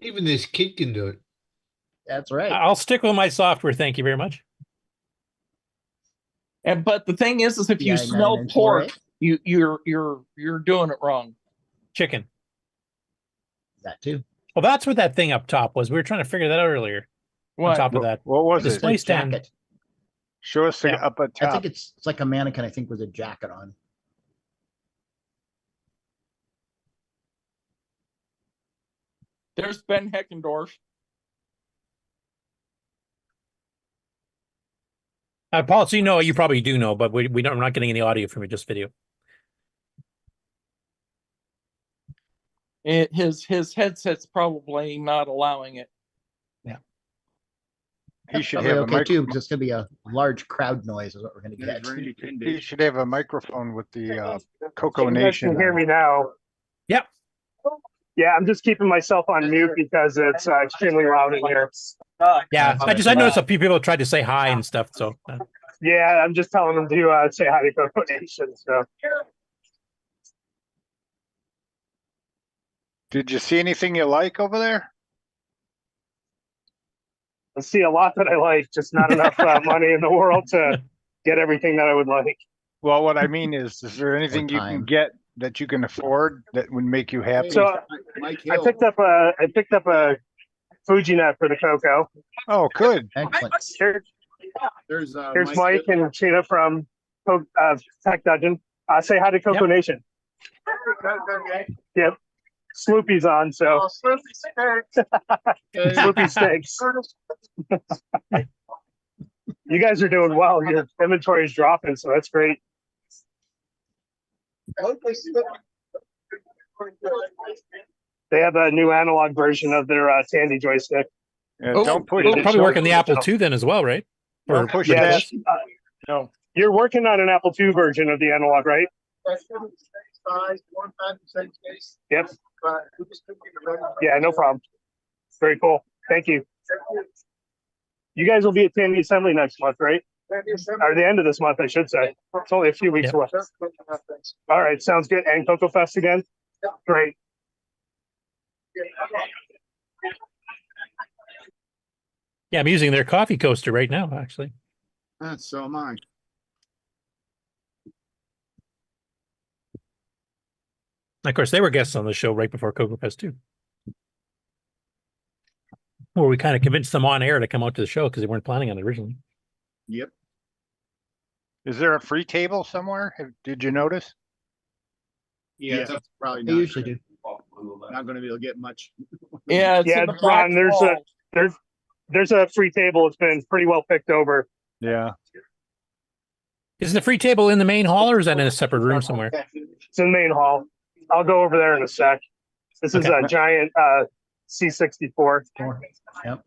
Even this kid can do it. That's right. I'll stick with my software. Thank you very much. But the thing is if you Yeah, smell 9 and pork, 4, you're doing it wrong. Chicken. That too. Well, that's what that thing up top was. We were trying to figure that out earlier. What? On top of that. What was Display it? stand. Jacket. Show us Yeah. up at I top. think it's like a mannequin, I think, with a jacket on. There's Ben Heckendorf. Paul, so you probably do know, but we don't, we're not getting any audio from it, just video. His headset's probably not allowing it. He should Probably have a okay too, microphone. because it's going to be a large crowd noise is what we're going to get. He should have a microphone with the CoCo You guys Nation. can hear me now. Yep. Yeah, I'm just keeping myself on mute because it's extremely loud in here. Yeah, I noticed a few people tried to say hi and stuff. So Yeah, I'm just telling them to say hi to CoCoNation. So Did you see anything you like over there? I see a lot that I like, just not enough money in the world to get everything that I would like. Well, what I mean is there anything you can get that you can afford that would make you happy? So I picked up a FujiNet for the CoCo. Oh, good. Excellent. Here's Mike and Sheena from Tech Dungeon. Say hi to CoCoNation. Yep. Sloopy's on, so Sloopy stinks. You guys are doing well. Your inventory is dropping, so that's great. They have a new analog version of their Tandy joystick. Yeah, don't push it'll it. probably work on the Apple II then as well, right? Don't push Yeah, it. no. You're working on an Apple II version of the analog, right? Yep. Yeah, no problem. Very cool. Thank you. You guys will be at Tandy Assembly next month, right? Or the end of this month, I should say. It's only a few weeks away. All right, sounds good. And Coco Fest again? Great. Yeah, I'm using their coffee coaster right now, actually. So am I. Of course, they were guests on the show right before Coco Fest too, where we kind of convinced them on air to come out to the show because they weren't planning on it originally. Yep. Is there a free table somewhere? Did you notice? Yeah, it's probably They not. usually do. Not going to be able to get much. Yeah, it's Yeah, in the back Ron, wall. there's a free table. It's been pretty well picked over. Yeah. Is the free table in the main hall or is that in a separate room somewhere? It's in the main hall. I'll go over there in a sec. This is a giant C64. Yep.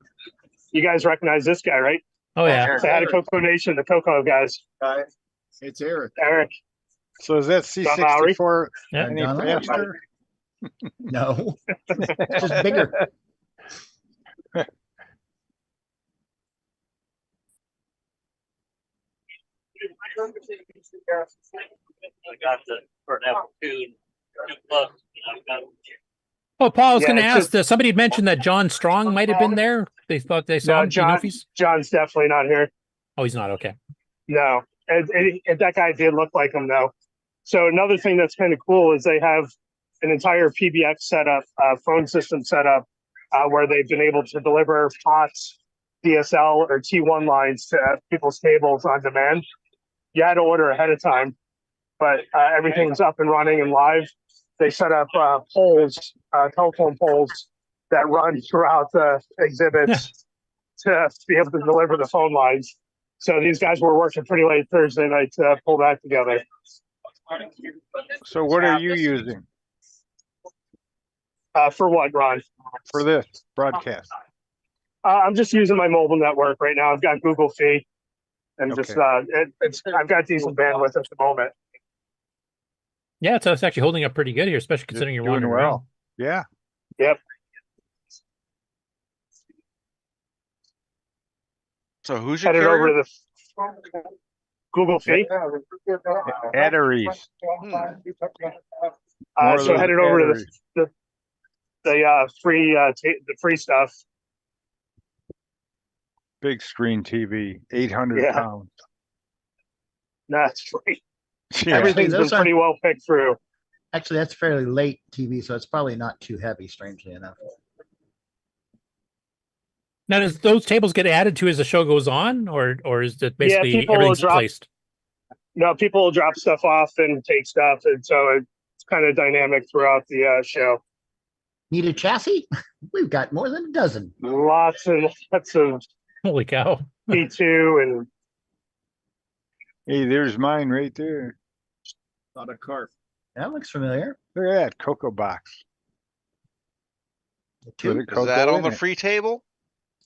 You guys recognize this guy, right? Oh yeah. Say hi to CoCoNation, the CoCo guys. It's Eric. Eric. So is that C64 Yeah. any John faster? No. It's just bigger. Oh, Paul, I was Yeah, going to it's ask. just- Somebody mentioned that John Strong might have been there. They thought they saw No, him. Do you know John, if he's- John's definitely not here. Oh, he's not. Okay. No, and that guy did look like him though. So another thing that's kind of cool is they have an entire PBX setup, phone system setup, where they've been able to deliver pots DSL or T1 lines to people's tables on demand. You had to order ahead of time, but everything's up and running and live. They set up poles, telephone poles that run throughout the exhibits to be able to deliver the phone lines. So these guys were working pretty late Thursday night to pull that together. So what are you using? For what, Ron? For this broadcast. I'm just using my mobile network right now. I've got Google Feed, and Okay. just I've got decent bandwidth at the moment. Yeah, it's actually holding up pretty good here, especially considering you're Doing wandering well. around. Yeah. Yep. So who's your Headed over carrier? to the Google Feed. Batteries. So headed over to the free stuff. Big screen TV, 800 pounds. That's free. Yeah. Everything's been pretty well picked through. Actually, that's fairly late TV, so it's probably not too heavy, strangely enough. Now, does those tables get added to as the show goes on, or is it basically people will everything's drop- placed? No, people will drop stuff off and take stuff, and so it's kind of dynamic throughout the show. Need a chassis? We've got more than a dozen. Lots and lots of Holy cow. P2 and Hey, there's mine right there. Not a cart. That looks familiar. Look at that Coco box. Two. With a Is that Coco on in the it. free table?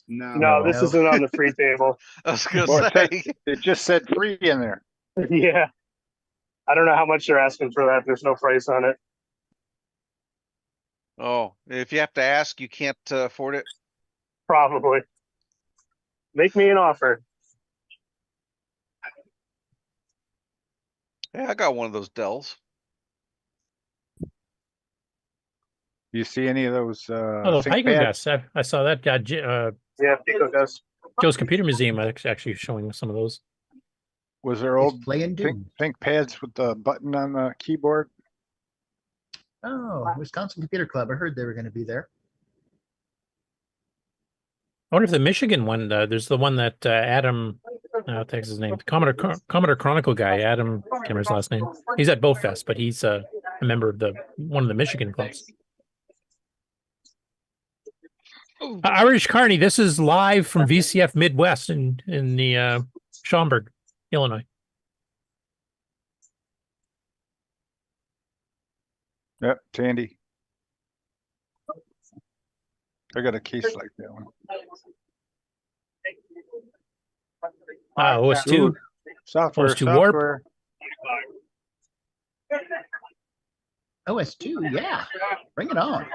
no, this isn't on the free table. I was gonna Well, say. it just said free in there. Yeah. I don't know how much they're asking for that. There's no price on it. Oh, if you have to ask, you can't afford it. Probably. Make me an offer. Yeah, I got one of those Dells. You see any of those? Oh, the Pico Gus. I saw that. Yeah, Pico does. Joe's Computer Museum actually showing some of those. Was there old playing think pads with the button on the keyboard? Oh, Wisconsin Computer Club. I heard they were going to be there. I wonder if the Michigan one, there's the one that Adam, what the heck's his name? Commodore Chronicle guy, Adam, can't remember his last name. He's at BoFest, but he's a member of one of the Michigan clubs. Irish Carney, this is live from VCF Midwest in the Schaumburg, Illinois. Yep, Tandy. I got a case like that one. OS2. Software. OS2 Warp. Software. OS2, yeah. Bring it on.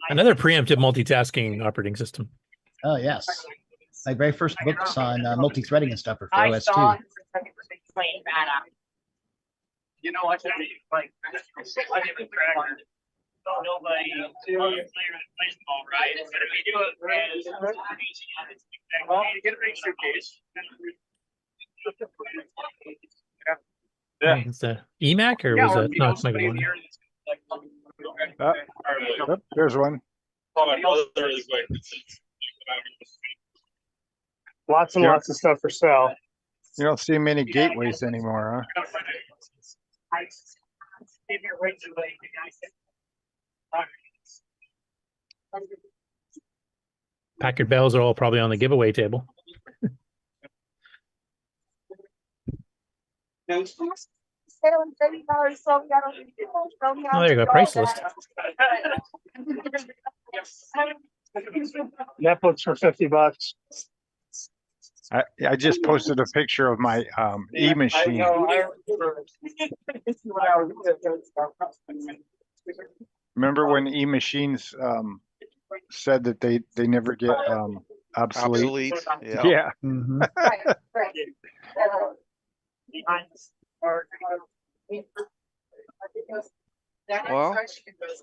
Another preemptive multitasking operating system. Oh, yes. My very first books on multi-threading and stuff are for OS2. You know what? Like, I didn't track. Nobody plays ball, right? But if you do it, you get a big suitcase. Yeah. It's a EMAC or was it? No, it's Mega One. Yep, there's one. Lots and lots of stuff for sale. You don't see many gateways anymore, huh? Packard Bells are all probably on the giveaway table. Oh, there you go, price list. Netbooks for $50. I just posted a picture of my e-machine. Remember when e-machines said that they never get obsolete? Yeah. Yeah. Mm-hmm. Well,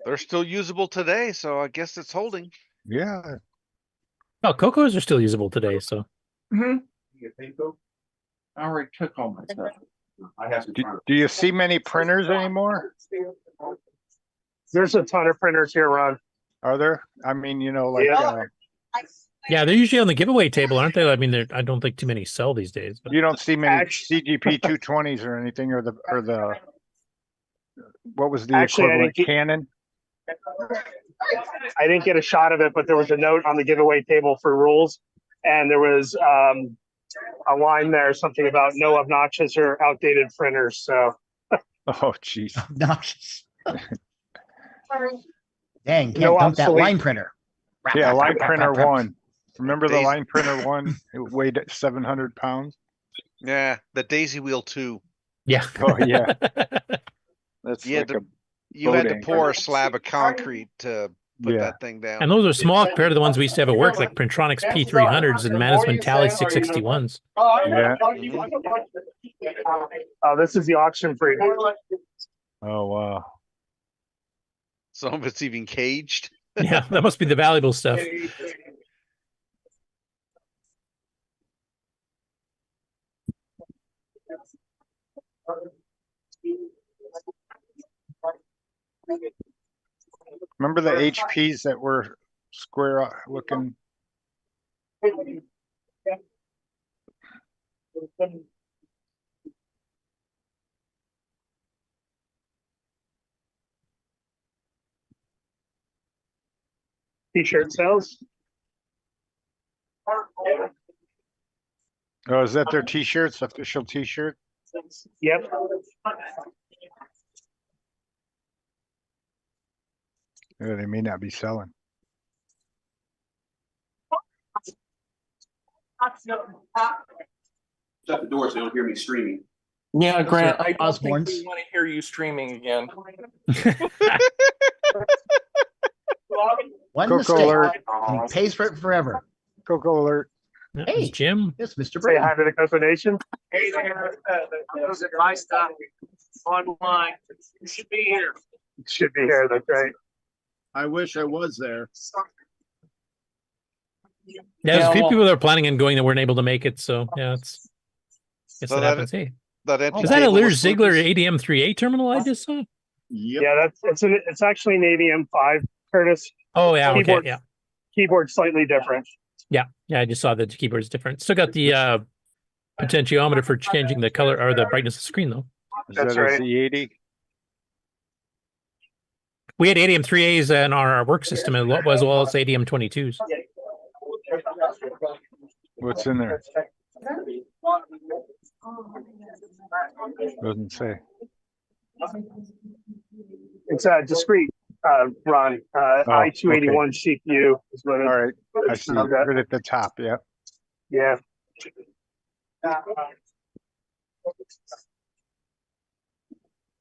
they're still usable today, so I guess it's holding. Yeah. Oh, CoCos are still usable today, so. I already took all my stuff. Do you see many printers anymore? There's a ton of printers here, Ron. Are there? I mean, you know, like Yeah. Yeah, they're usually on the giveaway table, aren't they? I mean, I don't think too many sell these days. But... You don't see many CGP 220s or anything, or the what was the equivalent Canon? I didn't get a shot of it, but there was a note on the giveaway table for rules, and there was a line there, something about no obnoxious or outdated printers. So, oh, jeez, obnoxious. Dang, can't No dump that obsolete. line printer. Yeah, line printer one. Remember the line printer one? It weighed 700 pounds. Yeah, the Daisy Wheel 2. Yeah. Oh yeah. That's You like had to, a you had boat to anchor. pour a slab of concrete to put Yeah. that thing down. And those are small compared to the ones we used to have at work, like Printronix P300s and Mannesmann Tally 661s. Yeah. Oh, this is the auction free. Oh wow. Some of it's even caged. Yeah, that must be the valuable stuff. Remember the HPs that were square looking? T-shirt sales. Oh, is that their T-shirts? Official T-shirt? Yep. Yeah, they may not be selling. Shut the door so they don't hear me screaming. Yeah, Grant, I don't Osborne's. think we want to hear you streaming again. One Coco mistake. alert. And he pays for it forever. Coco alert. Hey, Jim. It's Mr. Say Brady. hi to the CoCoNation. Hey there, my stuff online. You should be here. It should be here. That's right. I wish I was there. Yeah, there's Yeah, a few well- people that are planning on going that weren't able to make it, so yeah, it's guess So that that- happens. Hey, That empty is that a table Lear with Ziegler Sloopy's? ADM3A terminal I just saw? Yep. Yeah, it's actually an ADM5, Curtis. Oh yeah, okay, Keyboard- yeah, Keyboard slightly different. yeah. I just saw the keyboard's different. Still got the potentiometer for changing the color or the brightness of the screen though. Is That's that right. a Z80? We had ADM3As in our work system as well as ADM22s. What's in there? Doesn't say. It's a discrete run. I-281 CPU is what it, All right. I see. Okay. Right at the top. Yeah. yeah.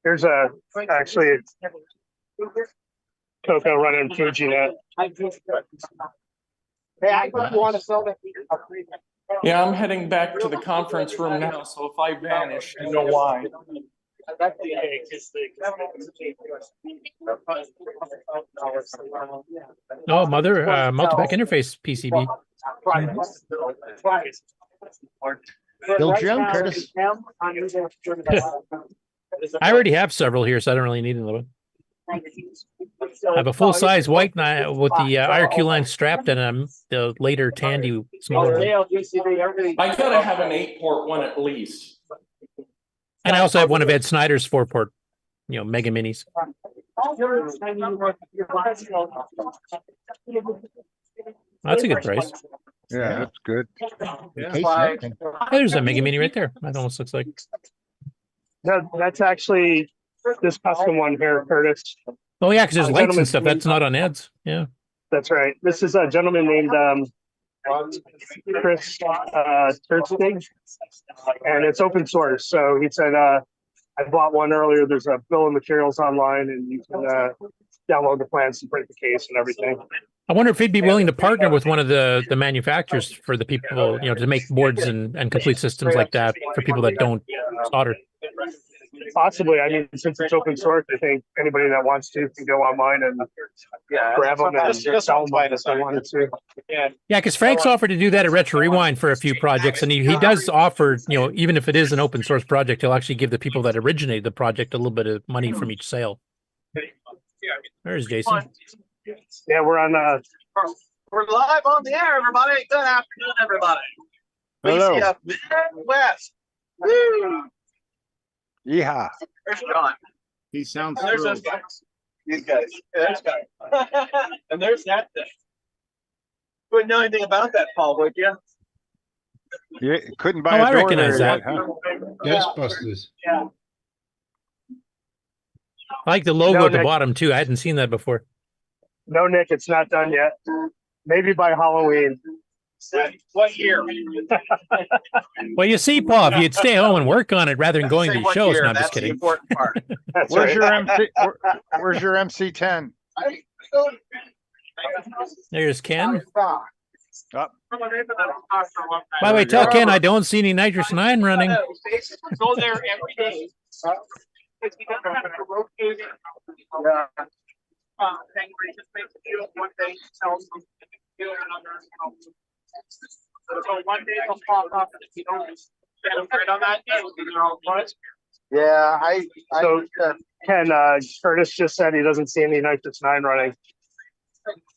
There's actually a Coco running FujiNet. Hey, I thought you want to sell that. Yeah, I'm heading back to the conference room now, so if I vanish, you know why. Oh, mother multi-back interface PCB. Build your own, Curtis. I already have several here, so I don't really need another one. I have a full-size white with the IRQ line strapped and the later Tandy smaller one. I gotta have an 8-port one at least. And I also have one of Ed Snyder's 4-port, Mega Minis. That's a good price. Yeah, that's good. In case of anything. There's a Mega Mini right there. That almost looks like. No, that's actually this custom one here, Curtis. Oh yeah, because there's lights Gentlemen- and stuff. That's not on Ed's. Yeah. That's right. This is a gentleman named Chris Terstig, and it's open source. So he said, I bought one earlier. There's a bill of materials online, and you can download the plans and print the case and everything. I wonder if he'd be willing to partner with one of the manufacturers for the people, to make boards and complete systems like that for people that don't solder. Possibly. I mean, since it's open source, I think anybody that wants to can go online and grab them and sell them if they wanted to. Yeah, because Frank's offered to do that at Retro Rewind for a few projects, and he does offer, even if it is an open source project, he'll actually give the people that originated the project a little bit of money from each sale. There's Jason. Yeah, we're on We're live on the air, everybody. Good afternoon, everybody. Hello. VCF Midwest. Woo! Yeehaw. There's John. He sounds There's those thrilled. guys. These guys. There's guys. And there's that thing. Wouldn't know anything about that, Paul, would you? You couldn't buy Oh, a I door recognize there that. yet, huh? Ghostbusters. Yeah. I like the logo No, at the Nick. bottom too. I hadn't seen that before. No, Nick, it's not done yet. Maybe by Halloween. What year? Well, you see, Paul, if you'd stay home and work on it rather than going to Say these what shows, year, no, I'm just that's the kidding. important part. That's Where's right. your MC? Where's your MC10? There's Ken. Up. By the way, tell Ken I don't see any Nitrous 9 running. Go there every day. Because he doesn't have to rotate it. Yeah. Thing where he just makes a deal one day, sells them, deal another. So one day they'll pop up, and if you don't get them right on that day, you're all what? Yeah, so Ken, Curtis just said he doesn't see any Nitrous 9 running.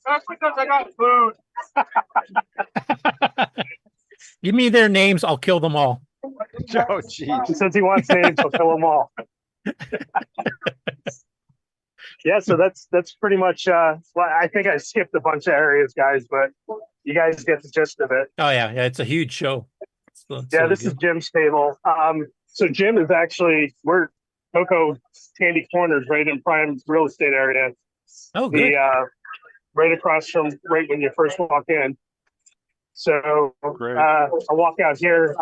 That's because I got food. Give me their names, I'll kill them all. Oh, jeez. Since he wants names, he'll kill them all. Yeah, so that's pretty much. Well, I think I skipped a bunch of areas, guys, but you guys get the gist of it. Oh yeah, it's a huge show. It's Yeah, really this is good. Jim's table. So Jim is actually we're CoCo Tandy Corners right in prime real estate area. Oh, good. Right across from right when you first walk in. So I'll walk out here.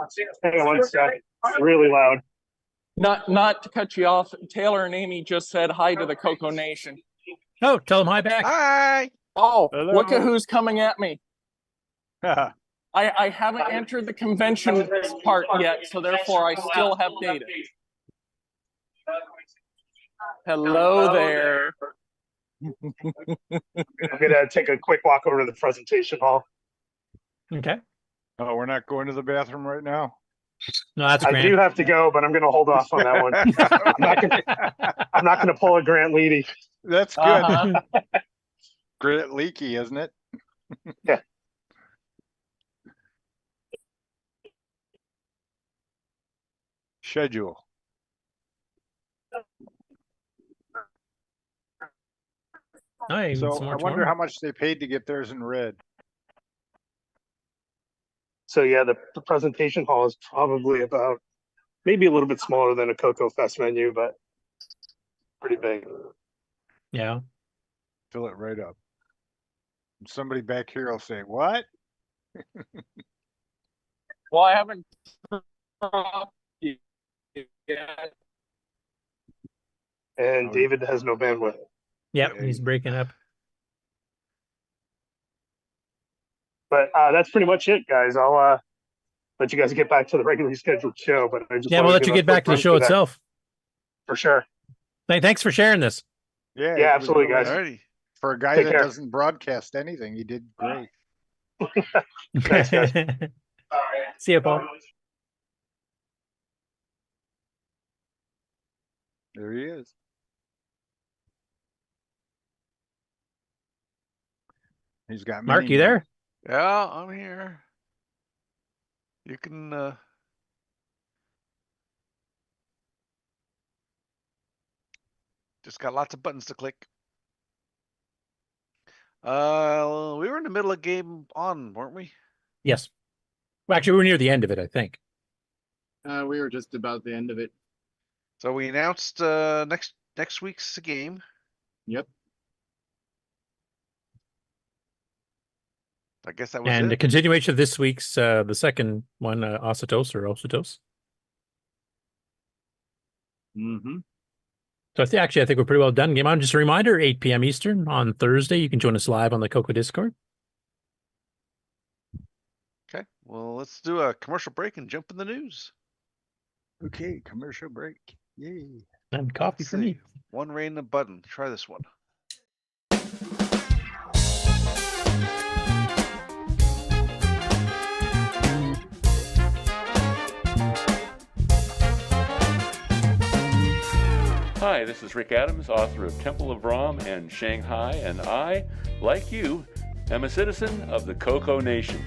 Hang on one sec. It's really loud. Not to cut you off, Taylor and Amy just said hi to the CoCoNation. Oh, tell them hi back. Hi. Oh, Hello. look at who's coming at me. I haven't entered the convention part yet, so therefore I still have data. Hello there. I'm gonna take a quick walk over to the presentation hall. Okay. Oh, we're not going to the bathroom right now. No, that's I grand. do have to go, but I'm gonna hold off on that one. I'm not gonna pull a Grant Leedy. That's good. Uh-huh. Great leaky, isn't it? Yeah. Schedule. Nice. So I wonder how much they paid to get theirs in red. So yeah, the presentation hall is probably about maybe a little bit smaller than a CoCo Fest menu, but pretty big. Yeah. Fill it right up. Somebody back here will say, "What?" Well, I haven't yet. And David has no bandwidth. Yep, he's breaking up. But that's pretty much it, guys. I'll let you guys get back to the regularly scheduled show. But I just Yeah, wanted we'll to let you give a get back to quick the show run through that. itself. For sure. Thanks for sharing this. Yeah, Yeah, absolutely, guys. Alrighty. For a guy Take that care. doesn't broadcast anything, he did great. Thanks, guys. See you, Paul. There he is. He's got Mark, mini you there? Yeah, I'm here. You can just got lots of buttons to click. We were in the middle of game on, weren't we? Yes. Well, actually, we're near the end of it, I think. We were just about the end of it. So we announced next week's game. Yep. I guess that was And a it. continuation of this week's, the second one, Ositos. Mm-hmm. So I think we're pretty well done. Game on. Just a reminder, 8 p.m. Eastern on Thursday. You can join us live on the CoCo Discord. Okay, well, let's do a commercial break and jump in the news. Okay, commercial break. Yay. And coffee Let's for me. see. One random button. Try this one. Hi, this is Rick Adams, author of Temple of Rom and Shanghai, and I, like you, am a citizen of the CoCo Nation.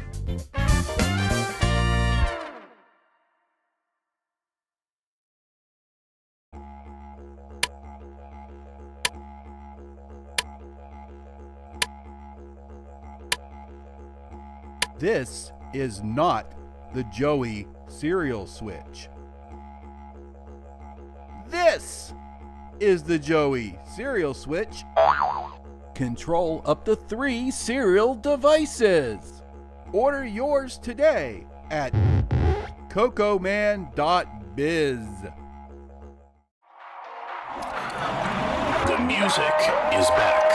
This is not the Joey cereal switch. This is the Joey cereal switch. Control up to 3 cereal devices. Order yours today at CoComan.biz. The music is back.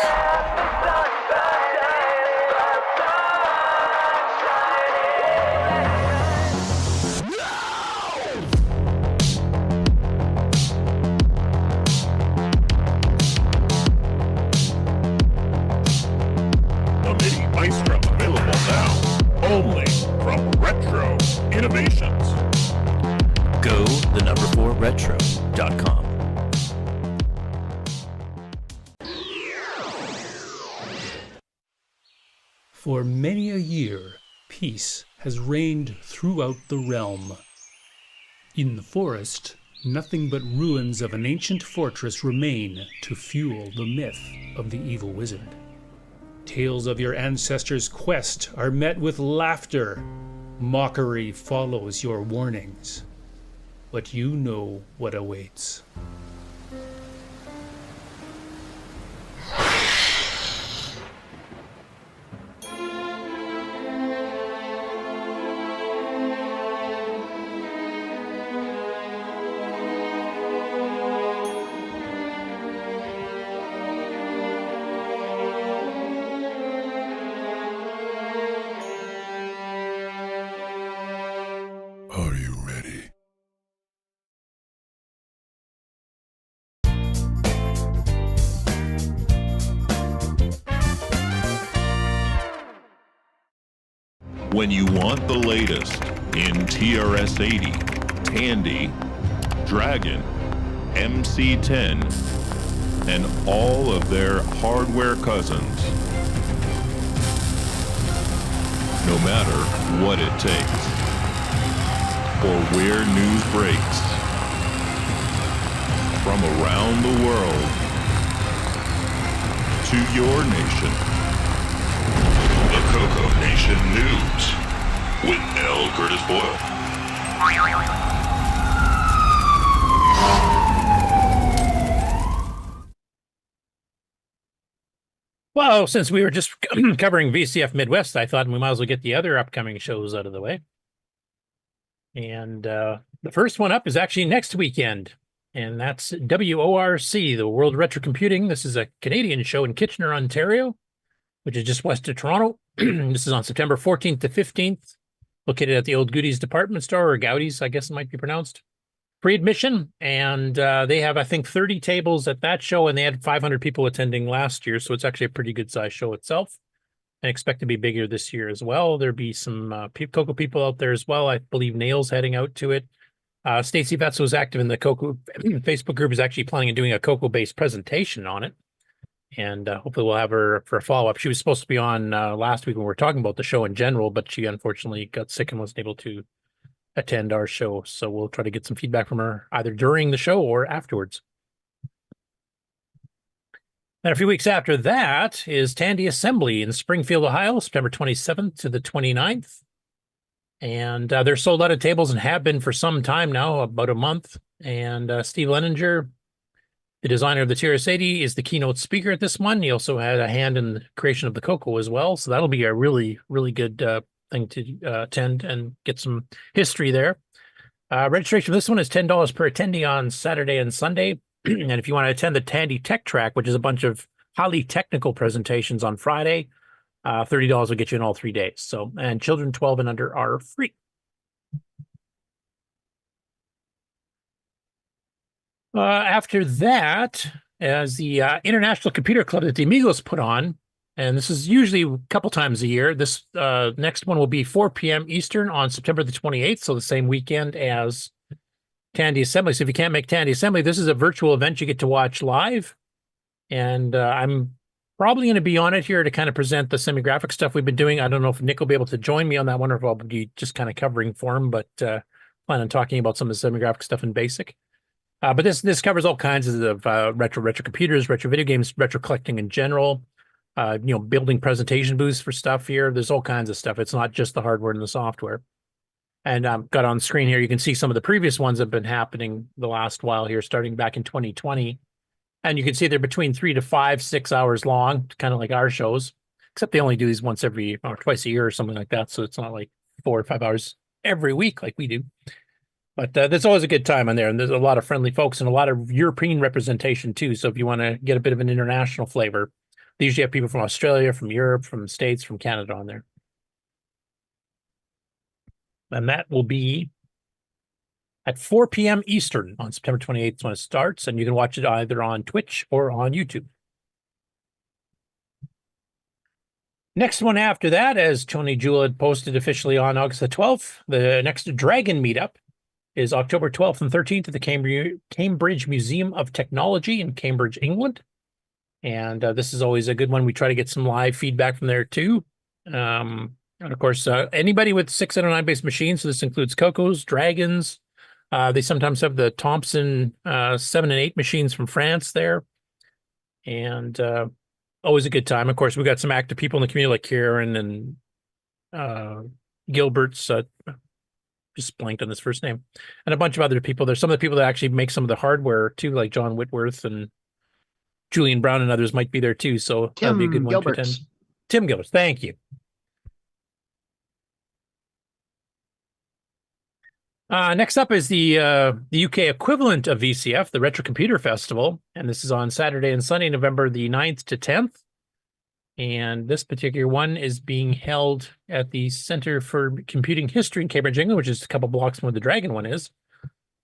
Maestro available now, only from Retro Innovations. Go thenumber4retro.com. For many a year, peace has reigned throughout the realm. In the forest, nothing but ruins of an ancient fortress remain to fuel the myth of the evil wizard. Tales of your ancestors' quest are met with laughter. Mockery follows your warnings. But you know what awaits. Are you ready? When you want the latest in TRS-80, Tandy, Dragon, MC10, and all of their hardware cousins, no matter what it takes, or where news breaks, from around the world to your nation, the CoCoNation News with L Curtis Boyle. Well, since we were just covering VCF Midwest, I thought we might as well get the other upcoming shows out of the way. And the first one up is actually next weekend, and that's WORC, the World of Retrocomputing. This is a Canadian show in Kitchener, Ontario, which is just west of Toronto. This is on September 14th to 15th, located at the Old Goodies Department Store, or Goudies, I guess it might be pronounced. Free admission, and they have, I think, 30 tables at that show, and they had 500 people attending last year, so it's actually a pretty good-sized show itself. I expect to be bigger this year as well. There'll be some CoCo people out there as well. I believe Nail's heading out to it. Stacy Betts was active in the CoCo Facebook group, is actually planning on doing a CoCo-based presentation on it. And hopefully we'll have her for a follow-up. She was supposed to be on last week when we were talking about the show in general, but she unfortunately got sick and wasn't able to attend our show. So we'll try to get some feedback from her either during the show or afterwards. And a few weeks after that is Tandy Assembly in Springfield, Ohio, September 27th to the 29th. And they're sold out of tables and have been for some time now, about a month. And Steve Leninger, the designer of the TRS-80, is the keynote speaker at this one. He also had a hand in the creation of the CoCo as well. So that'll be a really, really good thing to attend and get some history there. Registration for this one is $10 per attendee on Saturday and Sunday. And if you want to attend the Tandy Tech Track, which is a bunch of highly technical presentations on Friday, $30 will get you in all 3 days. So, and children 12 and under are free. After that, as the International Computer Club that the Amigos put on, and this is usually a couple times a year. This next one will be 4 p.m. Eastern on September the 28th, so the same weekend as Tandy Assembly. So if you can't make Tandy Assembly, this is a virtual event you get to watch live. And I'm probably going to be on it here to kind of present the semi-graphic stuff we've been doing. I don't know if Nick will be able to join me on that one or if I'll be just kind of covering for him, but plan on talking about some of the semi-graphic stuff in BASIC. But this covers all kinds of retro computers, retro video games, retro collecting in general, building presentation booths for stuff here. There's all kinds of stuff. It's not just the hardware and the software. And I've got on the screen here, you can see some of the previous ones that have been happening the last while here, starting back in 2020. And you can see they're between 3 to 5, 6 hours long, kind of like our shows, except they only do these once every or twice a year or something like that. So it's not like 4 or 5 hours every week like we do. But there's always a good time on there. And there's a lot of friendly folks and a lot of European representation too. So if you want to get a bit of an international flavor, they usually have people from Australia, from Europe, from the States, from Canada on there. And that will be at 4 p.m. Eastern on September 28th when it starts. And you can watch it either on Twitch or on YouTube. Next one after that, as Tony Jewell had posted officially on August the 12th, the next Dragon Meetup is October 12th and 13th at the Cambridge Museum of Technology in Cambridge, England. And this is always a good one. We try to get some live feedback from there too. And of course, anybody with 6 and 9-based machines, so this includes CoCos, Dragons. They sometimes have the Thompson 7 and 8 machines from France there. And always a good time. Of course, we've got some active people in the community like Kieran and Gilbert's, just blanked on his first name, and a bunch of other people. There's some of the people that actually make some of the hardware too, like John Whitworth and Julian Brown and others might be there too. So that'd be a good one to attend. Tim Gilberts, thank you. Next up is the UK equivalent of VCF, the Retro Computer Festival, and this is on Saturday and Sunday, November the 9th to 10th. And this particular one is being held at the Center for Computing History in Cambridge, England, which is a couple blocks from where the Dragon one is.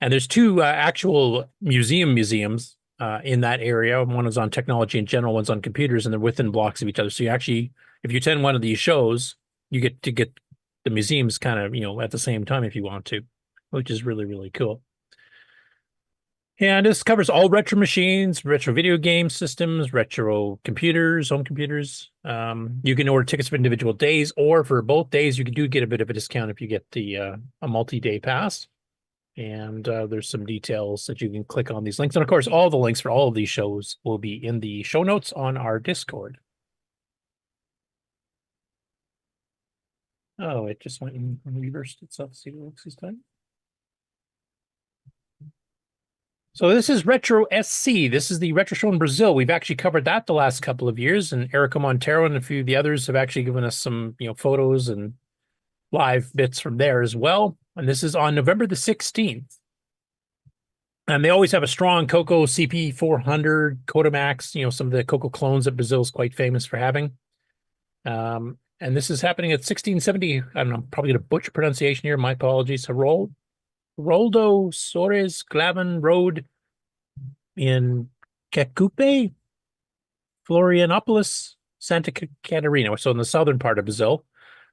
And there's 2 actual museums in that area. One is on technology in general, one's on computers, and they're within blocks of each other. So you actually, if you attend one of these shows, you get to get the museums kind of, at the same time if you want to, which is really, really cool. And this covers all retro machines, retro video game systems, retro computers, home computers. You can order tickets for individual days, or for both days, you do get a bit of a discount if you get the a multi-day pass. And there's some details that you can click on these links. And of course, all the links for all of these shows will be in the show notes on our Discord. Oh, it just went and reversed itself. See what it looks this time. So this is Retro SC. This is the Retro Show in Brazil. We've actually covered that the last couple of years, and Erico Monteiro and a few of the others have actually given us some, photos and live bits from there as well. And this is on November the 16th. And they always have a strong CoCo CP400, Codemax, some of the CoCo clones that Brazil is quite famous for having. And this is happening at 1670. I don't know, I'm probably going to butcher pronunciation here. My apologies. Roldo Soares Glavin Road in Cacupe, Florianopolis, Santa Catarina, so in the southern part of Brazil.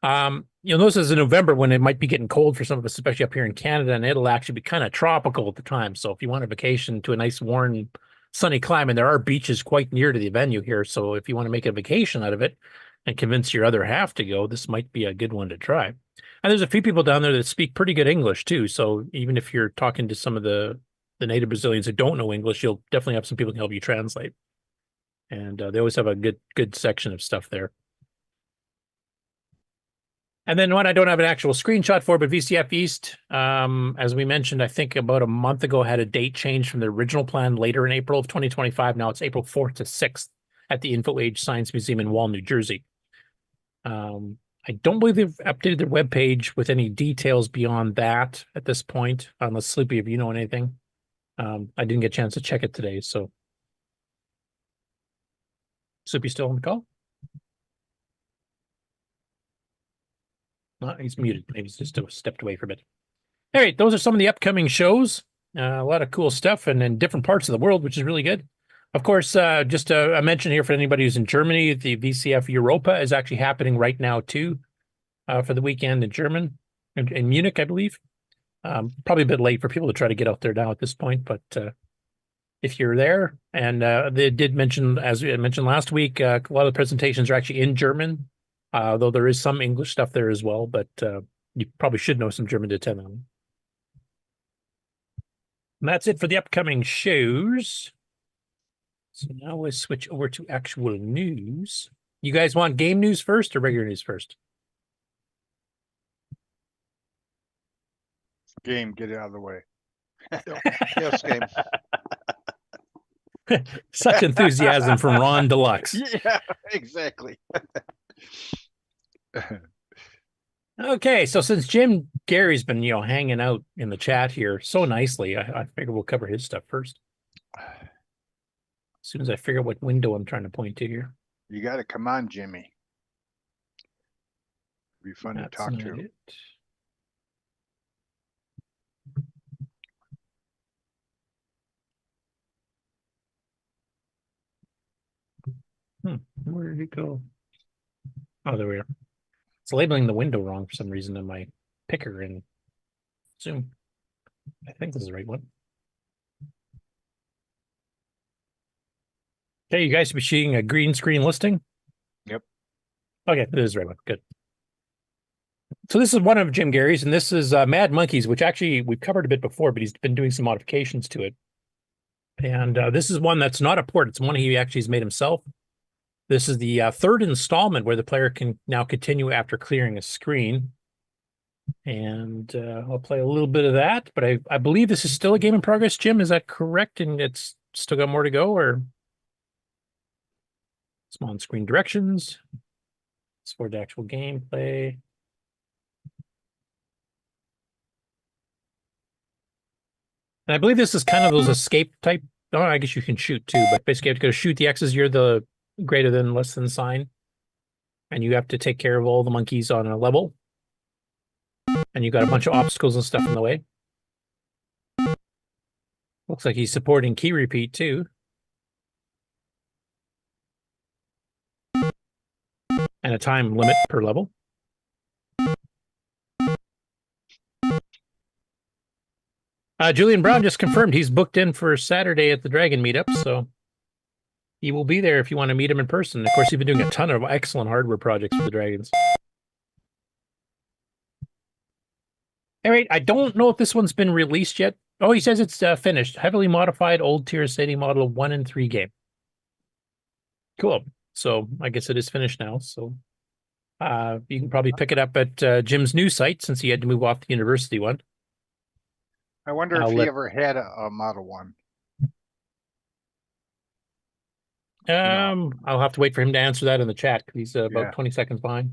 You'll notice it's in November when it might be getting cold for some of us, especially up here in Canada, and it'll actually be kind of tropical at the time. So if you want a vacation to a nice, warm, sunny climate, there are beaches quite near to the venue here. So if you want to make a vacation out of it and convince your other half to go, this might be a good one to try. And there's a few people down there that speak pretty good English too. So even if you're talking to some of the native Brazilians who don't know English, you'll definitely have some people who can help you translate. And they always have a good section of stuff there. And then one I don't have an actual screenshot for, but VCF East, as we mentioned, I think about a month ago, had a date change from the original plan later in April of 2025. Now it's April 4th to 6th at the Info Age Science Museum in Wall, New Jersey. I don't believe they've updated their webpage with any details beyond that at this point, unless Sloopy, if you know anything. I didn't get a chance to check it today, so. Sloopy still on the call? No, he's muted. Maybe he's just stepped away for a bit. All right, those are some of the upcoming shows. A lot of cool stuff and in different parts of the world, which is really good. Of course, just a mention here for anybody who's in Germany, the VCF Europa is actually happening right now too, for the weekend in Munich, I believe. Probably a bit late for people to try to get out there now at this point, but if you're there. And they did mention, as we mentioned last week, a lot of the presentations are actually in German, though there is some English stuff there as well, but you probably should know some German to attend them. And that's it for the upcoming shows. So now we'll switch over to actual news. You guys want game news first or regular news first? Game, get it out of the way. Yes, game. Such enthusiasm from Ron Deluxe. Yeah, exactly. Okay, so since Jim Gary's been, hanging out in the chat here so nicely, I figure we'll cover his stuff first. As soon as I figure out what window I'm trying to point to here. You got to come on, Jimmy. Be fun That's to talk not to. it. Where did it go? Oh, there we are. It's labeling the window wrong for some reason in my picker in Zoom. I think this is the right one. Okay, you guys should be seeing a green screen listing. Yep. Okay, this is the right one. Good. So this is one of Jim Gary's, and this is Mad Monkeys, which actually we've covered a bit before, but he's been doing some modifications to it. And this is one that's not a port. It's one he actually has made himself. This is the third installment where the player can now continue after clearing a screen. And I'll play a little bit of that, but I believe this is still a game in progress, Jim. Is that correct? And it's still got more to go, or some on-screen directions. It's for the actual gameplay. And I believe this is kind of those escape type. Oh, I guess you can shoot too, but basically you have to go shoot the X's. You're the greater than, less than sign. And you have to take care of all the monkeys on a level. And you got a bunch of obstacles and stuff in the way. Looks like he's supporting key repeat too. And a time limit per level. Julian Brown just confirmed he's booked in for Saturday at the Dragon Meetup, so he will be there if you want to meet him in person. Of course, he's been doing a ton of excellent hardware projects for the Dragons. All right, I don't know if this one's been released yet. Oh, he says it's finished. Heavily modified old TRS-80 model 1 and 3 game. Cool. So I guess it is finished now. So you can probably pick it up at Jim's new site since he had to move off the university one. I wonder if he ever had a Model 1. I'll have to wait for him to answer that in the chat because he's about 20 seconds behind.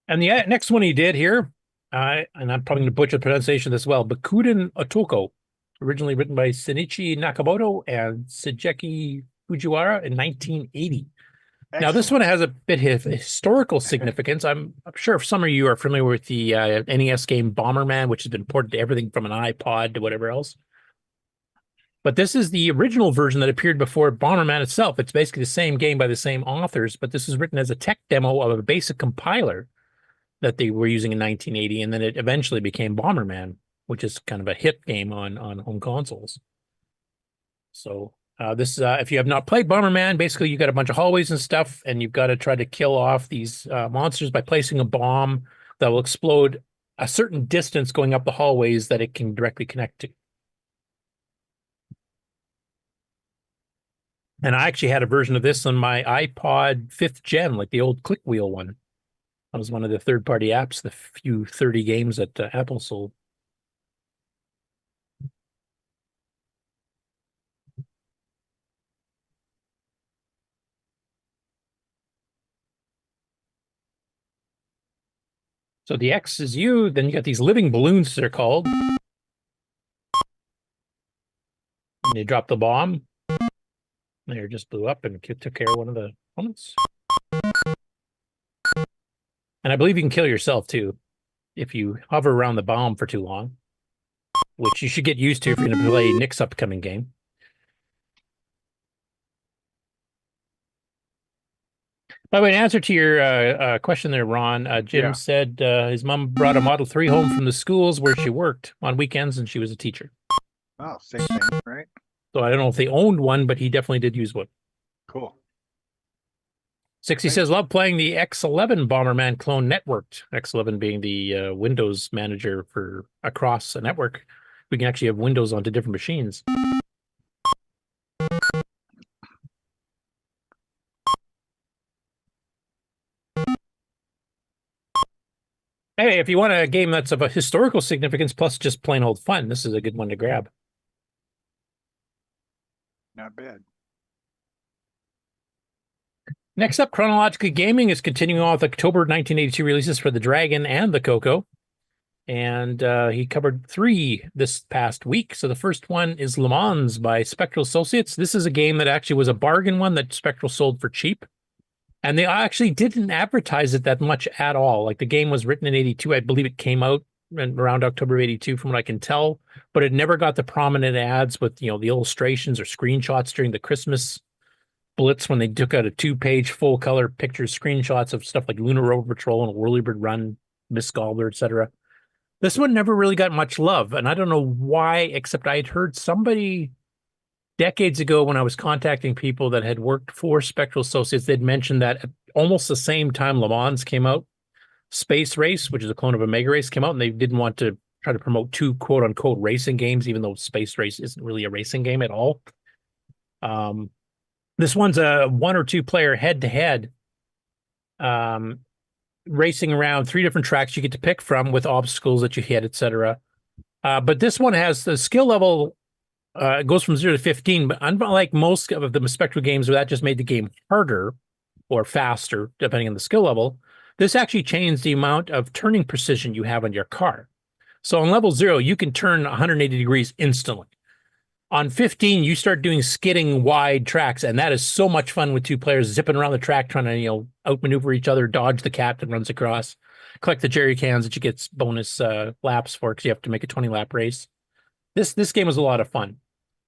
And the next one he did here, and I'm probably going to butcher the pronunciation as well, Bakuden Otoko, originally written by Shinichi Nakamoto and Sejeki Fujiwara in 1980. Excellent. Now, this one has a bit of historical significance. I'm sure if some of you are familiar with the NES game Bomberman, which has been ported to everything from an iPod to whatever else. But this is the original version that appeared before Bomberman itself. It's basically the same game by the same authors, but this is written as a tech demo of a basic compiler that they were using in 1980, and then it eventually became Bomberman, which is kind of a hit game on home consoles. So this, if you have not played Bomberman, basically you got a bunch of hallways and stuff, and you've got to try to kill off these monsters by placing a bomb that will explode a certain distance going up the hallways that it can directly connect to. And I actually had a version of this on my iPod 5th gen, like the old click wheel one. That was one of the third-party apps, the few 30 games that Apple sold. So the X is you, then you got these living balloons, they're called. And you drop the bomb. There, just blew up and took care of one of the opponents. And I believe you can kill yourself, too, if you hover around the bomb for too long, which you should get used to if you're going to play Nick's upcoming game. By the way, in answer to your question there, Ron, Jim said his mom brought a Model 3 home from the schools where she worked on weekends, and she was a teacher. Oh, same thing, right? So I don't know if they owned one, but he definitely did use one. Cool. 60 says, love playing the X11 Bomberman clone networked. X11 being the Windows manager for across a network. We can actually have Windows onto different machines. Hey, if you want a game that's of a historical significance plus just plain old fun, this is a good one to grab. Not bad. Next up, Chronologically Gaming is continuing on with October 1982 releases for the Dragon and the CoCo. And he covered 3 this past week. So the first one is Le Mans by Spectral Associates. This is a game that actually was a bargain one that Spectral sold for cheap. And they actually didn't advertise it that much at all. Like the game was written in 82. I believe it came out around October 82 from what I can tell. But it never got the prominent ads with, the illustrations or screenshots during the Christmas blitz when they took out a 2-page full-color pictures, screenshots of stuff like Lunar Rover Patrol and Whirlybird Run, Miss Gobbler, etc. This one never really got much love. And I don't know why, except I had heard somebody decades ago when I was contacting people that had worked for Spectral Associates, they'd mentioned that at almost the same time Le Mans came out, Space Race, which is a clone of a Mega Race, came out, and they didn't want to try to promote 2 quote-unquote racing games, even though Space Race isn't really a racing game at all. This one's a 1 or 2 player head-to-head racing around 3 different tracks you get to pick from with obstacles that you hit, etc. But this one has the skill level. It goes from 0 to 15, but unlike most of the Spectral games where that just made the game harder or faster, depending on the skill level, this actually changed the amount of turning precision you have on your car. So on level 0, you can turn 180 degrees instantly. On 15, you start doing skidding wide tracks, and that is so much fun with 2 players zipping around the track, trying to, outmaneuver each other, dodge the cat that runs across, collect the jerry cans that you get bonus laps for because you have to make a 20-lap race. This game was a lot of fun.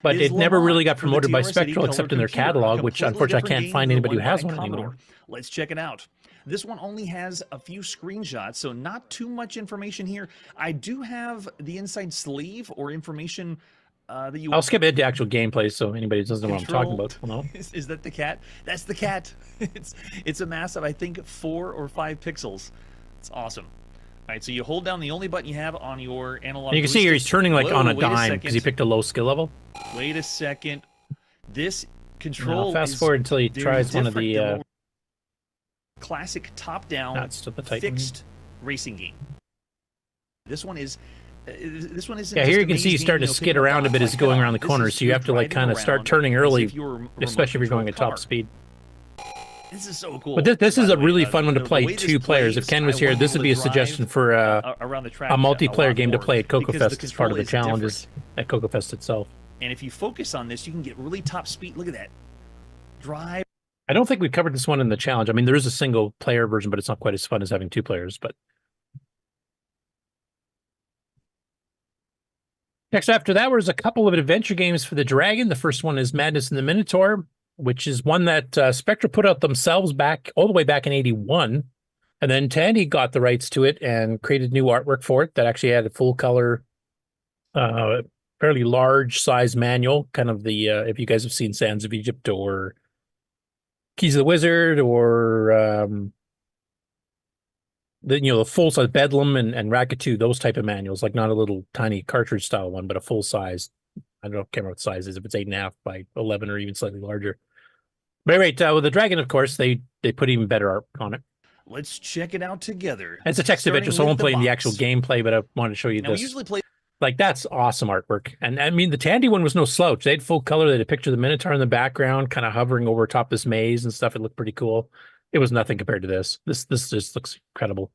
But it never really got promoted by Spectral except in their catalog, which unfortunately I can't find anybody who has one anymore. Let's check it out. This one only has a few screenshots, so not too much information here. I do have the inside sleeve or information that you... I'll skip it to actual gameplay so anybody who doesn't know what I'm talking about will know. Is that the cat? That's the cat. It's a mass of, I think, 4 or 5 pixels. It's awesome. All right, so you hold down the only button you have on your analog. And you can see here he's turning like on a dime because he picked a low skill level. Wait a second. This control fast forward until he tries one of the classic top-down fixed racing game. This one is yeah, here you can see he's starting to skid around a bit as he's going around the corner, so you have to like kind of start turning early, especially if you're going at top speed. This is so cool. But this is a really fun one to play 2 players. If Ken was here, this would be a suggestion for a multiplayer game to play at CoCoFest as part of the challenges at CoCoFest itself. And if you focus on this, you can get really top speed. Look at that. Drive. I don't think we covered this one in the challenge. I mean, there is a single player version, but it's not quite as fun as having 2 players. But next after that was a couple of adventure games for the Dragon. The first one is Madness in the Minotaur, which is one that Spectra put out themselves all the way back in 81. And then Tandy got the rights to it and created new artwork for it that actually had a full color, fairly large size manual, kind of the, if you guys have seen Sands of Egypt or Keys of the Wizard or the full size Bedlam and Racketoo, those type of manuals, like not a little tiny cartridge style one, but a full size. I don't know, can't remember what size it is, if it's 8.5 by 11 or even slightly larger. But anyway, with the Dragon, of course, they put even better art on it. Let's check it out together. It's a text adventure, so I won't play in the actual gameplay, but I wanted to show you now, this. We usually play... Like, that's awesome artwork. And I mean, the Tandy one was no slouch. They had full color. They had a picture of the Minotaur in the background, kind of hovering over top this maze and stuff. It looked pretty cool. It was nothing compared to this. This just looks incredible.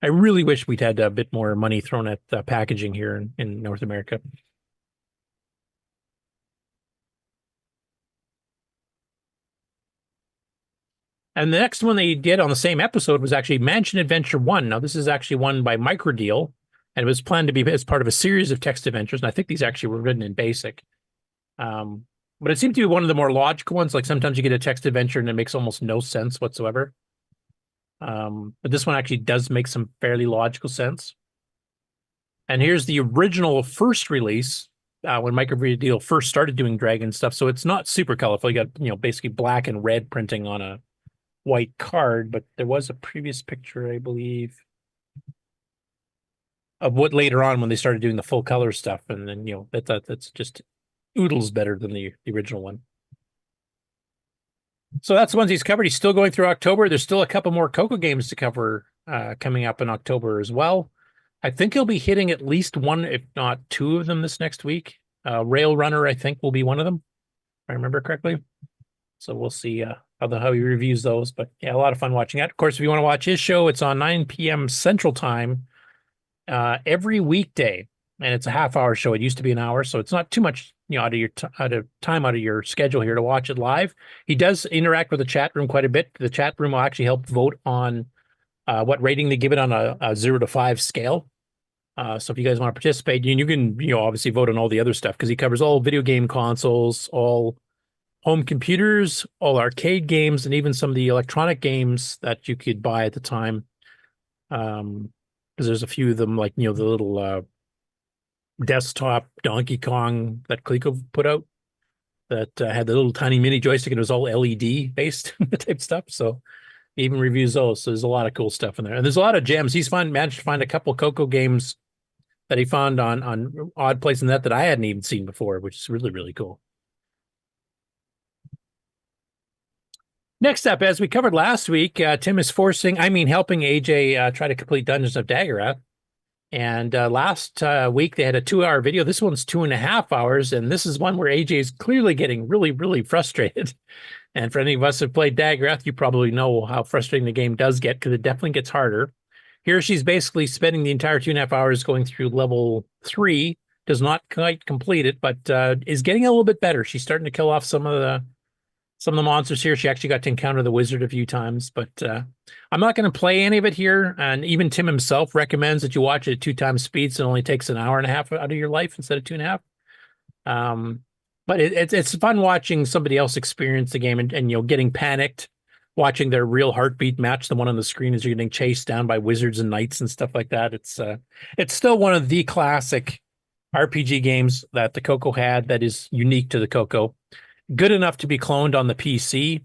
I really wish we'd had a bit more money thrown at packaging here in North America. And the next one they did on the same episode was actually Mansion Adventure 1. Now, this is actually one by Microdeal, and it was planned to be as part of a series of text adventures. And I think these actually were written in BASIC. But it seemed to be one of the more logical ones. Like sometimes you get a text adventure and it makes almost no sense whatsoever. But this one actually does make some fairly logical sense. And here's the original first release when Microvideo first started doing Dragon stuff. So it's not super colorful. You got, basically black and red printing on a white card, but there was a previous picture, I believe, of what later on when they started doing the full color stuff. And then, that's just oodles better than the original one. So that's the ones he's covered. He's still going through October. There's still a couple more CoCo games to cover coming up in October as well. I think he'll be hitting at least one, if not two of them this next week. Rail Runner, I think, will be one of them, if I remember correctly. So we'll see how he reviews those. But yeah, a lot of fun watching that. Of course, if you want to watch his show, it's on 9 p.m. Central Time every weekday. And it's a half-hour show. It used to be an hour, so it's not too much out of your schedule here to watch it live. He does interact with the chat room quite a bit. The chat room will actually help vote on what rating they give it on a 0 to 5 scale. So if you guys want to participate, you can obviously vote on all the other stuff because he covers all video game consoles, all home computers, all arcade games, and even some of the electronic games that you could buy at the time. Because there's a few of them, like the little desktop Donkey Kong that CoCo put out that had the little tiny mini joystick, and it was all LED based type stuff. So he even reviews those. So there's a lot of cool stuff in there, and there's a lot of gems. He's managed to find a couple CoCo games that he found on Odd Place and that I hadn't even seen before, which is really, really cool. Next up, as we covered last week, Tim is helping AJ try to complete Dungeons of Daggorath. And last week they had a 2-hour video. This one's 2.5 hours, and this is one where AJ is clearly getting really, really frustrated. And for any of us who have played Daggorath, you probably know how frustrating the game does get, because it definitely gets harder. Here she's basically spending the entire 2.5 hours going through level 3. Does not quite complete it, but is getting a little bit better. She's starting to kill off some of the monsters here. She actually got to encounter the wizard a few times, but I'm not going to play any of it here. And even Tim himself recommends that you watch it at 2 times speed, so it only takes an hour and a half out of your life instead of 2.5. But it's fun watching somebody else experience the game and getting panicked, watching their real heartbeat match the one on the screen as you're getting chased down by wizards and knights and stuff like that. It's still one of the classic RPG games that the CoCo had that is unique to the CoCo. Good enough to be cloned on the PC.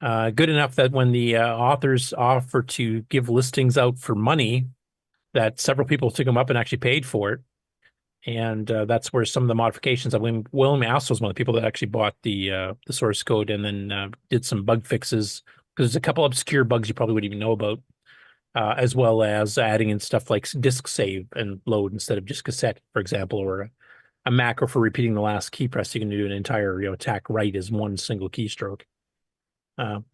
Good enough that when the authors offer to give listings out for money, that several people took them up and actually paid for it. And that's where some of the modifications of William Ass was one of the people that actually bought the source code and then did some bug fixes, because there's a couple obscure bugs you probably wouldn't even know about, as well as adding in stuff like disk save and load instead of just cassette, for example, or a macro for repeating the last key press. You can do an entire attack right as one single keystroke.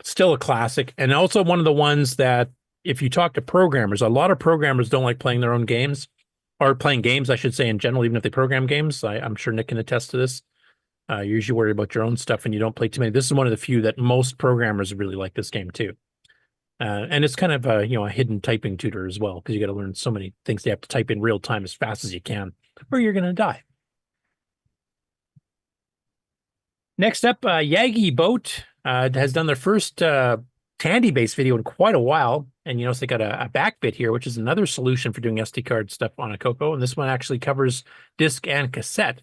Still a classic, and also one of the ones that if you talk to programmers, a lot of programmers don't like playing their own games, or playing games, I should say, in general, even if they program games. I'm sure Nick can attest to this. You usually worry about your own stuff and you don't play too many. This is one of the few that most programmers really like this game too. And it's kind of a hidden typing tutor as well, because you got to learn so many things you have to type in real time as fast as you can, or you're going to die. Next up, Yagi Boat has done their first Tandy-based video in quite a while. And you notice they got a back bit here, which is another solution for doing SD card stuff on a CoCo. And this one actually covers disc and cassette.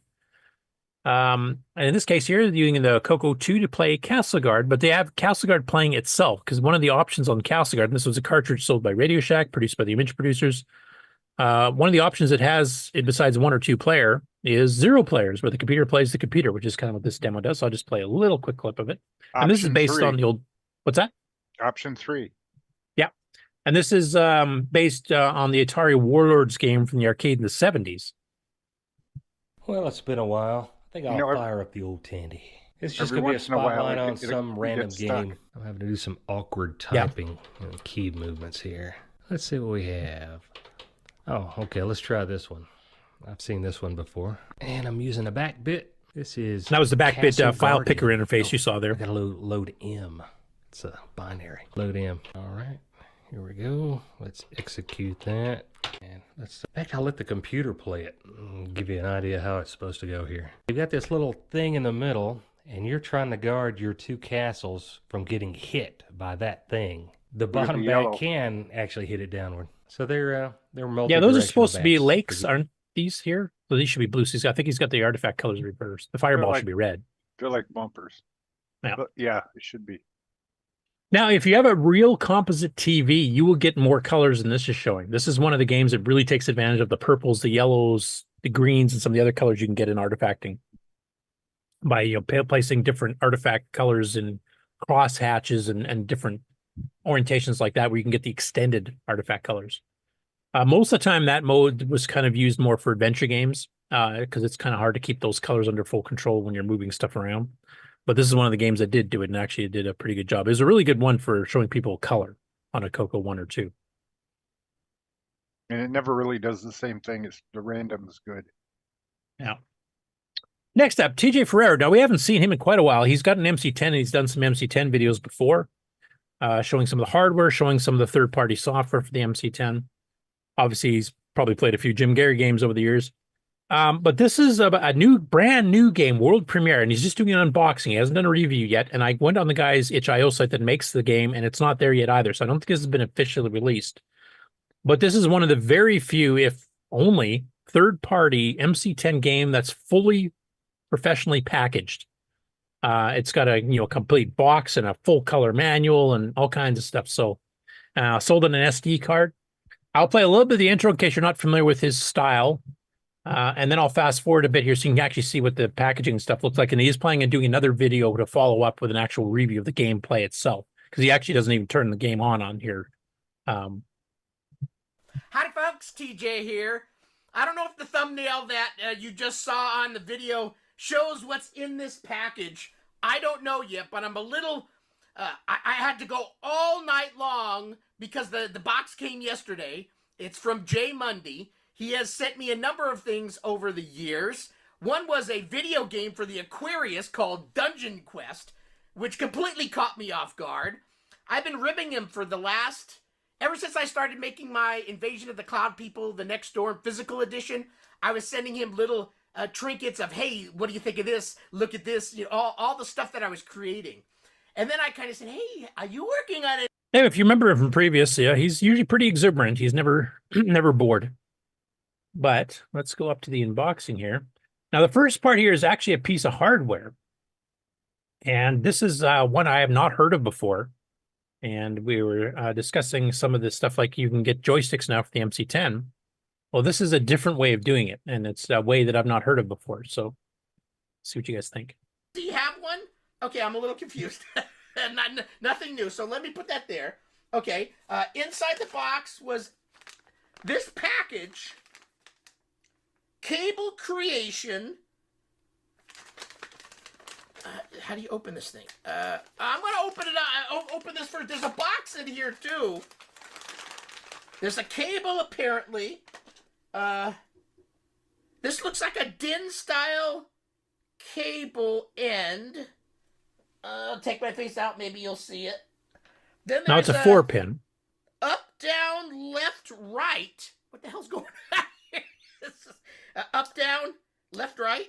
And in this case here, they're using the CoCo 2 to play Castleguard, but they have Castleguard playing itself, because one of the options on Castleguard, and this was a cartridge sold by Radio Shack, produced by the image producers, one of the options it has, besides 1 or 2 player, is 0 players, where the computer plays the computer, which is kind of what this demo does. So I'll just play a little quick clip of it. And this is based on the old, what's that? Option 3. Yeah. And this is based on the Atari Warlords game from the arcade in the 70s. Well, it's been a while. I think I'll fire up the old Tandy. It's just going to be a spotlight on some random game. I'm having to do some awkward typing and key movements here. Let's see what we have. Oh, okay, let's try this one. I've seen this one before. And I'm using a back bit. This is... That was the back bit file picker interface you saw there. I got to load M. It's a binary. Load M. All right, here we go. Let's execute that. And in fact, I'll let the computer play it and give you an idea how it's supposed to go here. You've got this little thing in the middle, and you're trying to guard your 2 castles from getting hit by that thing. The bottom back can actually hit it downward. So they're multi. Yeah, those are supposed to be lakes, aren't these here? So these should be blue. I think he's got the artifact colors reversed. The fireball should be red. They're like bumpers. Yeah. But yeah, it should be. Now, if you have a real composite TV, you will get more colors than this is showing. This is one of the games that really takes advantage of the purples, the yellows, the greens, and some of the other colors you can get in artifacting by placing different artifact colors in cross hatches and different orientations like that, where you can get the extended artifact colors. Most of the time, that mode was kind of used more for adventure games because it's kind of hard to keep those colors under full control when you're moving stuff around. But this is one of the games that did do it, and actually it did a pretty good job. It was a really good one for showing people color on a CoCo 1 or 2. And it never really does the same thing. It's the random is good. Yeah. Next up, TJ Ferrero. Now, we haven't seen him in quite a while. He's got an MC10, and he's done some MC10 videos before, showing some of the hardware, showing some of the third-party software for the MC10. Obviously, he's probably played a few Jim Gary games over the years. But this is a brand new game, world premiere, and he's just doing an unboxing. He hasn't done a review yet, and I went on the guy's itch.io site that makes the game, and it's not there yet either, so I don't think this has been officially released. But this is one of the very few, if only, third-party MC10 game that's fully professionally packaged. It's got a complete box and a full-color manual and all kinds of stuff. So sold on an SD card. I'll play a little bit of the intro in case you're not familiar with his style. And then I'll fast forward a bit here so you can actually see what the packaging stuff looks like. And he is planning on doing another video to follow up with an actual review of the gameplay itself, because he actually doesn't even turn the game on here. Howdy, folks. TJ here. I don't know if the thumbnail that you just saw on the video shows what's in this package. I don't know yet, but I'm a little... I had to go all night long because the box came yesterday. It's from Jay Mundy. He has sent me a number of things over the years. One was a video game for the Aquarius called Dungeon Quest, which completely caught me off guard. I've been ribbing him for ever since I started making my Invasion of the Cloud People, the Next Door physical edition. I was sending him little trinkets of, hey, what do you think of this? Look at this, all the stuff that I was creating. And then I kind of said, hey, are you working on it? Hey, if you remember him from previous, he's usually pretty exuberant. He's never bored. But let's go up to the unboxing here. Now, the first part here is actually a piece of hardware. And this is one I have not heard of before. And we were discussing some of this stuff, like you can get joysticks now for the MC10. Well, this is a different way of doing it. And it's a way that I've not heard of before. So see what you guys think. Do you have one? Okay, I'm a little confused. Nothing new. So let me put that there. Okay, inside the box was this package... Cable creation. How do you open this thing? I'm going to open it up. Open this first. There's a box in here, too. There's a cable, apparently. This looks like a DIN-style cable end. I'll take my face out. Maybe you'll see it. Then now it's a 4-pin. Up, down, left, right. What the hell's going on here? Up, down, left, right.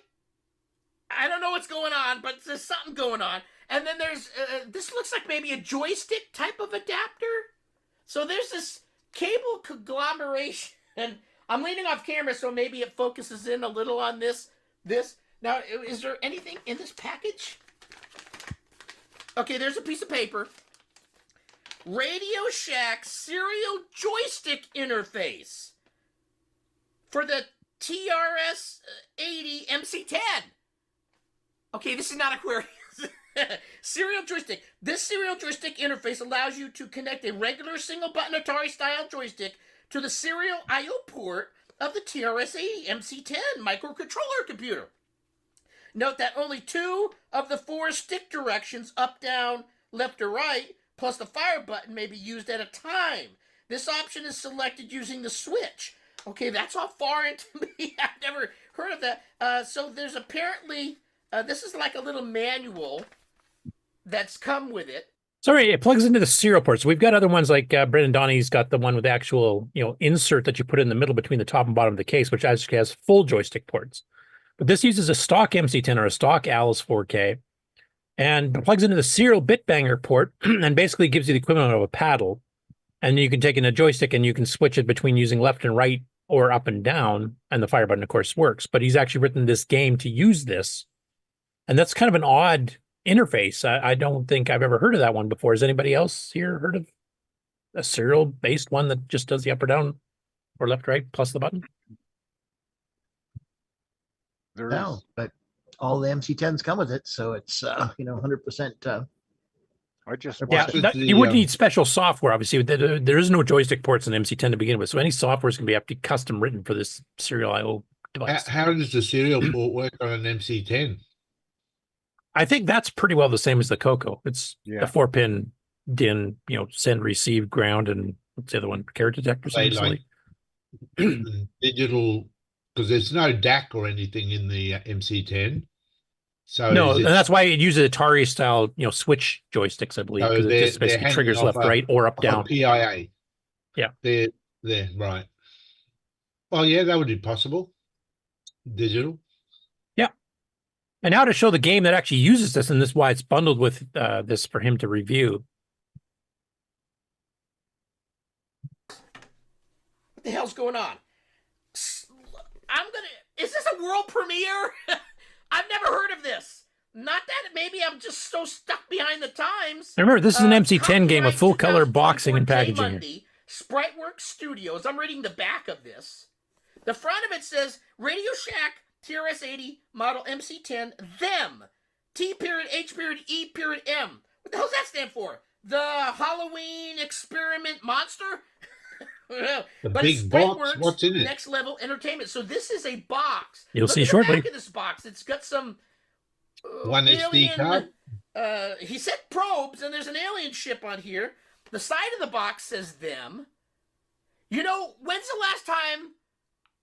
I don't know what's going on, but there's something going on. And then there's, this looks like maybe a joystick type of adapter. So there's this cable conglomeration. And I'm leaning off camera, so maybe it focuses in a little on this. Now, is there anything in this package? Okay, there's a piece of paper. Radio Shack serial joystick interface for the TRS-80 MC10. Okay, this is not Aquarius. Serial joystick. This serial joystick interface allows you to connect a regular single-button Atari-style joystick to the serial I/O port of the TRS-80 MC10 microcontroller computer. Note that only 2 of the 4 stick directions, up, down, left, or right, plus the fire button, may be used at a time. This option is selected using the switch. Okay, that's all foreign to me. I've never heard of that. So there's apparently, this is like a little manual that's come with it. Sorry, it plugs into the serial port. So we've got other ones like Brendan Donnie's got the one with the actual, insert that you put in the middle between the top and bottom of the case, which actually has full joystick ports. But this uses a stock MC10 or a stock ALS 4K. and it plugs into the serial bit banger port and basically gives you the equivalent of a paddle. And you can take in a joystick and you can switch it between using left and right or up and down. And the fire button, of course, works. But he's actually written this game to use this. And that's kind of an odd interface. I don't think I've ever heard of that one before. Has anybody else here heard of a serial-based one that just does the up or down or left, right, plus the button? No, but all the MC10s come with it, so it's 100%. I just you wouldn't need special software. Obviously, there is no joystick ports in MC10 to begin with, so any software is going to be custom written for this serial I/O device. How does the serial port work on an MC10? I think that's pretty well the same as the CoCo. It's a 4-pin DIN, send, receive, ground, and what's the other one? Carrier detector. Digital, because there's no DAC or anything in the MC10. So no, and that's why it uses Atari style, switch joysticks, I believe, because it just basically triggers left, right, or up, down. PIA. Yeah. They're right. Well, yeah, that would be possible. Digital. Yeah. And now to show the game that actually uses this, and this is why it's bundled with this for him to review. What the hell's going on? Is this a world premiere? I've never heard of this. Not that maybe I'm just so stuck behind the times. And remember, this is an MC10 game with full color boxing and packaging. Spriteworks Studios. I'm reading the back of this. The front of it says Radio Shack TRS-80 model MC10 them T.H.E.M. What the hell's that stand for? The Halloween Experiment Monster? But big box. What's in it? Next level entertainment. So this is a box. You'll see shortly. Look at the back of this box. It's got some one SD card. He said probes, and there's an alien ship on here. The side of the box says them. When's the last time?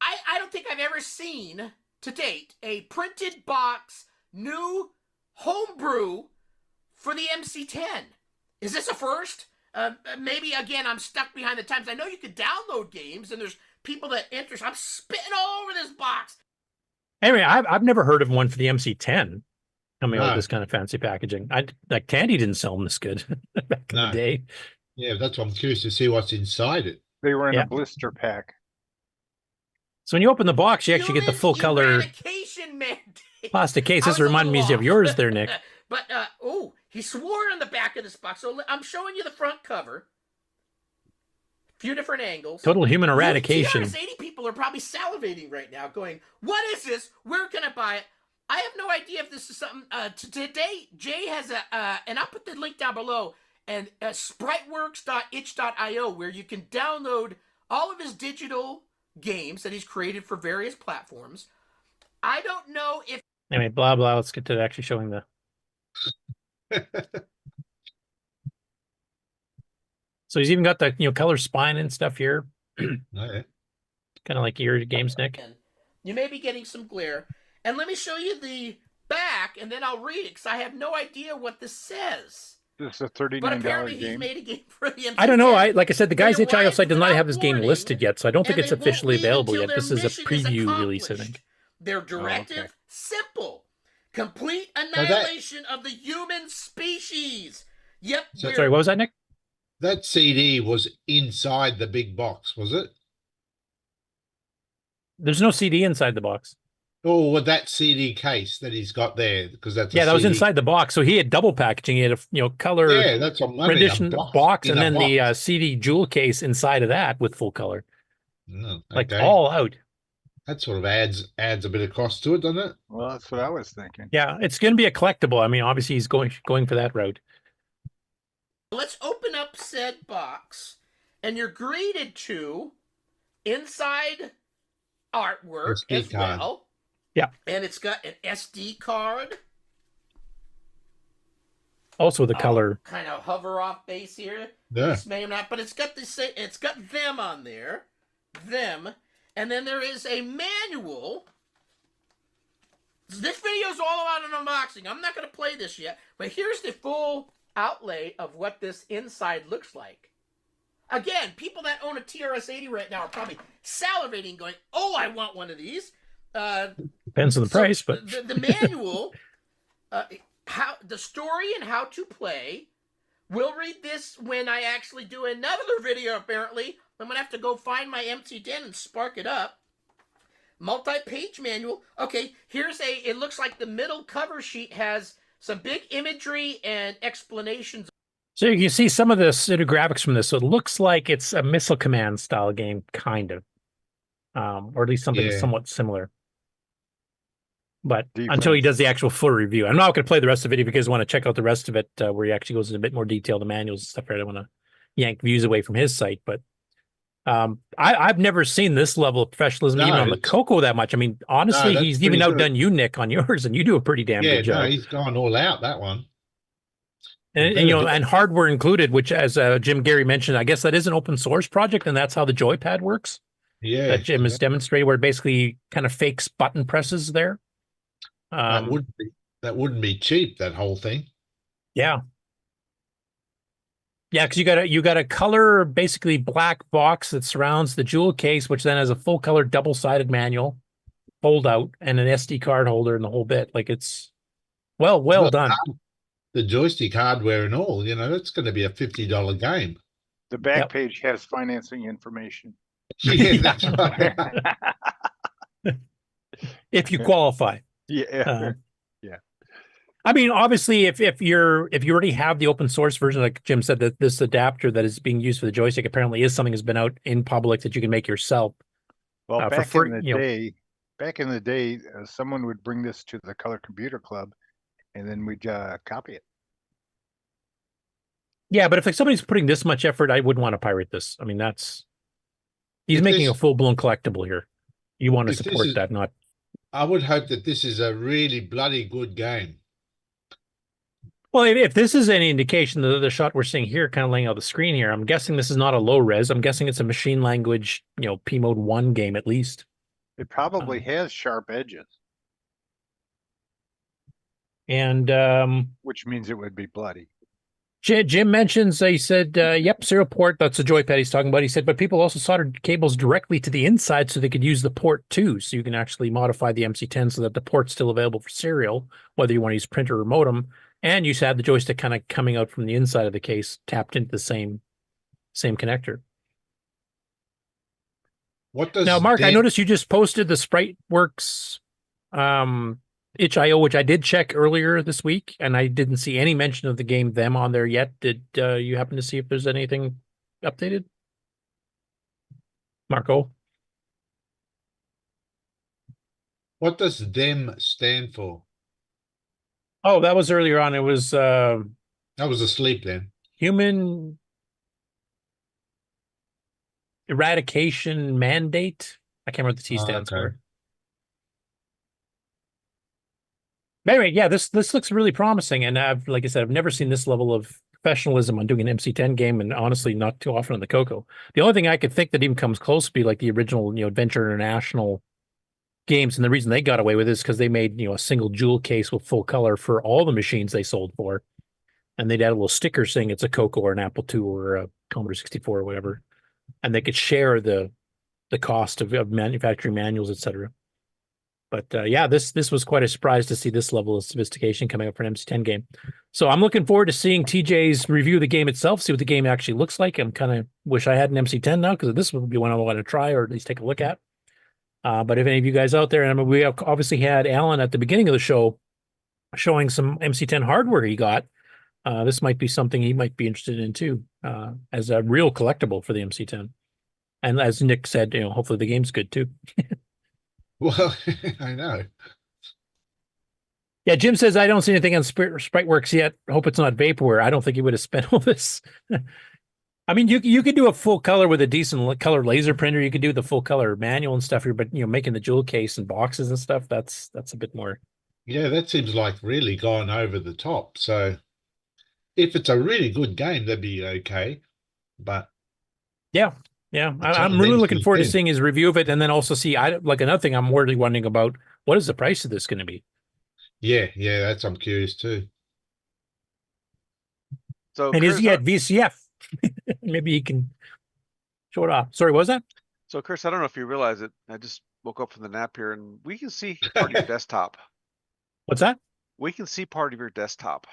I don't think I've ever seen to date a printed box new homebrew for the MC10. Is this a first? Maybe, again, I'm stuck behind the times. I know you could download games, and there's people that interest. I'm spitting all over this box. Anyway, I've never heard of one for the MC10 coming out with this kind of fancy packaging. Like Tandy didn't sell them this good back in the day. Yeah, that's why I'm curious to see what's inside it. They were in a blister pack. So when you open the box, you actually get the full color plastic case. This reminded me of yours there, Nick. But, he swore on the back of this box. So I'm showing you the front cover. A few different angles. Total human eradication. TRS-80 people are probably salivating right now going, what is this? Where can I buy it? I have no idea if this is something. Today, Jay has and I'll put the link down below, and spriteworks.itch.io, where you can download all of his digital games that he's created for various platforms. I don't know if... Anyway, blah, blah. Let's get to actually showing the... So he's even got the color spine and stuff here. Kind of like your games, Nick. You may be getting some glare. And let me show you the back, and then I'll read it, because I have no idea what this says. This is a $39 But apparently game. he's made a game for the MC10. I don't know. Like I said, the guy's itch.io site does not have this game listed yet, so I don't think it's officially available yet. This is a preview release, I think. Their directive, simple. Complete annihilation of the human species. Yep. So, sorry, what was that, Nick? That CD was inside the big box, was it? There's no CD inside the box. Oh, well, that CD case that he's got there, because that's that was inside the box. So he had double packaging. He had a color that's on money, rendition box, and then the CD jewel case inside of that with full color, like all out. That sort of adds a bit of cost to it, doesn't it? Well, that's what I was thinking. Yeah, it's going to be a collectible. I mean, obviously he's going for that route. Let's open up said box, and you're greeted to inside artwork as well. Yeah. And it's got an SD card. Also the color. Kind of hover off base here. Yeah. This may not, but it's got them on there. Them. And then there is a manual. This video is all about an unboxing. I'm not going to play this yet, but here's the full outlay of what this inside looks like. Again, people that own a TRS-80 right now are probably salivating, going, "Oh, I want one of these." Depends on the price, but the manual the story and how to play. We'll read this when I actually do another video, apparently. I'm going to have to go find my MC10 and spark it up. Multi-page manual. Okay, here's it looks like the middle cover sheet has some big imagery and explanations. So you can see some of the graphics from this. So it looks like it's a Missile Command style game, kind of. Or at least something somewhat similar. But until he does the actual full review. I'm not going to play the rest of it if you guys want to check out the rest of it, where he actually goes into a bit more detail, the manuals and stuff. I don't want to yank views away from his site, but I've never seen this level of professionalism even on the CoCo that much. I mean, honestly, he's even outdone you, Nick, on yours, and you do a pretty damn good job. Yeah, he's gone all out, that one. And you know, and hardware included, which, as Jim Gary mentioned, I guess that is an open source project, and that's how the joypad works. Yeah, that Jim has demonstrated, where it basically kind of fakes button presses there. That wouldn't be cheap, that whole thing. Yeah, because you got a color, basically black box that surrounds the jewel case, which then has a full color double-sided manual, fold out, and an SD card holder and the whole bit. Like, it's well done. The joystick hardware and all, you know, it's going to be a $50 game. The back page has financing information. Yeah, that's right. If you qualify. Yeah. I mean, obviously, if you already have the open source version, like Jim said, that this adapter that is being used for the joystick apparently is something that's been out in public that you can make yourself. Well, back in the day, someone would bring this to the Color Computer Club, and then we'd copy it. Yeah, but if somebody's putting this much effort, I wouldn't want to pirate this. I mean, he's making a full-blown collectible here. You want to support that, not. I would hope that this is a really bloody good game. Well, if this is any indication, the shot we're seeing here, kind of laying out the screen here, I'm guessing this is not a low res. I'm guessing it's a machine language, P mode 1 game at least. It probably has sharp edges. And which means it would be bloody. Jim mentions, he said, yep, serial port, that's the joypad he's talking about. He said, but people also soldered cables directly to the inside so they could use the port too. So you can actually modify the MC10 so that the port's still available for serial, whether you want to use printer or modem. And you had the joystick kind of coming out from the inside of the case, tapped into the same connector. What does now, Mark, I noticed you just posted the SpriteWorks itch.io, which I did check earlier this week, and I didn't see any mention of the game Them on there yet. Did you happen to see if there's anything updated? Marco? What does Them stand for? Oh, that was earlier on. It was I was asleep then. Human Eradication Mandate. I can't remember what the T stands for. But anyway, yeah, this looks really promising, and like I said, I've never seen this level of professionalism on doing an MC10 game, and honestly, not too often on the CoCo. The only thing I could think that even comes close to be like the original, Adventure International games, and the reason they got away with it is because they made a single jewel case with full color for all the machines they sold for, and they'd add a little sticker saying it's a CoCo or an Apple II or a Commodore 64 or whatever, and they could share the cost of manufacturing manuals, etc. But yeah, this was quite a surprise to see this level of sophistication coming up for an MC10 game. So I'm looking forward to seeing TJ's review of the game itself, see what the game actually looks like. I'm kind of wish I had an MC10 now, because this would be one I want to try or at least take a look at. But if any of you guys out there, and I mean, we obviously had Alan at the beginning of the show showing some MC10 hardware he got. This might be something he might be interested in too, as a real collectible for the MC10. And as Nick said, hopefully the game's good too. Well, I know. Yeah, Jim says, I don't see anything on SpriteWorks yet. I hope it's not vaporware. I don't think he would have spent all this. I mean, you could do a full color with a decent color laser printer. You could do the full color manual and stuff here, but making the jewel case and boxes and stuff, that's a bit more. Yeah, that seems like really gone over the top. So if it's a really good game, that'd be okay. But yeah, I'm really looking forward to seeing his review of it, and then also see another thing I'm really wondering about, what is the price of this going to be? Yeah, that's I'm curious too. So, and is he at VCF? Maybe he can show it off. Sorry, what was that? So, Chris, I don't know if you realize it. I just woke up from the nap here, and we can see part of your desktop. What's that? We can see part of your desktop.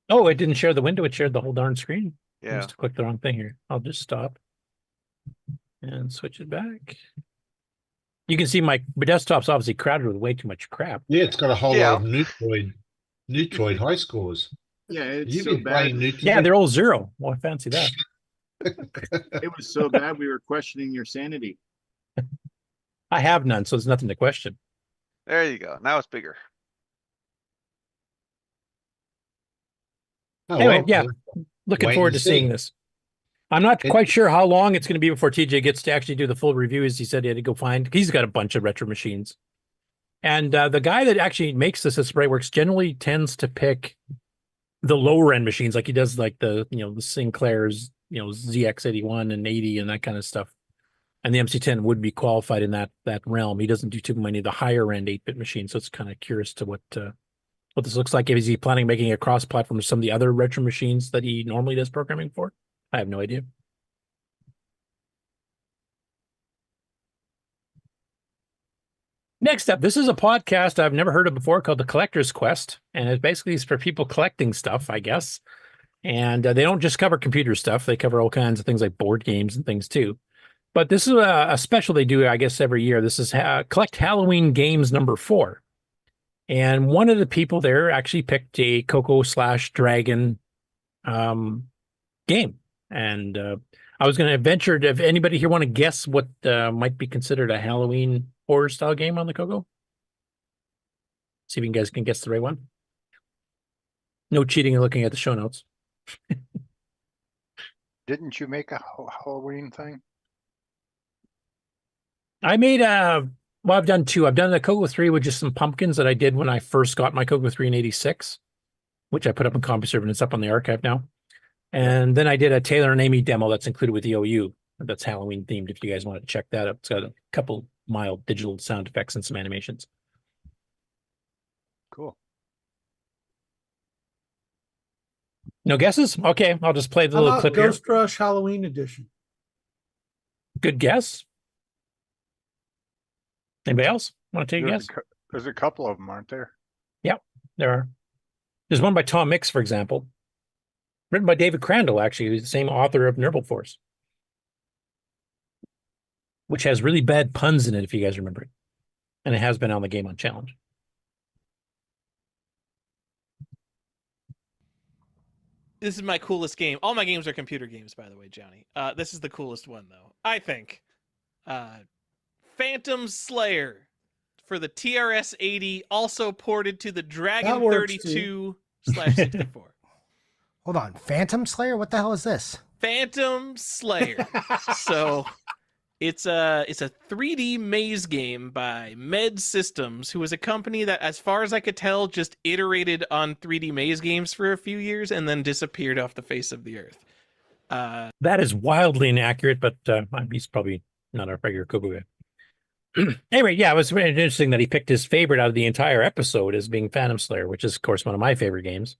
Oh, it didn't share the window. It shared the whole darn screen. I Yeah. must have clicked the wrong thing here. I'll just stop and switch it back. You can see my desktop's obviously crowded with way too much crap. Yeah, it's got a whole lot of Neutroid high scores. Yeah, it's You've so been playing bad. Neutroid. Yeah, they're all 0. Well, I fancy that. It was so bad we were questioning your sanity. I have none, so there's nothing to question. There you go. Now it's bigger. Anyway, yeah, looking forward to seeing this. I'm not quite sure how long it's going to be before TJ gets to actually do the full review, as he said he had to go find. He's got a bunch of retro machines. And the guy that actually makes this at Spriteworks generally tends to pick the lower end machines, like he does like the Sinclair's, ZX81 and 80 and that kind of stuff. And the MC10 would be qualified in that realm. He doesn't do too many of the higher end 8-bit machines, so it's kind of curious to what this looks like. Is he planning on making a cross-platform with some of the other retro machines that he normally does programming for? I have no idea. Next up, this is a podcast I've never heard of before called The Collector's Quest, and it basically is for people collecting stuff, I guess. And they don't just cover computer stuff; they cover all kinds of things like board games and things too. But this is a special they do, I guess, every year. This is Collect Halloween Games #4. And one of the people there actually picked a CoCo/Dragon game. And I was going to venture, if anybody here want to guess what might be considered a Halloween horror style game on the CoCo? See if you guys can guess the right one. No cheating and looking at the show notes. Didn't you make a Halloween thing? I made well, I've done 2. I've done the CoCo 3 with just some pumpkins that I did when I first got my CoCo 3 in '86, which I put up in CompuServe, and it's up on the archive now. And then I did a Taylor and Amy demo that's included with the OU. That's Halloween themed if you guys want to check that out. It's got a couple mild digital sound effects and some animations. Cool. No guesses? Okay, I'll just play the little clip Ghost here. Rush Halloween Edition. Good guess. Anybody else want to take a guess? There's a couple of them, aren't there? Yep, there are. There's one by Tom Mix, for example. Written by David Crandall, actually, who's the same author of Nerble Force. Which has really bad puns in it, if you guys remember it. And it has been on the Game On Challenge. This is my coolest game. All my games are computer games, by the way, Johnny. This is the coolest one, though. I think. Phantom Slayer for the TRS-80, also ported to the Dragon 32/64. Hold on. Phantom Slayer? What the hell is this? Phantom Slayer. So it's a 3D maze game by Med Systems, who was a company that, as far as I could tell, just iterated on 3D maze games for a few years and then disappeared off the face of the earth. That is wildly inaccurate, but he's probably not a regular CoCo guy. Anyway, yeah, it was very interesting that he picked his favorite out of the entire episode as being Phantom Slayer, which is, of course, one of my favorite games.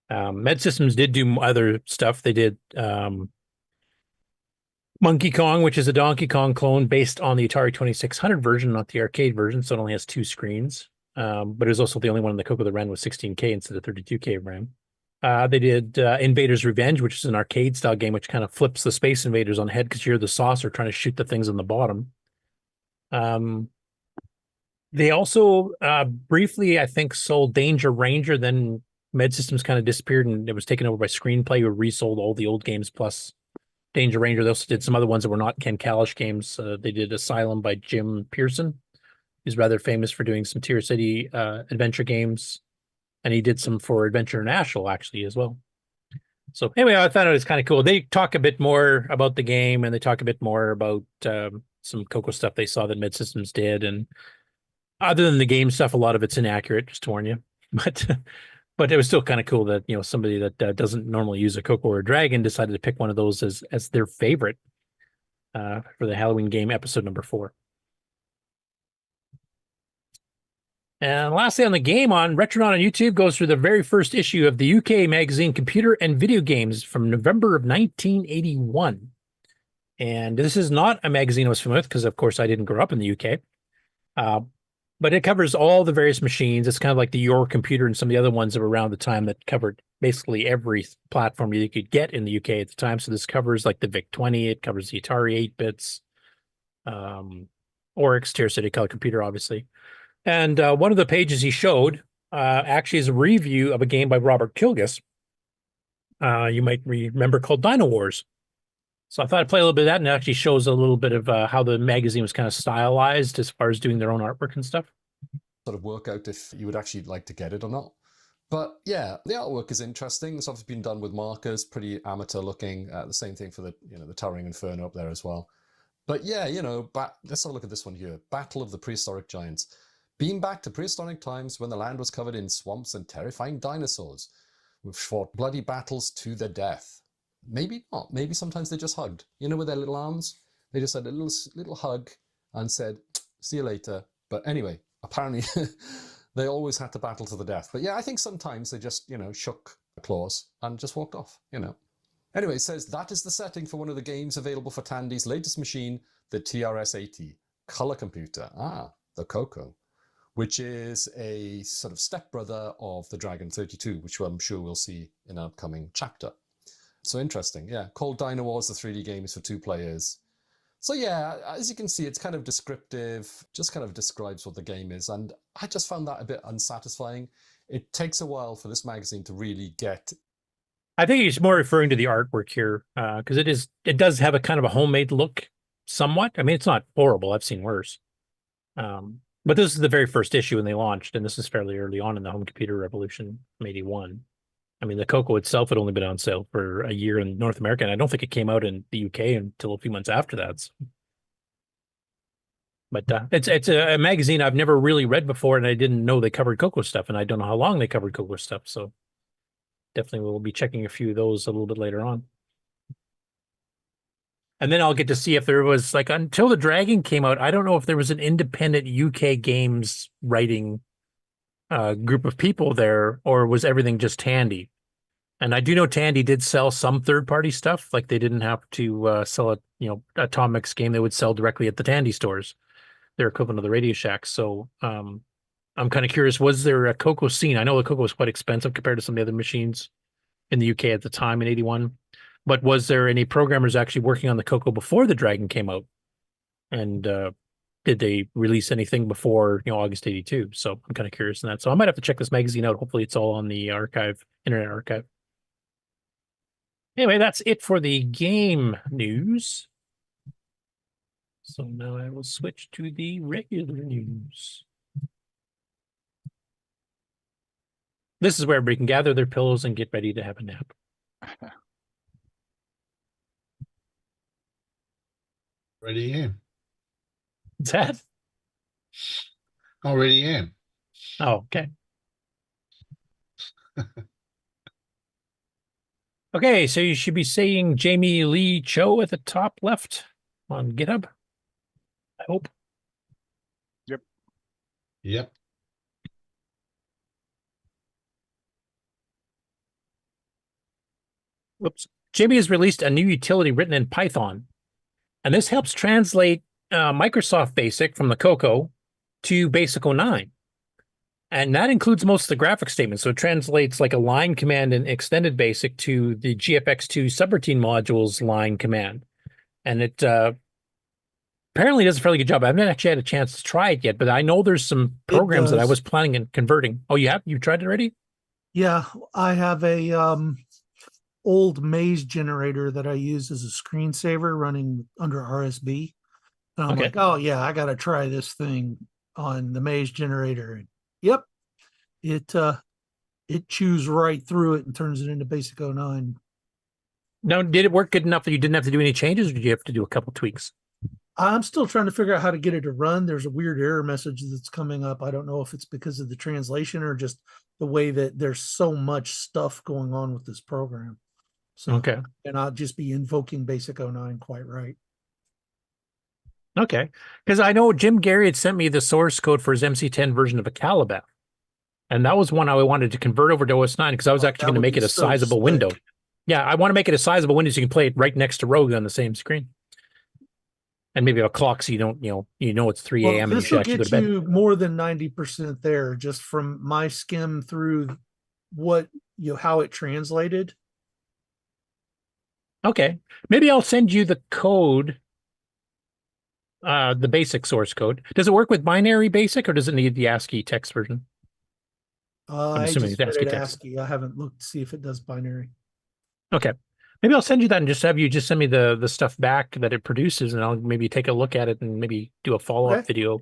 Med Systems did do other stuff. They did Monkey Kong, which is a Donkey Kong clone based on the Atari 2600 version, not the arcade version, so it only has 2 screens. But it was also the only one in the CoCo that ran with 16K instead of 32K RAM. They did Invaders Revenge, which is an arcade-style game which kind of flips the Space Invaders on the head because you're the saucer trying to shoot the things on the bottom. They also briefly, I think, sold Danger Ranger. Then Med Systems kind of disappeared and it was taken over by Screenplay, who resold all the old games plus Danger Ranger. They also did some other ones that were not Ken Kalish games. They did Asylum by Jim Pearson. He's rather famous for doing some Tier City adventure games. And he did some for Adventure International, actually, as well. So anyway, I thought it was kind of cool. They talk a bit more about the game, and they talk a bit more about some CoCo stuff they saw that Med Systems did. And other than the game stuff, a lot of it's inaccurate, just to warn you. But it was still kind of cool that, somebody that doesn't normally use a CoCo or a Dragon decided to pick one of those as their favorite for the Halloween game episode #4. And lastly, on the Game On, Retronaut on YouTube goes through the very first issue of the UK magazine Computer and Video Games from November of 1981. And this is not a magazine I was familiar with because, of course, I didn't grow up in the UK. But it covers all the various machines. It's kind of like the Your Computer and some of the other ones that were around the time that covered basically every platform you could get in the UK at the time. So this covers like the VIC-20, it covers the Atari 8-bits, Oryx, TRS-80 color computer, obviously. And one of the pages he showed actually is a review of a game by Robert Kilgus. You might remember, called Dino Wars. So I thought I'd play a little bit of that, and it actually shows a little bit of how the magazine was kind of stylized as far as doing their own artwork and stuff. Sort of work out if you would actually like to get it or not. But yeah, the artwork is interesting. It's obviously been done with markers, pretty amateur looking. The same thing for the the Towering Inferno up there as well. But yeah, let's have a look at this one here. Battle of the Prehistoric Giants. Beam back to prehistoric times when the land was covered in swamps and terrifying dinosaurs, who fought bloody battles to the death. Maybe not. Maybe sometimes they just hugged. With their little arms, they just had a little hug and said, "See you later." But anyway, apparently they always had to battle to the death. But yeah, I think sometimes they just, shook claws and just walked off, Anyway, it says that is the setting for one of the games available for Tandy's latest machine, the TRS-80 color computer. The CoCo, which is a sort of stepbrother of the Dragon 32, which I'm sure we'll see in an upcoming chapter. So interesting, yeah. Called Dino Wars, the 3D game is for 2 players. So yeah, as you can see, it's kind of descriptive, just kind of describes what the game is. And I just found that a bit unsatisfying. It takes a while for this magazine to really get... I think he's more referring to the artwork here, because it does have a kind of a homemade look somewhat. I mean, it's not horrible. I've seen worse. But this is the very first issue when they launched, and this is fairly early on in the home computer revolution from 81. I mean, the CoCo itself had only been on sale for a year in North America, and I don't think it came out in the UK until a few months after that. So. But it's a magazine I've never really read before, and I didn't know they covered CoCo stuff, and I don't know how long they covered CoCo stuff. So definitely we'll be checking a few of those a little bit later on. And then I'll get to see if there was, like, until the Dragon came out, I don't know if there was an independent UK games writing group of people there, or was everything just Tandy? And I do know Tandy did sell some third-party stuff, like they didn't have to sell a Atomic's game. They would sell directly at the Tandy stores, their equivalent of the Radio Shacks. So I'm kind of curious, was there a CoCo scene? I know the CoCo was quite expensive compared to some of the other machines in the UK at the time in 81, but was there any programmers actually working on the CoCo before the Dragon came out? And did they release anything before August 82? So I'm kind of curious in that. So I might have to check this magazine out. Hopefully it's all on the Internet Archive. Anyway, that's it for the game news. So now I will switch to the regular news. This is where everybody can gather their pillows and get ready to have a nap. Ready am. What's that? Already am. Oh, okay. Okay, so you should be saying Jamie Lee Cho at the top left on GitHub. I hope. Yep. Yep. Whoops. Jamie has released a new utility written in Python, and this helps translate Microsoft Basic from the CoCo to Basic 09. And that includes most of the graphic statements. So it translates like a line command in extended BASIC to the GFX2 subroutine module's line command. And it apparently does a fairly good job. I haven't actually had a chance to try it yet, but I know there's some programs that I was planning on converting. Oh, you have? You tried it already? Yeah, I have a old maze generator that I use as a screensaver running under RSB. And I'm like, oh yeah, I got to try this thing on the maze generator. Yep, it chews right through it and turns it into Basic 09. Now, did it work good enough that you didn't have to do any changes, or did you have to do a couple tweaks? I'm still trying to figure out how to get it to run. There's a weird error message that's coming up. I don't know if it's because of the translation or just the way that there's so much stuff going on with this program. So, okay. And I'll just be invoking Basic 09 quite right. Okay, because I know Jim Gary had sent me the source code for his MC10 version of a Caliban, and that was one I wanted to convert over to OS 9 because I was actually going to make it a sizable window. Yeah, I want to make it a sizable window so you can play it right next to Rogue on the same screen. And maybe a clock so you don't, you know it's 3 Well, a.m. and you this should will actually go get to bed. you more than 90% there, just from my skim through what how it translated. Okay. Maybe I'll send you the code, the basic source code. Does it work with binary basic, or does it need the ASCII text version? I'm I assuming just it's ASCII read text. ASCII. I haven't looked to see if it does binary. Okay. Maybe I'll send you that and just have you just send me the stuff back that it produces, and I'll maybe take a look at it and maybe do a follow-up video.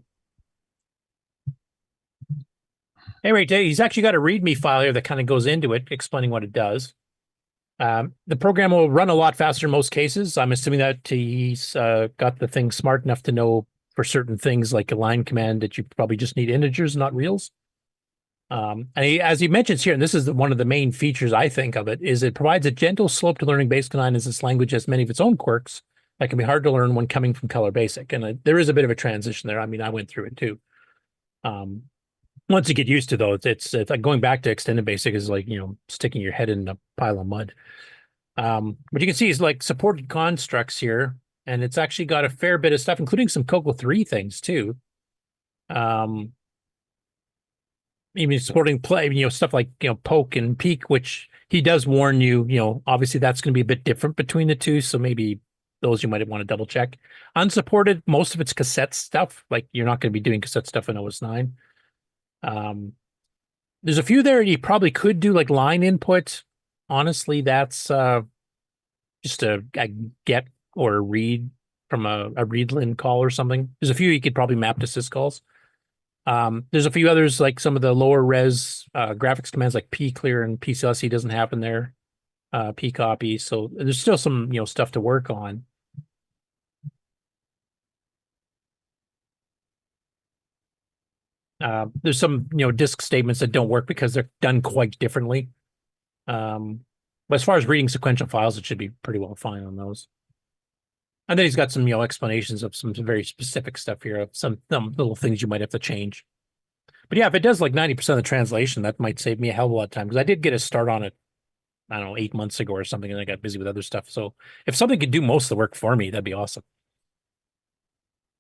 Anyway, he's actually got a README file here that kind of goes into it, explaining what it does. The program will run a lot faster in most cases. I'm assuming that he's got the thing smart enough to know for certain things like a line command that you probably just need integers, not reals. And as he mentions here, and this is one of the main features I think of it, is it provides a gentle slope to learning Basic 9 as this language has many of its own quirks that can be hard to learn when coming from Color Basic. And there is a bit of a transition there. I mean, I went through it too. Once you get used to those, it's like going back to Extended Basic is like, sticking your head in a pile of mud. But you can see it's like supported constructs here, and it's actually got a fair bit of stuff, including some CoCo 3 things too. Even supporting play, stuff like, poke and peek, which he does warn you, obviously that's going to be a bit different between the two. So maybe those you might want to double check. Unsupported, most of it's cassette stuff. Like you're not going to be doing cassette stuff in OS 9. There's a few there you probably could do like line input. Honestly, that's just a get or a read from a readlin call or something. There's a few you could probably map to syscalls. There's a few others like some of the lower res graphics commands like pclear and pclc doesn't have in there, pcopy. So there's still some stuff to work on. There's some disk statements that don't work because they're done quite differently. But as far as reading sequential files, it should be pretty well fine on those. And then he's got some explanations of some very specific stuff here of some little things you might have to change. But yeah, if it does like 90% of the translation, that might save me a hell of a lot of time, because I did get a start on it, I don't know, 8 months ago or something, and I got busy with other stuff. So if something could do most of the work for me, that'd be awesome.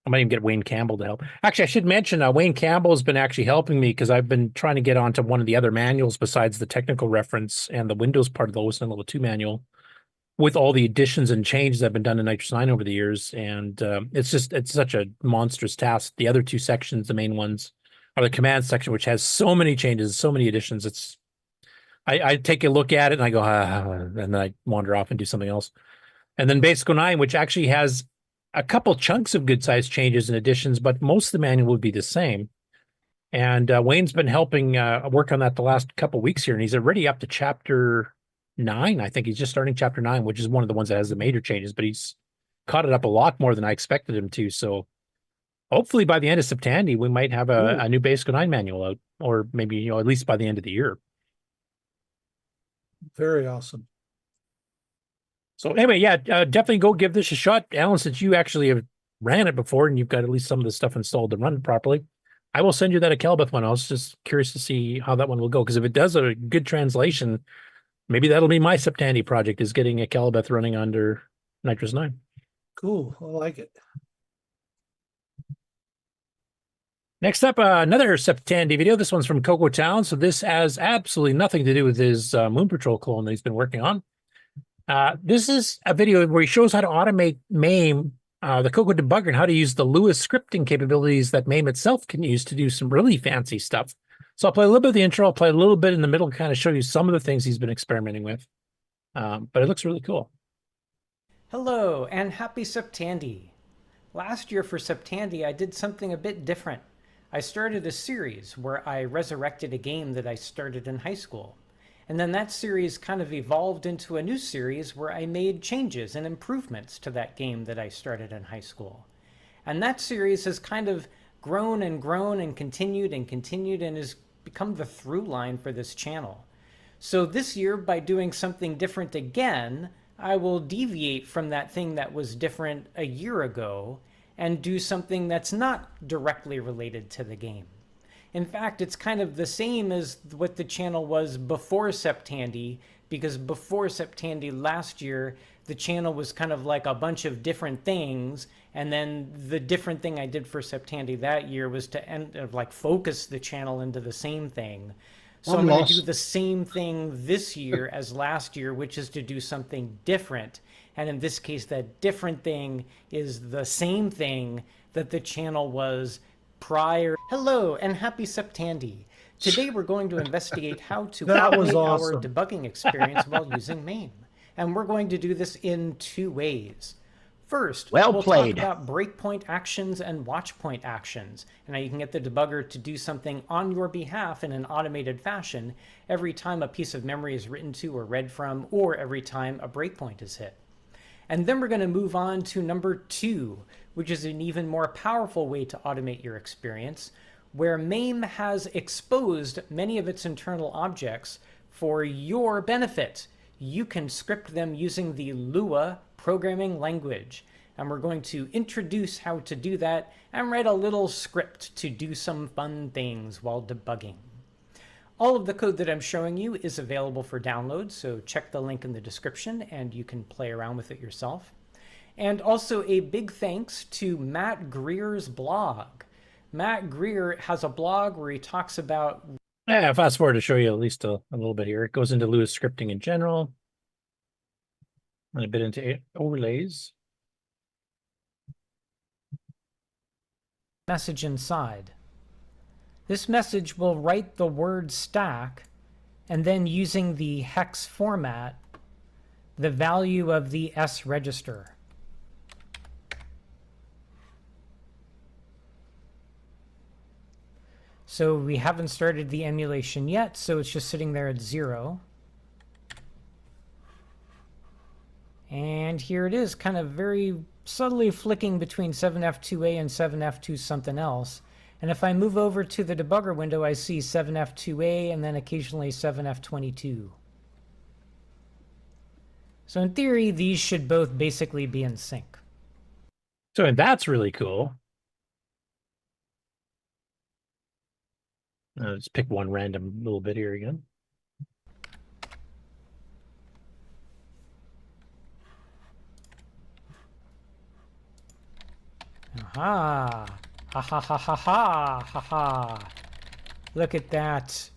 I might even get Wayne Campbell to help. Actually, I should mention Wayne Campbell has been actually helping me, because I've been trying to get onto one of the other manuals besides the technical reference and the Windows part of the OS 9 Level 2 manual, with all the additions and changes that have been done in Nitrous 9 over the years. And it's such a monstrous task. The other two sections, the main ones, are the command section, which has so many changes, so many additions. I take a look at it and I go, and then I wander off and do something else. And then Basic 09, which actually has a couple chunks of good-sized changes and additions, but most of the manual would be the same. And Wayne's been helping work on that the last couple weeks here, and he's already up to chapter 9. I think he's just starting chapter 9, which is one of the ones that has the major changes, but he's caught it up a lot more than I expected him to. So hopefully by the end of September, we might have a new Basic 09 manual out, or maybe, at least by the end of the year. Very awesome. So anyway, yeah, definitely go give this a shot. Alan, since you actually have ran it before and you've got at least some of the stuff installed to run it properly, I will send you that Akelbeth one. I was just curious to see how that one will go, because if it does a good translation, maybe that'll be my September project, is getting Akelbeth running under Nitrous 9. Cool. I like it. Next up, another September video. This one's from Coco Town. So this has absolutely nothing to do with his Moon Patrol clone that he's been working on. This is a video where he shows how to automate MAME, the CoCo debugger, and how to use the Lewis scripting capabilities that MAME itself can use to do some really fancy stuff. So I'll play a little bit of the intro. I'll play a little bit in the middle, kind of show you some of the things he's been experimenting with. But it looks really cool. Hello, and happy September. Last year for September, I did something a bit different. I started a series where I resurrected a game that I started in high school. And then that series kind of evolved into a new series where I made changes and improvements to that game that I started in high school. And that series has kind of grown and grown and continued and has become the through line for this channel. So this year, by doing something different again, I will deviate from that thing that was different a year ago and do something that's not directly related to the game. In fact, it's kind of the same as what the channel was before September, because before Septandy last year, the channel was kind of like a bunch of different things. And then the different thing I did for Septandy that year was to focus the channel into the same thing. So I'm going to do the same thing this year as last year, which is to do something different. And in this case, that different thing is the same thing that the channel was prior. Hello and happy Septandy. Today we're going to investigate how to automate our debugging experience while using MAME. And we're going to do this in two ways. First, we'll talk about breakpoint actions and watchpoint actions, and how you can get the debugger to do something on your behalf in an automated fashion every time a piece of memory is written to or read from, or every time a breakpoint is hit. And then we're going to move on to number 2, which is an even more powerful way to automate your experience, where MAME has exposed many of its internal objects for your benefit. You can script them using the Lua programming language. And we're going to introduce how to do that and write a little script to do some fun things while debugging. All of the code that I'm showing you is available for download, so check the link in the description and you can play around with it yourself. And also a big thanks to Matt Greer's blog. Matt Greer has a blog where he talks about... Yeah, fast forward to show you at least a little bit here. It goes into Lua scripting in general, and a bit into overlays. Message inside. This message will write the word stack, and then using the hex format, the value of the S register. So we haven't started the emulation yet, so it's just sitting there at 0. And here it is, kind of very subtly flicking between 7F2A and 7F2 something else. And if I move over to the debugger window, I see 7F2A and then occasionally 7F22. So in theory, these should both basically be in sync. So that's really cool. Let's pick one random little bit here again. Aha! Ha ha ha ha ha ha ha! Look at that.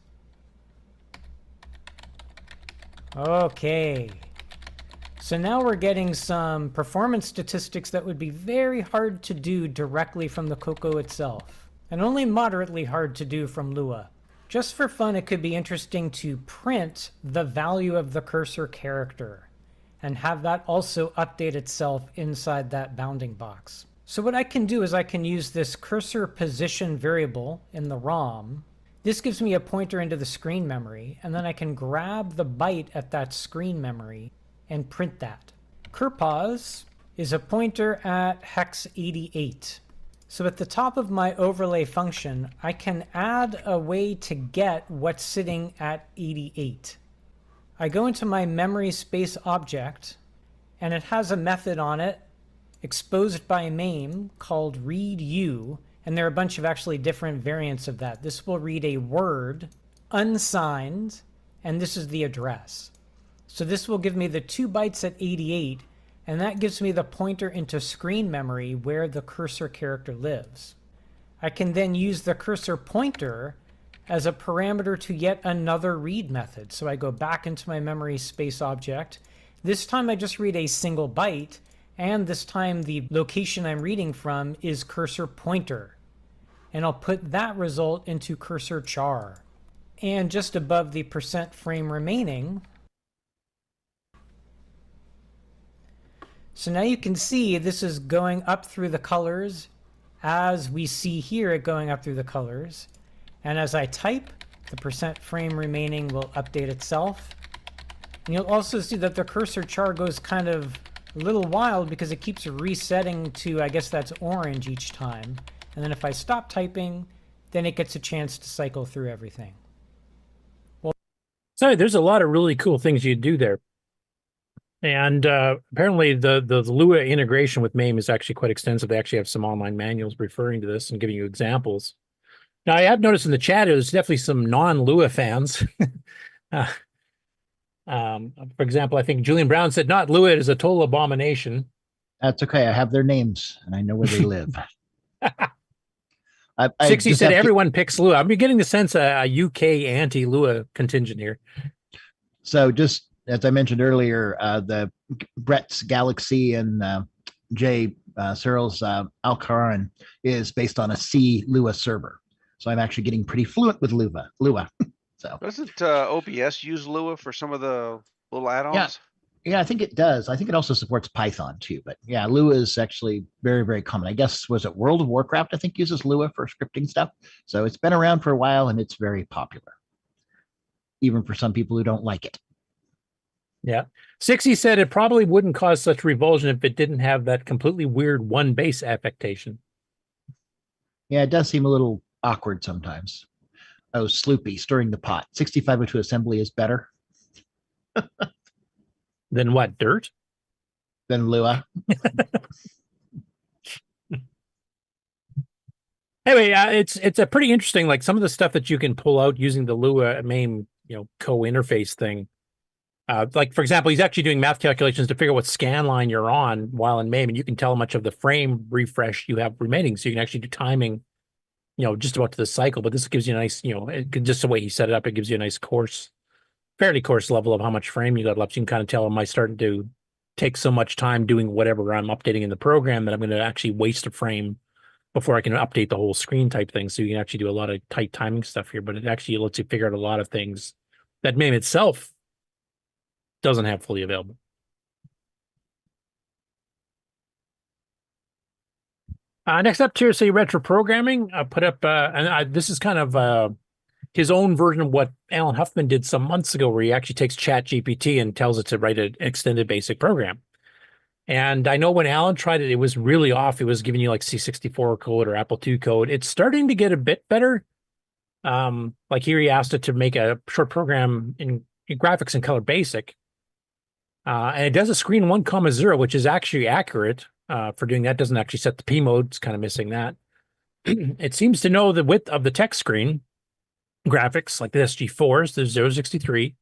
Okay. So now we're getting some performance statistics that would be very hard to do directly from the CoCo itself, and only moderately hard to do from Lua. Just for fun, it could be interesting to print the value of the cursor character and have that also update itself inside that bounding box. So what I can do is I can use this cursor position variable in the ROM. This gives me a pointer into the screen memory, and then I can grab the byte at that screen memory and print that. Curpos is a pointer at hex 88. So at the top of my overlay function, I can add a way to get what's sitting at 88. I go into my memory space object, and it has a method on it exposed by MAME called readU, and there are a bunch of actually different variants of that. This will read a word, unsigned, and this is the address. So this will give me the 2 bytes at 88, and that gives me the pointer into screen memory where the cursor character lives. I can then use the cursor pointer as a parameter to yet another read method. So I go back into my memory space object. This time I just read a single byte, and this time the location I'm reading from is cursor pointer. And I'll put that result into cursor char. And just above the % frame remaining, so now you can see this is going up through the colors as we see here it going up through the colors. And as I type, the % frame remaining will update itself. And you'll also see that the cursor char goes kind of a little wild because it keeps resetting to, I guess that's orange each time. And then if I stop typing, then it gets a chance to cycle through everything. Well, so there's a lot of really cool things you do there. And apparently the Lua integration with MAME is actually quite extensive. They actually have some online manuals referring to this and giving you examples. Now, I have noticed in the chat there's definitely some non-Lua fans. For example, I think Julian Brown said not Lua is a total abomination. That's okay. I have their names and I know where they live. 60 said everyone picks Lua. I'm getting the sense a UK anti-Lua contingent here. So just as I mentioned earlier, the Brett's Galaxy and Jay Cyril's Alcaran is based on a C Lua server. So I'm actually getting pretty fluent with Lua. So doesn't OBS use Lua for some of the little add-ons? Yeah, I think it does. I think it also supports Python too. But yeah, Lua is actually very, very common. I guess, was it World of Warcraft, I think, uses Lua for scripting stuff. So it's been around for a while and it's very popular, even for some people who don't like it. Yeah. 60 said it probably wouldn't cause such revulsion if it didn't have that completely weird one base affectation. Yeah, it does seem a little awkward sometimes. Oh, Sloopy, stirring the pot. 6502 assembly is better. Then what, dirt? Then Lua. Anyway, it's a pretty interesting, like some of the stuff that you can pull out using the Lua MAME, co-interface thing. Like, for example, he's actually doing math calculations to figure out what scan line you're on while in MAME, and you can tell how much of the frame refresh you have remaining. So you can actually do timing, just about to the cycle. But this gives you a nice, just the way he set it up, it gives you a nice fairly coarse level of how much frame you got left. You can kind of tell, am I starting to take so much time doing whatever I'm updating in the program that I'm going to actually waste a frame before I can update the whole screen type thing. So you can actually do a lot of tight timing stuff here, but it actually lets you figure out a lot of things that MAME itself doesn't have fully available. Next up, TRS-80 Retro Programming. I put up, this is kind of his own version of what Alan Huffman did some months ago, where he actually takes ChatGPT and tells it to write an extended basic program. And I know when Alan tried it, it was really off. It was giving you like C64 code or Apple II code. It's starting to get a bit better. Like here, he asked it to make a short program in graphics and color basic. And it does a screen 1,0, which is actually accurate for doing that. Doesn't actually set the P mode. It's kind of missing that. It seems to know the width of the text screen graphics, like the SG4s, the 063.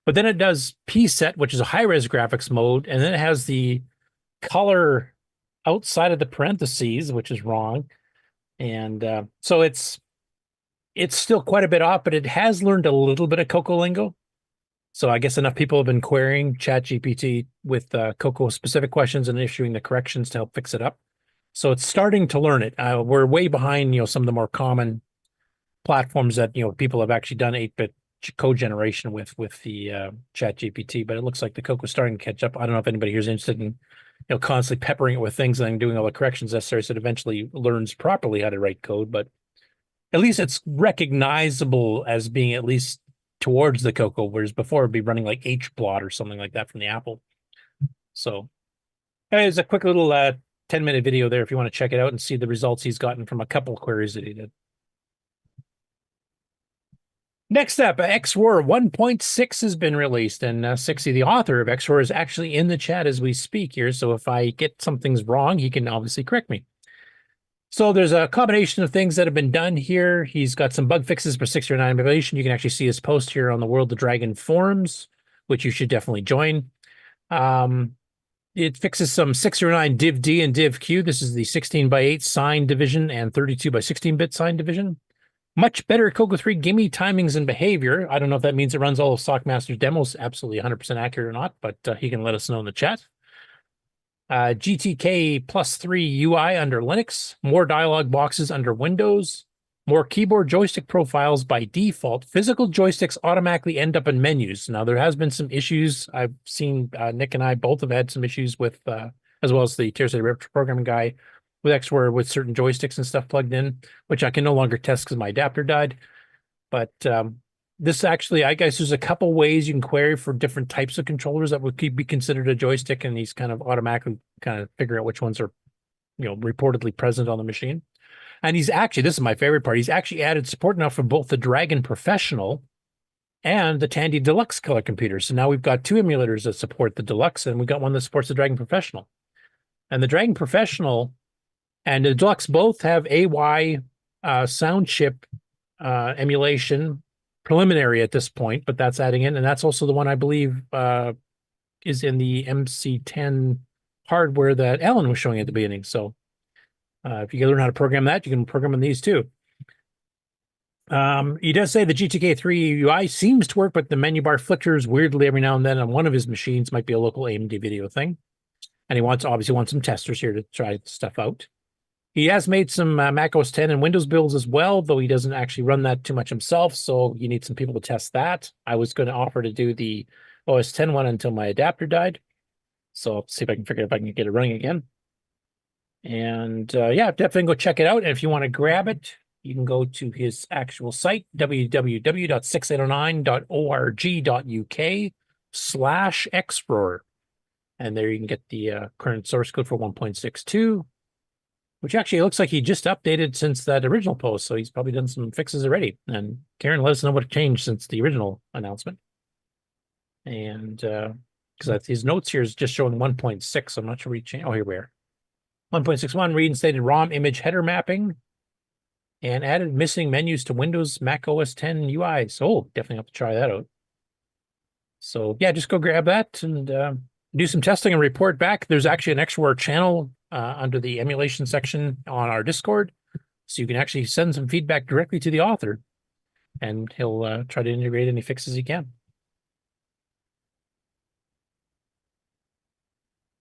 But then it does P set, which is a high-res graphics mode. And then it has the color outside of the parentheses, which is wrong. And so it's still quite a bit off, but it has learned a little bit of CoCo lingo. So I guess enough people have been querying ChatGPT with CoCo specific questions and issuing the corrections to help fix it up. So it's starting to learn it. We're way behind, some of the more common platforms that, people have actually done 8-bit code generation with the ChatGPT, but it looks like the CoCo is starting to catch up. I don't know if anybody here is interested in, constantly peppering it with things and doing all the corrections necessary so it eventually learns properly how to write code, but at least it's recognizable as being at least towards the CoCo, whereas before it'd be running like hplot or something like that from the Apple. So there's a quick little 10-minute video there if you want to check it out and see the results he's gotten from a couple queries that he did. Next up, XWar 1.6 has been released, and 60, the author of XWar, is actually in the chat as we speak here, so if I get some things wrong, he can obviously correct me. So there's a combination of things that have been done here. He's got some bug fixes for 609 emulation. You can actually see his post here on the World of Dragon forums, which you should definitely join. It fixes some 609 div D and div Q. This is the 16:8 sign division and 32:16-bit sign division. Much better CoCo 3 gimme timings and behavior. I don't know if that means it runs all of Sockmaster's demos absolutely 100% accurate or not, but he can let us know in the chat. GTK +3 UI under Linux, more dialog boxes under Windows, more keyboard joystick profiles by default. Physical joysticks automatically end up in menus. Now, there has been some issues. I've seen Nick and I both have had some issues with, as well as the TRS-80 Retro Programming guy, with XWare with certain joysticks and stuff plugged in, which I can no longer test because my adapter died. But this actually, I guess there's a couple ways you can query for different types of controllers that would be considered a joystick, and these kind of automatically kind of figure out which ones are, reportedly present on the machine. And he's actually, this is my favorite part, he's actually added support now for both the Dragon Professional and the Tandy Deluxe color computers. So now we've got two emulators that support the Deluxe, and we've got one that supports the Dragon Professional. And the Dragon Professional and the Deluxe both have AY sound chip emulation preliminary at this point, but that's adding in. And that's also the one I believe is in the MC10 hardware that Alan was showing at the beginning. So if you can learn how to program that, you can program in these too. He does say the GTK3 UI seems to work, but the menu bar flickers weirdly every now and then on one of his machines. Might be a local AMD video thing. And he obviously wants some testers here to try stuff out. He has made some Mac OS 10 and Windows builds as well, though he doesn't actually run that too much himself, so you need some people to test that. I was going to offer to do the OS 10 one until my adapter died, so I'll see if I can figure out if I can get it running again. And yeah, definitely go check it out. And if you want to grab it, you can go to his actual site, www.6809.org.uk/Explorer. And there you can get the current source code for 1.62, which actually looks like he just updated since that original post. So he's probably done some fixes already. And Karen, let us know what changed since the original announcement. And because his notes here is just showing 1.6. I'm not sure he changed. Oh, here we are. 1.61 reinstated ROM image header mapping and added missing menus to Windows Mac OS 10 UI. So definitely have to try that out. So yeah, just go grab that and do some testing and report back. There's actually an Explore channel under the emulation section on our Discord. So you can actually send some feedback directly to the author and he'll try to integrate any fixes he can.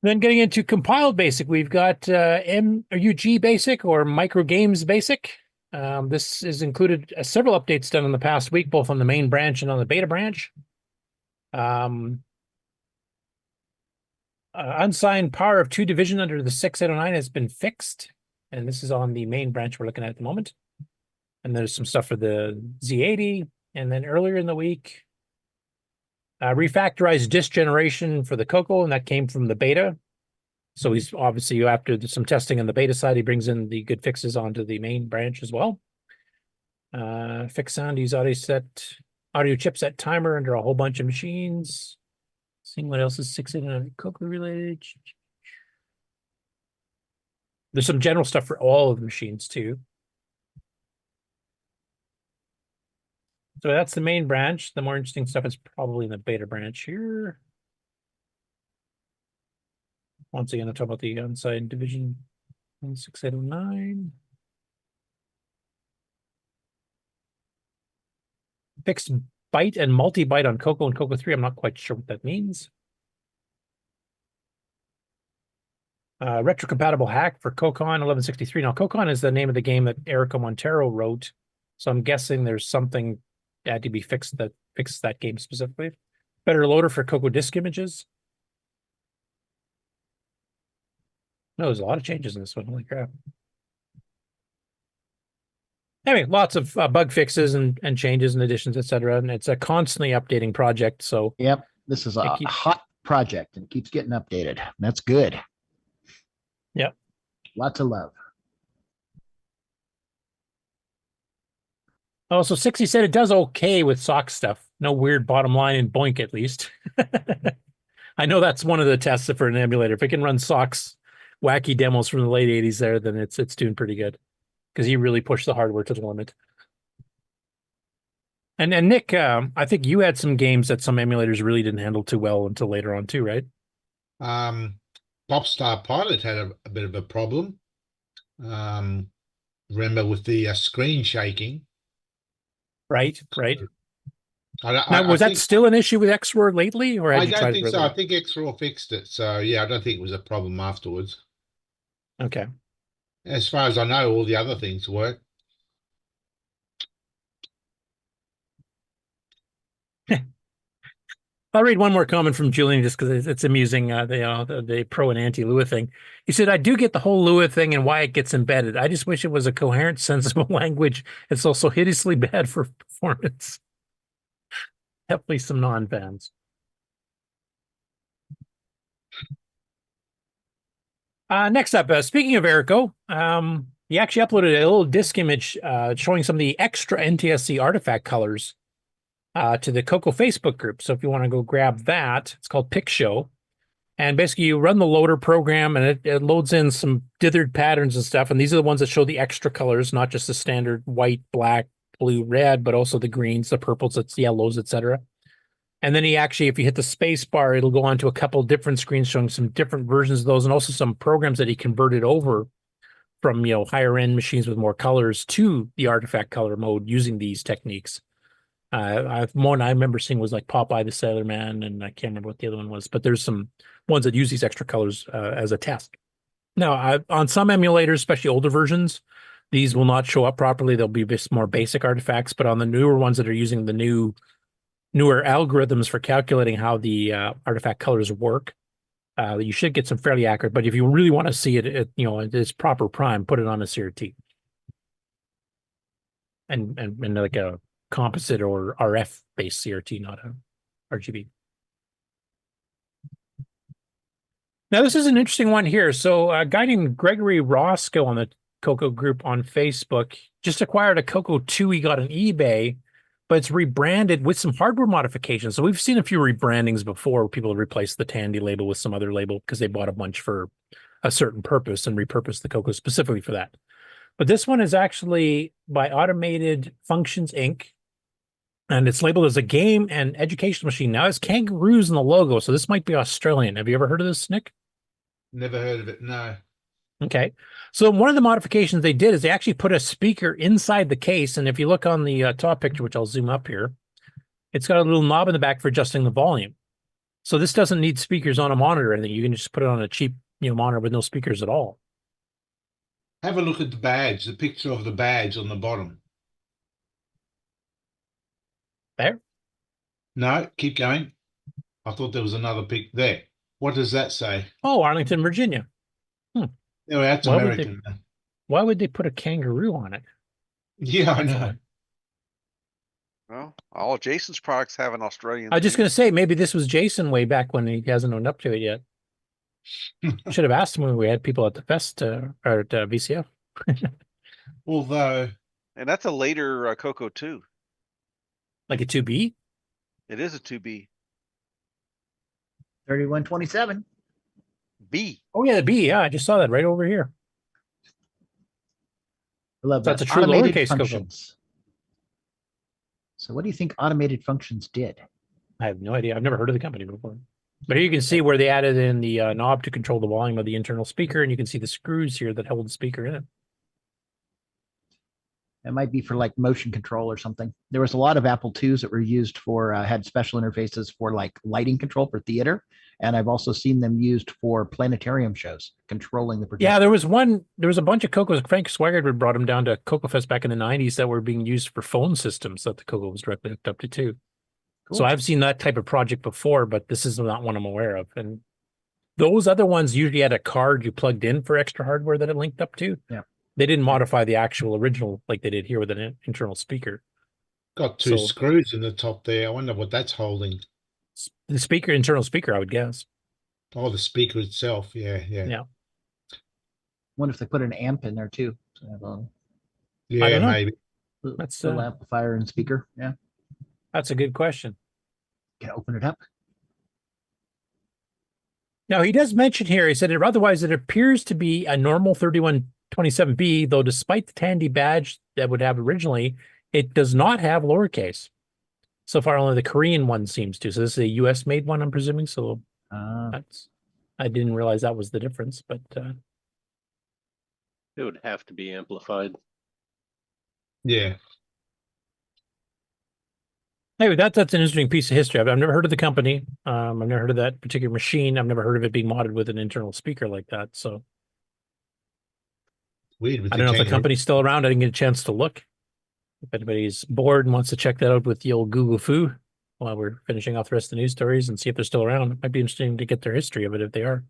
Then getting into compiled basic, we've got UG basic or micro games basic. This is included several updates done in the past week, both on the main branch and on the beta branch. Unsigned power of 2 division under the 6809 has been fixed. And this is on the main branch we're looking at the moment. And there's some stuff for the Z80. And then earlier in the week, refactorized disk generation for the CoCo, and that came from the beta. So he's obviously, after some testing on the beta side, he brings in the good fixes onto the main branch as well. Fix sound, use audio chipset timer under a whole bunch of machines. Seeing what else is 6809 CoCo related. There's some general stuff for all of the machines too. So that's the main branch. The more interesting stuff is probably in the beta branch here. Once again, I'll talk about the unsigned division 6809. Fixed byte and multi-byte on CoCo and CoCo 3. I'm not quite sure what that means. Retrocompatible hack for CoCon 1163. Now, CoCon is the name of the game that Erico Monteiro wrote. So I'm guessing there's something that had to be fixed that fixes that game specifically. Better loader for CoCo disk images. No, there's a lot of changes in this one. Holy crap. Anyway, lots of bug fixes and changes and additions, etc. And it's a constantly updating project. So yep, this is a hot project and keeps getting updated. That's good. Yep. Lots of love. Oh, so 60 said it does okay with sock stuff. No weird bottom line in Boink, at least. I know that's one of the tests for an emulator. If it can run socks, wacky demos from the late 80s there, then it's doing pretty good. Because he really pushed the hardware to the limit. And Nick, I think you had some games that some emulators really didn't handle too well until later on too, right? Popstar Pilot had a bit of a problem. Remember with the screen shaking. Right. Now, was that still an issue with XROR lately? Or I don't think so. I think XROR fixed it. So yeah, I don't think it was a problem afterwards. Okay. As far as I know, all the other things work. I'll read one more comment from Julian just because it's amusing, the pro and anti-Lua thing. He said, I do get the whole Lua thing and why it gets embedded. I just wish it was a coherent, sensible language. It's also hideously bad for performance. Definitely some non-fans. Next up, speaking of Erico, he actually uploaded a little disk image showing some of the extra NTSC artifact colors to the CoCo Facebook group. So if you want to go grab that, it's called Pick Show. And basically you run the loader program and it loads in some dithered patterns and stuff. And these are the ones that show the extra colors, not just the standard white, black, blue, red, but also the greens, the purples, the yellows, etc. And then he actually, if you hit the space bar, it'll go on to a couple different screens showing some different versions of those, and also some programs that he converted over from, you know, higher end machines with more colors to the artifact color mode using these techniques. One I remember seeing was like Popeye the Sailor Man, and I can't remember what the other one was, but there's some ones that use these extra colors as a test. Now, on some emulators, especially older versions, these will not show up properly. They'll be just more basic artifacts, but on the newer ones that are using the newer algorithms for calculating how the artifact colors work, you should get some fairly accurate. But if you really want to see it, you know, its proper prime, put it on a CRT and like a composite or RF based CRT, not a RGB. Now, this is an interesting one here. So a guy named Gregory Roscow on the CoCo group on Facebook just acquired a CoCo 2 he got on eBay, but it's rebranded with some hardware modifications. So we've seen a few rebrandings before where people replaced the Tandy label with some other label because they bought a bunch for a certain purpose and repurposed the CoCo specifically for that. But this one is actually by Automated Functions, Inc., and it's labeled as a game and educational machine. Now, it's kangaroos in the logo, so this might be Australian. Have you ever heard of this, Nick? Never heard of it, no. Okay. So one of the modifications they did is they actually put a speaker inside the case, and if you look on the top picture, which I'll zoom up here, it's got a little knob in the back for adjusting the volume. So this doesn't need speakers on a monitor or anything. You can just put it on a cheap, you know, monitor with no speakers at all. Have a look at the badge, the picture of the badge on the bottom. There? No, keep going. I thought there was another pic there. What does that say? Oh, Arlington, Virginia. Yeah, well, that's American. Why would they put a kangaroo on it? Yeah, I know. Well, all of Jason's products have an Australian. I was just going to say, maybe this was Jason way back when he hasn't owned up to it yet. Should have asked him when we had people at the fest or at VCF. Although, and that's a later CoCo 2. Like a 2B? It is a 2B. 3127. B. Oh, yeah, the B. Yeah, I just saw that right over here. I love That's that. a true Automated lowercase functions. So what do you think Automated Functions did? I have no idea. I've never heard of the company before. But here you can see where they added in the knob to control the volume of the internal speaker, and you can see the screws here that hold the speaker in it. It might be for like motion control or something. There was a lot of Apple IIs that were used for, had special interfaces for like lighting control for theater. And I've also seen them used for planetarium shows, controlling the projector. Yeah, there was a bunch of CoCos. Frank Swigert brought them down to CoCo Fest back in the 90s that were being used for phone systems that the CoCo was directly hooked up to too. Cool. So I've seen that type of project before, but this is not one I'm aware of. And those other ones usually had a card you plugged in for extra hardware that it linked up to. Yeah. They didn't modify the actual original like they did here with an internal speaker. Got two screws in the top there. I wonder what that's holding. The speaker, internal speaker, I would guess. Oh, the speaker itself. Yeah. Wonder if they put an amp in there too. So yeah, maybe. That's a amplifier and speaker. Yeah. That's a good question. Can I open it up? Now, he does mention here, he said, otherwise it appears to be a normal 3127B, though despite the Tandy badge that would have originally, it does not have lowercase. So far, only the Korean one seems to. So this is a US-made one, I'm presuming. So I didn't realize that was the difference, but... It would have to be amplified. Yeah. Anyway, that's an interesting piece of history. I've never heard of the company. I've never heard of that particular machine. I've never heard of it being modded with an internal speaker like that. So weird. I don't know if the company's still around. I didn't get a chance to look. If anybody's bored and wants to check that out with the old Google Foo while we're finishing off the rest of the news stories and see if they're still around, it might be interesting to get their history of it if they are.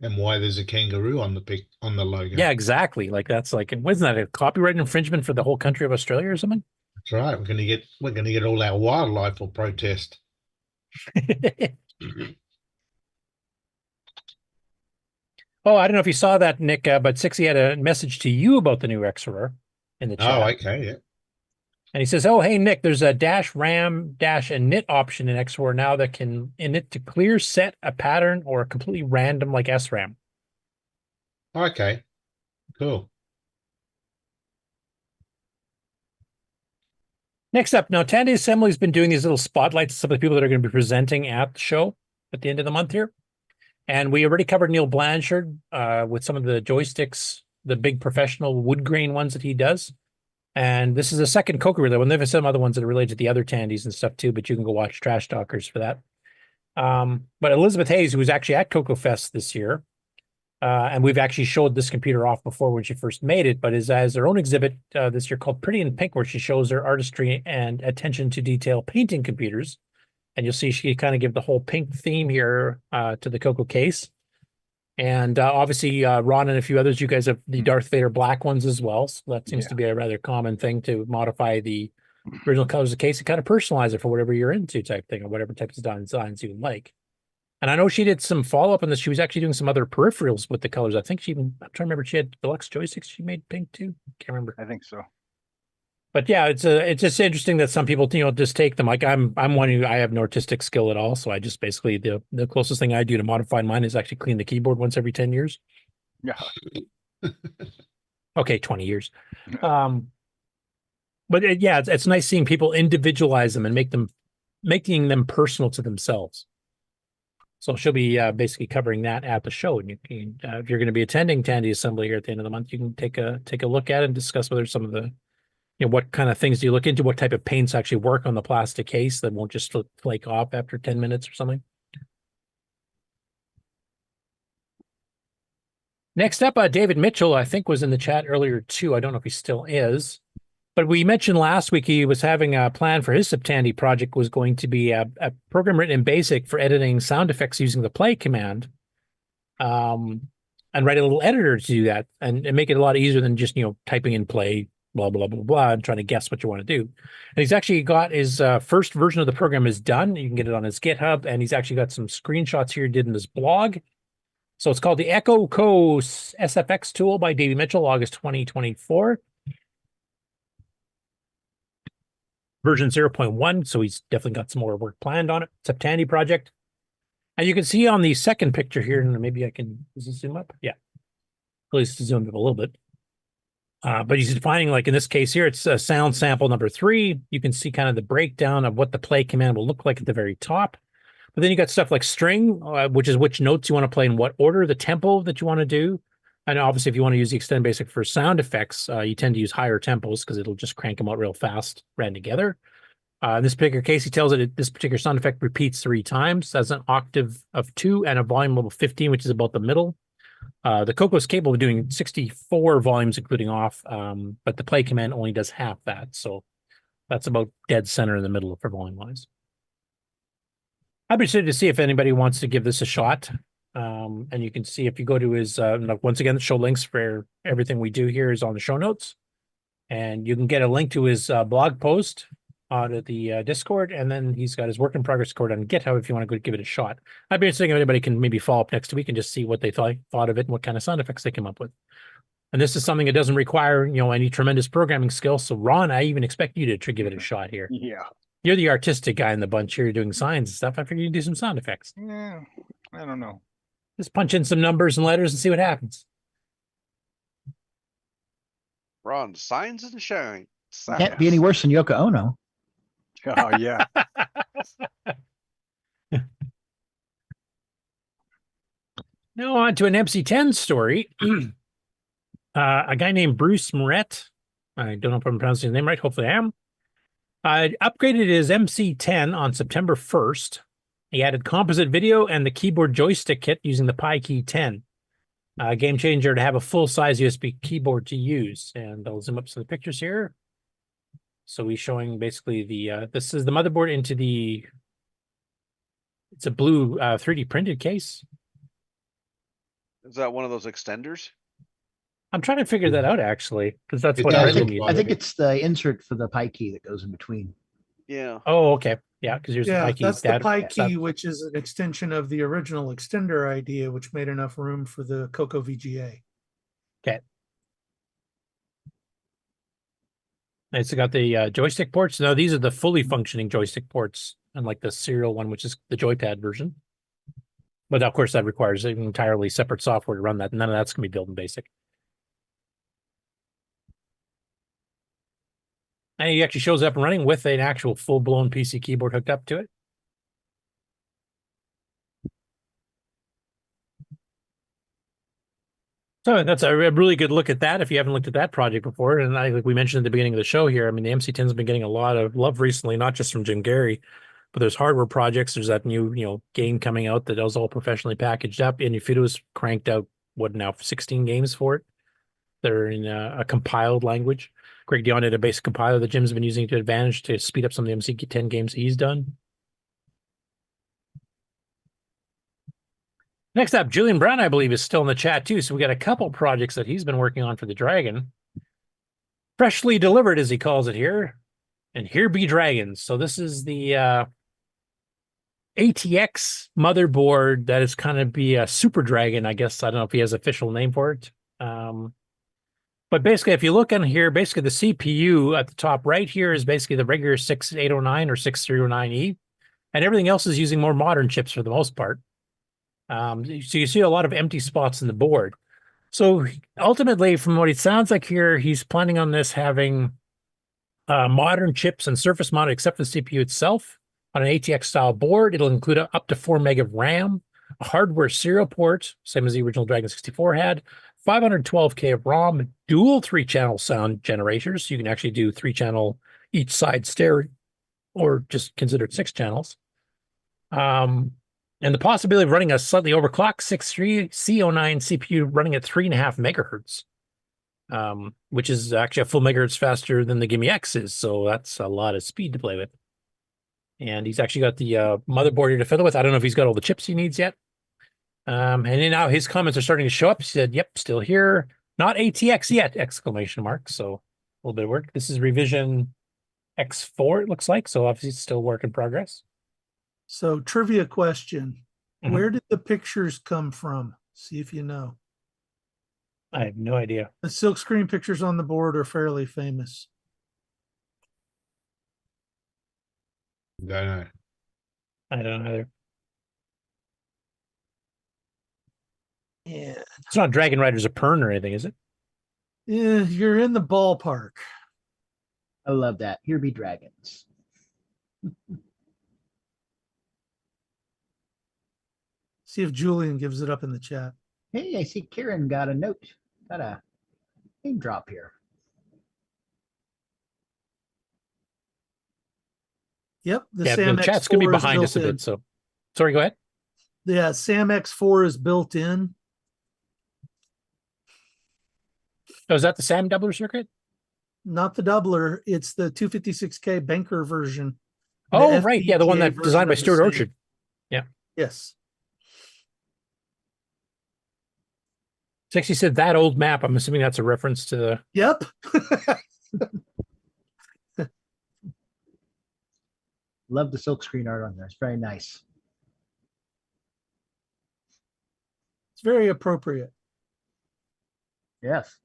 And why there's a kangaroo on the logo. Yeah, exactly. Like that's like, wasn't that a copyright infringement for the whole country of Australia or something? That's right. We're gonna get all our wildlife will protest. Oh, I don't know if you saw that, Nick, but Sixie had a message to you about the new XRR in the chat. Oh, okay, yeah. And he says, "Oh, hey Nick, there's a dash RAM dash init option in XRAR now that can init to clear set a pattern or completely random like SRAM." Okay, cool. Next up, now Tandy Assembly's been doing these little spotlights of some of the people that are going to be presenting at the show at the end of the month here. And we already covered Neil Blanchard with some of the joysticks, the big professional wood grain ones that he does. And this is the second CoCo related one. They have some other ones that are related to the other Tandys and stuff too, but you can go watch Trash Talkers for that. But Elizabeth Hayes, who was actually at CoCo Fest this year, and we've actually showed this computer off before when she first made it, but has her own exhibit this year called Pretty in Pink, where she shows her artistry and attention to detail painting computers. And you'll see she kind of give the whole pink theme here to the CoCo case. And obviously, Ron and a few others, you guys have the Darth Vader black ones as well. So that seems to be a rather common thing to modify the original colors of the case and kind of personalize it for whatever you're into type thing or whatever types of designs you like. And I know she did some follow-up on this. She was actually doing some other peripherals with the colors. I think I'm trying to remember, she had deluxe joysticks she made pink too. Can't remember. I think so. But yeah, it's just interesting that some people, just take them. Like I'm one who I have no artistic skill at all. So I just basically, the closest thing I do to modify mine is actually clean the keyboard once every 10 years. Yeah. Okay, 20 years. But it's nice seeing people individualize them and making them personal to themselves. So she'll be basically covering that at the show. And you can, if you're going to be attending Tandy Assembly here at the end of the month, you can take a look at it and discuss whether some of the, what kind of things do you look into, what type of paints actually work on the plastic case that won't just flake off after 10 minutes or something. Next up, David Mitchell, I think, was in the chat earlier too. I don't know if he still is. But we mentioned last week he was having a plan for his Tandy project was going to be a program written in BASIC for editing sound effects using the play command, and write a little editor to do that and make it a lot easier than just, typing in play, blah, blah, blah, blah, and trying to guess what you want to do. And he's actually got his first version of the program is done. You can get it on his GitHub, and he's actually got some screenshots here he did in his blog. So it's called the CoCo SFX tool by David Mitchell, August 2024. Version 0.1, so he's definitely got some more work planned on it. It's a Tandy project. And you can see on the second picture here, and maybe I can zoom up. Yeah, at least zoom up a little bit. But he's defining, like in this case here, it's a sound sample number 3. You can see kind of the breakdown of what the play command will look like at the very top. But then you got stuff like string, which is which notes you want to play in what order, the tempo that you want to do. And obviously, if you want to use the Extend Basic for sound effects, you tend to use higher tempos because it'll just crank them out real fast, ran together. In this particular case, he tells it this particular sound effect repeats 3 times. That's an octave of 2 and a volume level 15, which is about the middle. The CoCo is capable of doing 64 volumes, including off, but the play command only does half that. So that's about dead center in the middle for volume-wise. I'd be interested to see if anybody wants to give this a shot. And you can see if you go to his, once again, the show links for everything we do here is on the show notes. And you can get a link to his blog post on the Discord. And then he's got his work in progress Discord on GitHub if you want to go give it a shot. I'd be interested if anybody can maybe follow up next week and just see what they thought of it and what kind of sound effects they came up with. And this is something that doesn't require, any tremendous programming skills. So Ron, I even expect you to give it a shot here. Yeah. You're the artistic guy in the bunch here doing signs and stuff. I figured you'd do some sound effects. Yeah, I don't know. Just punch in some numbers and letters and see what happens. Ron, signs and shine. Can't be any worse than Yoko Ono. Oh, yeah. Now on to an MC10 story. A guy named Bruce Moret, I don't know if I'm pronouncing his name right, hopefully I am, upgraded his MC10 on September 1st. He added composite video and the keyboard joystick kit using the Pi Key 10. Game changer to have a full-size USB keyboard to use. And I'll zoom up some of the pictures here. So he's showing basically this is the motherboard into it's a blue 3D printed case. Is that one of those extenders? I'm trying to figure that out actually, because that's what I think it's the insert for the Pi Key that goes in between. Yeah. Oh, okay. Yeah, because here's the Pi Key. That's the Pi Key, which is an extension of the original extender idea, which made enough room for the CoCo VGA. Okay. It's got the joystick ports. No, these are the fully functioning joystick ports, unlike the serial one, which is the joypad version. But of course, that requires an entirely separate software to run that. None of that's going to be built in BASIC. And he actually shows up and running with an actual full-blown PC keyboard hooked up to it. So that's a really good look at that if you haven't looked at that project before. And like we mentioned at the beginning of the show here, I mean, the MC10 has been getting a lot of love recently, not just from Jim Gary, but there's hardware projects. There's that new, game coming out that is all professionally packaged up. And Infinito's cranked out, 16 games for it. They're in a compiled language. Greg Dion did a basic compiler that Jim's been using to advantage to speed up some of the MC10 games he's done. Next up, Julian Brown, I believe, is still in the chat too. So we got a couple projects that he's been working on for the Dragon. Freshly delivered, as he calls it here. And here be dragons. So this is the ATX motherboard that is kind of be a Super Dragon, I guess. I don't know if he has an official name for it. But basically, if you look in here, basically the CPU at the top right here is basically the regular 6809 or 6309E. And everything else is using more modern chips for the most part. So you see a lot of empty spots in the board. So ultimately, from what it sounds like here, he's planning on this having modern chips and surface mounted, except for the CPU itself, on an ATX style board. It'll include up to 4 meg of RAM, a hardware serial port, same as the original Dragon 64 had, 512K of ROM, dual 3-channel sound generators. So you can actually do 3-channel each side stereo, or just consider it 6 channels. And the possibility of running a slightly overclocked 6.3 C09 CPU running at 3.5 megahertz, which is actually a full megahertz faster than the Gimme X is. So that's a lot of speed to play with. And he's actually got the motherboard here to fiddle with. I don't know if he's got all the chips he needs yet. And then now his comments are starting to show up. He said, yep, still here. Not ATX yet, exclamation mark. So a little bit of work. This is revision X4, it looks like. So obviously it's still work in progress. So trivia question. Where did the pictures come from? See if you know. I have no idea. The silkscreen pictures on the board are fairly famous. Don't know. I don't either. Yeah. It's not Dragon Riders of Pern or anything, is it? Yeah, you're in the ballpark. I love that. Here be dragons. See if Julian gives it up in the chat. Hey, I see Kieran got a note. Got a name drop here. Yep. The chat's going to be behind us a bit. So, sorry, go ahead. Yeah, SAM X4 is built in. Oh, is that the SAM doubler circuit? Not the doubler. It's the 256K banker version. Oh, right. Yeah, the one that designed by Stuart Orchard. Yeah. Yes. Sexy said that old map. I'm assuming that's a reference to the. Yep. Love the silkscreen art on there. It's very nice. It's very appropriate. Yes.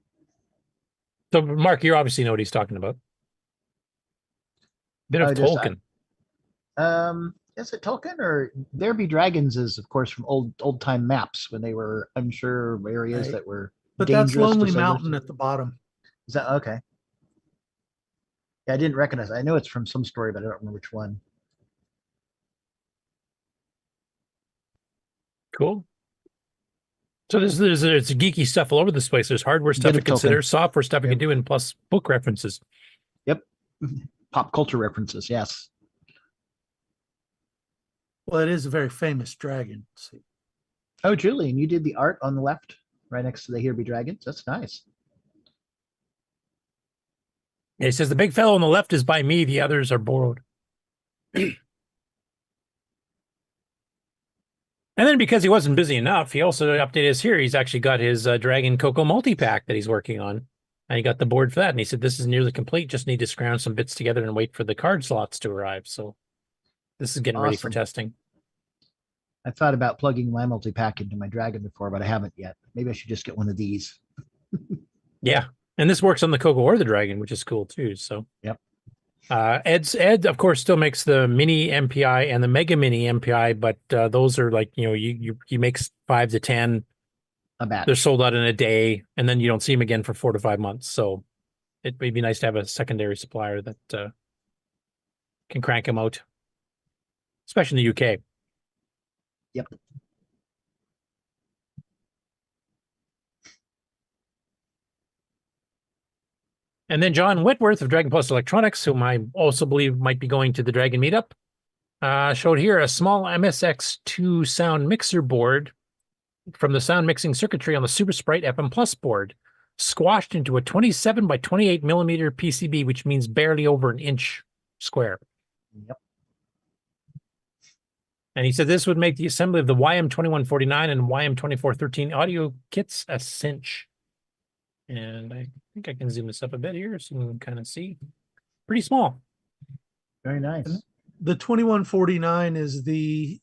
So, Mark, you obviously know what he's talking about. Bit of Tolkien. Is it Tolkien or There Be Dragons is, of course, from old time maps when they were unsure areas that were But dangerous. that's Lonely Mountain at the bottom. Is that okay? Yeah, I didn't recognize it. I know it's from some story, but I don't remember which one. Cool. So it's geeky stuff all over this place. There's hardware stuff to consider, software stuff you can do, and plus book references. Yep. Pop culture references, yes. Well, it is a very famous dragon. See. Oh, Julian, you did the art on the left, right next to the Here Be Dragons. That's nice. Yeah, he says the big fellow on the left is by me, the others are borrowed. And then because he wasn't busy enough, he also updated us here. He's actually got his Dragon CoCo multi-pack that he's working on. And he got the board for that. And he said, this is nearly complete. Just need to scrounge some bits together and wait for the card slots to arrive. So this is getting ready for testing. I thought about plugging my multi-pack into my Dragon before, but I haven't yet. Maybe I should just get one of these. Yeah. And this works on the CoCo or the Dragon, which is cool too. So yep. Ed, of course, still makes the mini MPI and the mega mini MPI, but those are like, he makes 5 to 10. A batch. They're sold out in a day, and then you don't see them again for 4 to 5 months. So it may be nice to have a secondary supplier that can crank them out, especially in the UK. Yep. And then John Whitworth of Dragon Plus Electronics, whom I also believe might be going to the Dragon Meetup, showed here a small MSX2 sound mixer board from the sound mixing circuitry on the Super Sprite FM Plus board, squashed into a 27 by 28 millimeter PCB, which means barely over an inch square. Yep. And he said this would make the assembly of the YM2149 and YM2413 audio kits a cinch. And I think I can zoom this up a bit here so you can kind of see. Pretty small. Very nice. The 2149 is the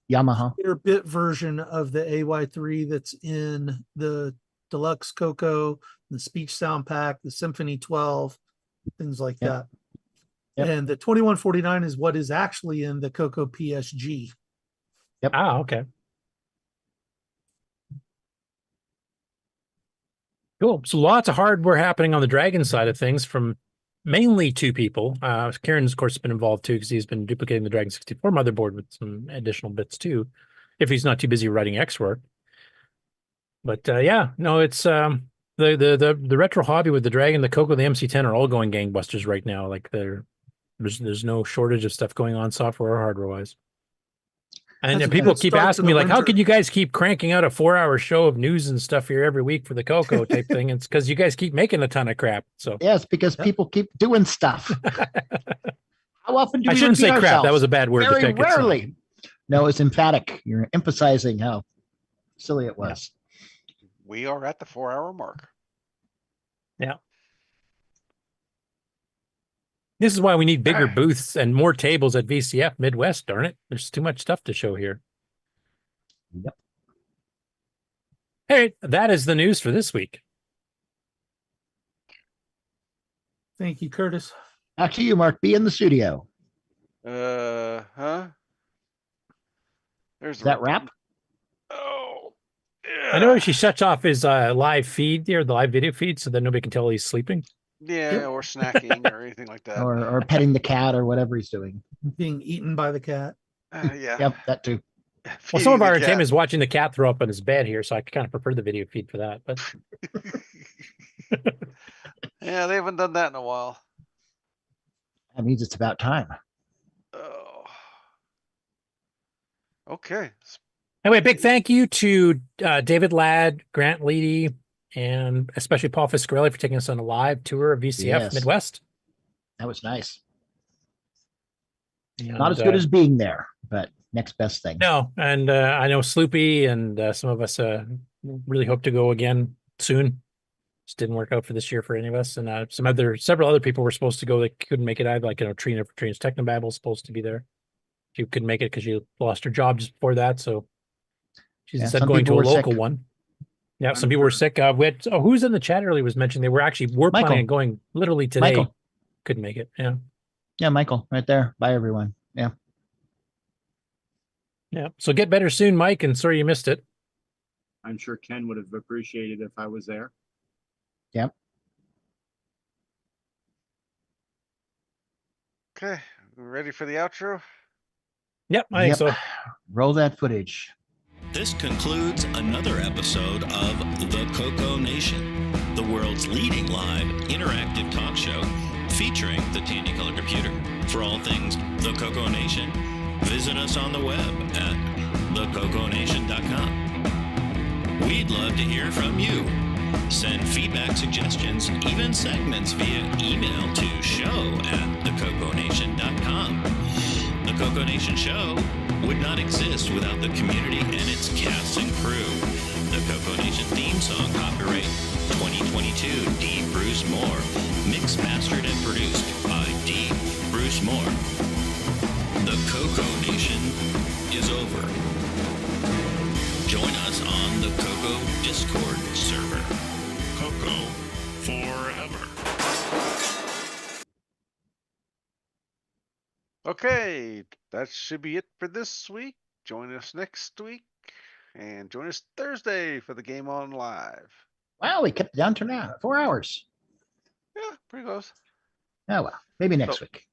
Yamaha bit version of the AY3 that's in the Deluxe CoCo, the Speech Sound Pack, the Symphony 12, things like that. Yep. And the 2149 is what is actually in the CoCo PSG. Yep. Ah, okay. Cool. So lots of hardware happening on the Dragon side of things from mainly two people. Kieran's, of course, has been involved too because he's been duplicating the Dragon 64 motherboard with some additional bits too, if he's not too busy writing X work. But yeah, no, it's the retro hobby with the Dragon, the CoCo, the MC10 are all going gangbusters right now. Like there's no shortage of stuff going on software or hardware wise. And people keep asking me, like, how can you guys keep cranking out a 4-hour show of news and stuff here every week for the CoCo type thing? It's because you guys keep making a ton of crap. So yes, because people keep doing stuff. How often do we I shouldn't say ourselves? crap. That was a bad word. Very to pick. rarely. No, it's emphatic. You're emphasizing how silly it was. We are at the 4-hour mark. Yeah. This is why we need bigger booths and more tables at VCF Midwest, darn it. There's too much stuff to show here. Yep. Hey, that is the news for this week. Thank you, Curtis. Back to you, Mark. Be in the studio. Huh? There's that wrap? Oh, yeah. I know she shuts off his live feed there, the live video feed, so that nobody can tell he's sleeping. Yeah, or snacking or anything like that. Or petting the cat or whatever he's doing. Being eaten by the cat. Yeah. Yep, that too. Well, some of our entertainment is watching the cat throw up on his bed here, so I kind of prefer the video feed for that. But yeah, they haven't done that in a while. That means it's about time. Oh. Okay. Anyway, big thank you to David Ladd, Grant Leedy, and especially Paul Fiscarelli for taking us on a live tour of VCF Midwest. That was nice. And, not as good as being there, but next best thing. No, and I know Sloopy and some of us really hope to go again soon. Just didn't work out for this year for any of us, and several other people were supposed to go that couldn't make it either. Like Trina for Trina's Technobabble was supposed to be there. She couldn't make it because she lost her job just before that, so she's instead going to a local one. Yeah, some people were sick. We had, who's in the chat earlier was mentioning they were planning on going literally today. Michael. Couldn't make it. Yeah. Yeah, Michael, right there. Bye, everyone. Yeah. Yeah. So get better soon, Mike, and sorry you missed it. I'm sure Ken would have appreciated if I was there. Yep. Okay, ready for the outro? Yep, I think so. Roll that footage. This concludes another episode of the CoCoNation, the world's leading live interactive talk show featuring the Tandy Color Computer. For all things the CoCoNation, visit us on the web at thecoconation.com. We'd love to hear from you. Send feedback, suggestions, even segments via email to show@thecoconation.com. The CoCoNation show would not exist without the community and its cast and crew. The CoCoNation theme song, copyright 2022, D. Bruce Moore. Mixed, mastered, and produced by D. Bruce Moore. The CoCoNation is over. Join us on the CoCo Discord server. CoCo forever. Okay, that should be it for this week. Join us next week and join us Thursday for the Game On Live. Wow, we kept it down to now 4 hours. Yeah, pretty close. Oh well, maybe next week.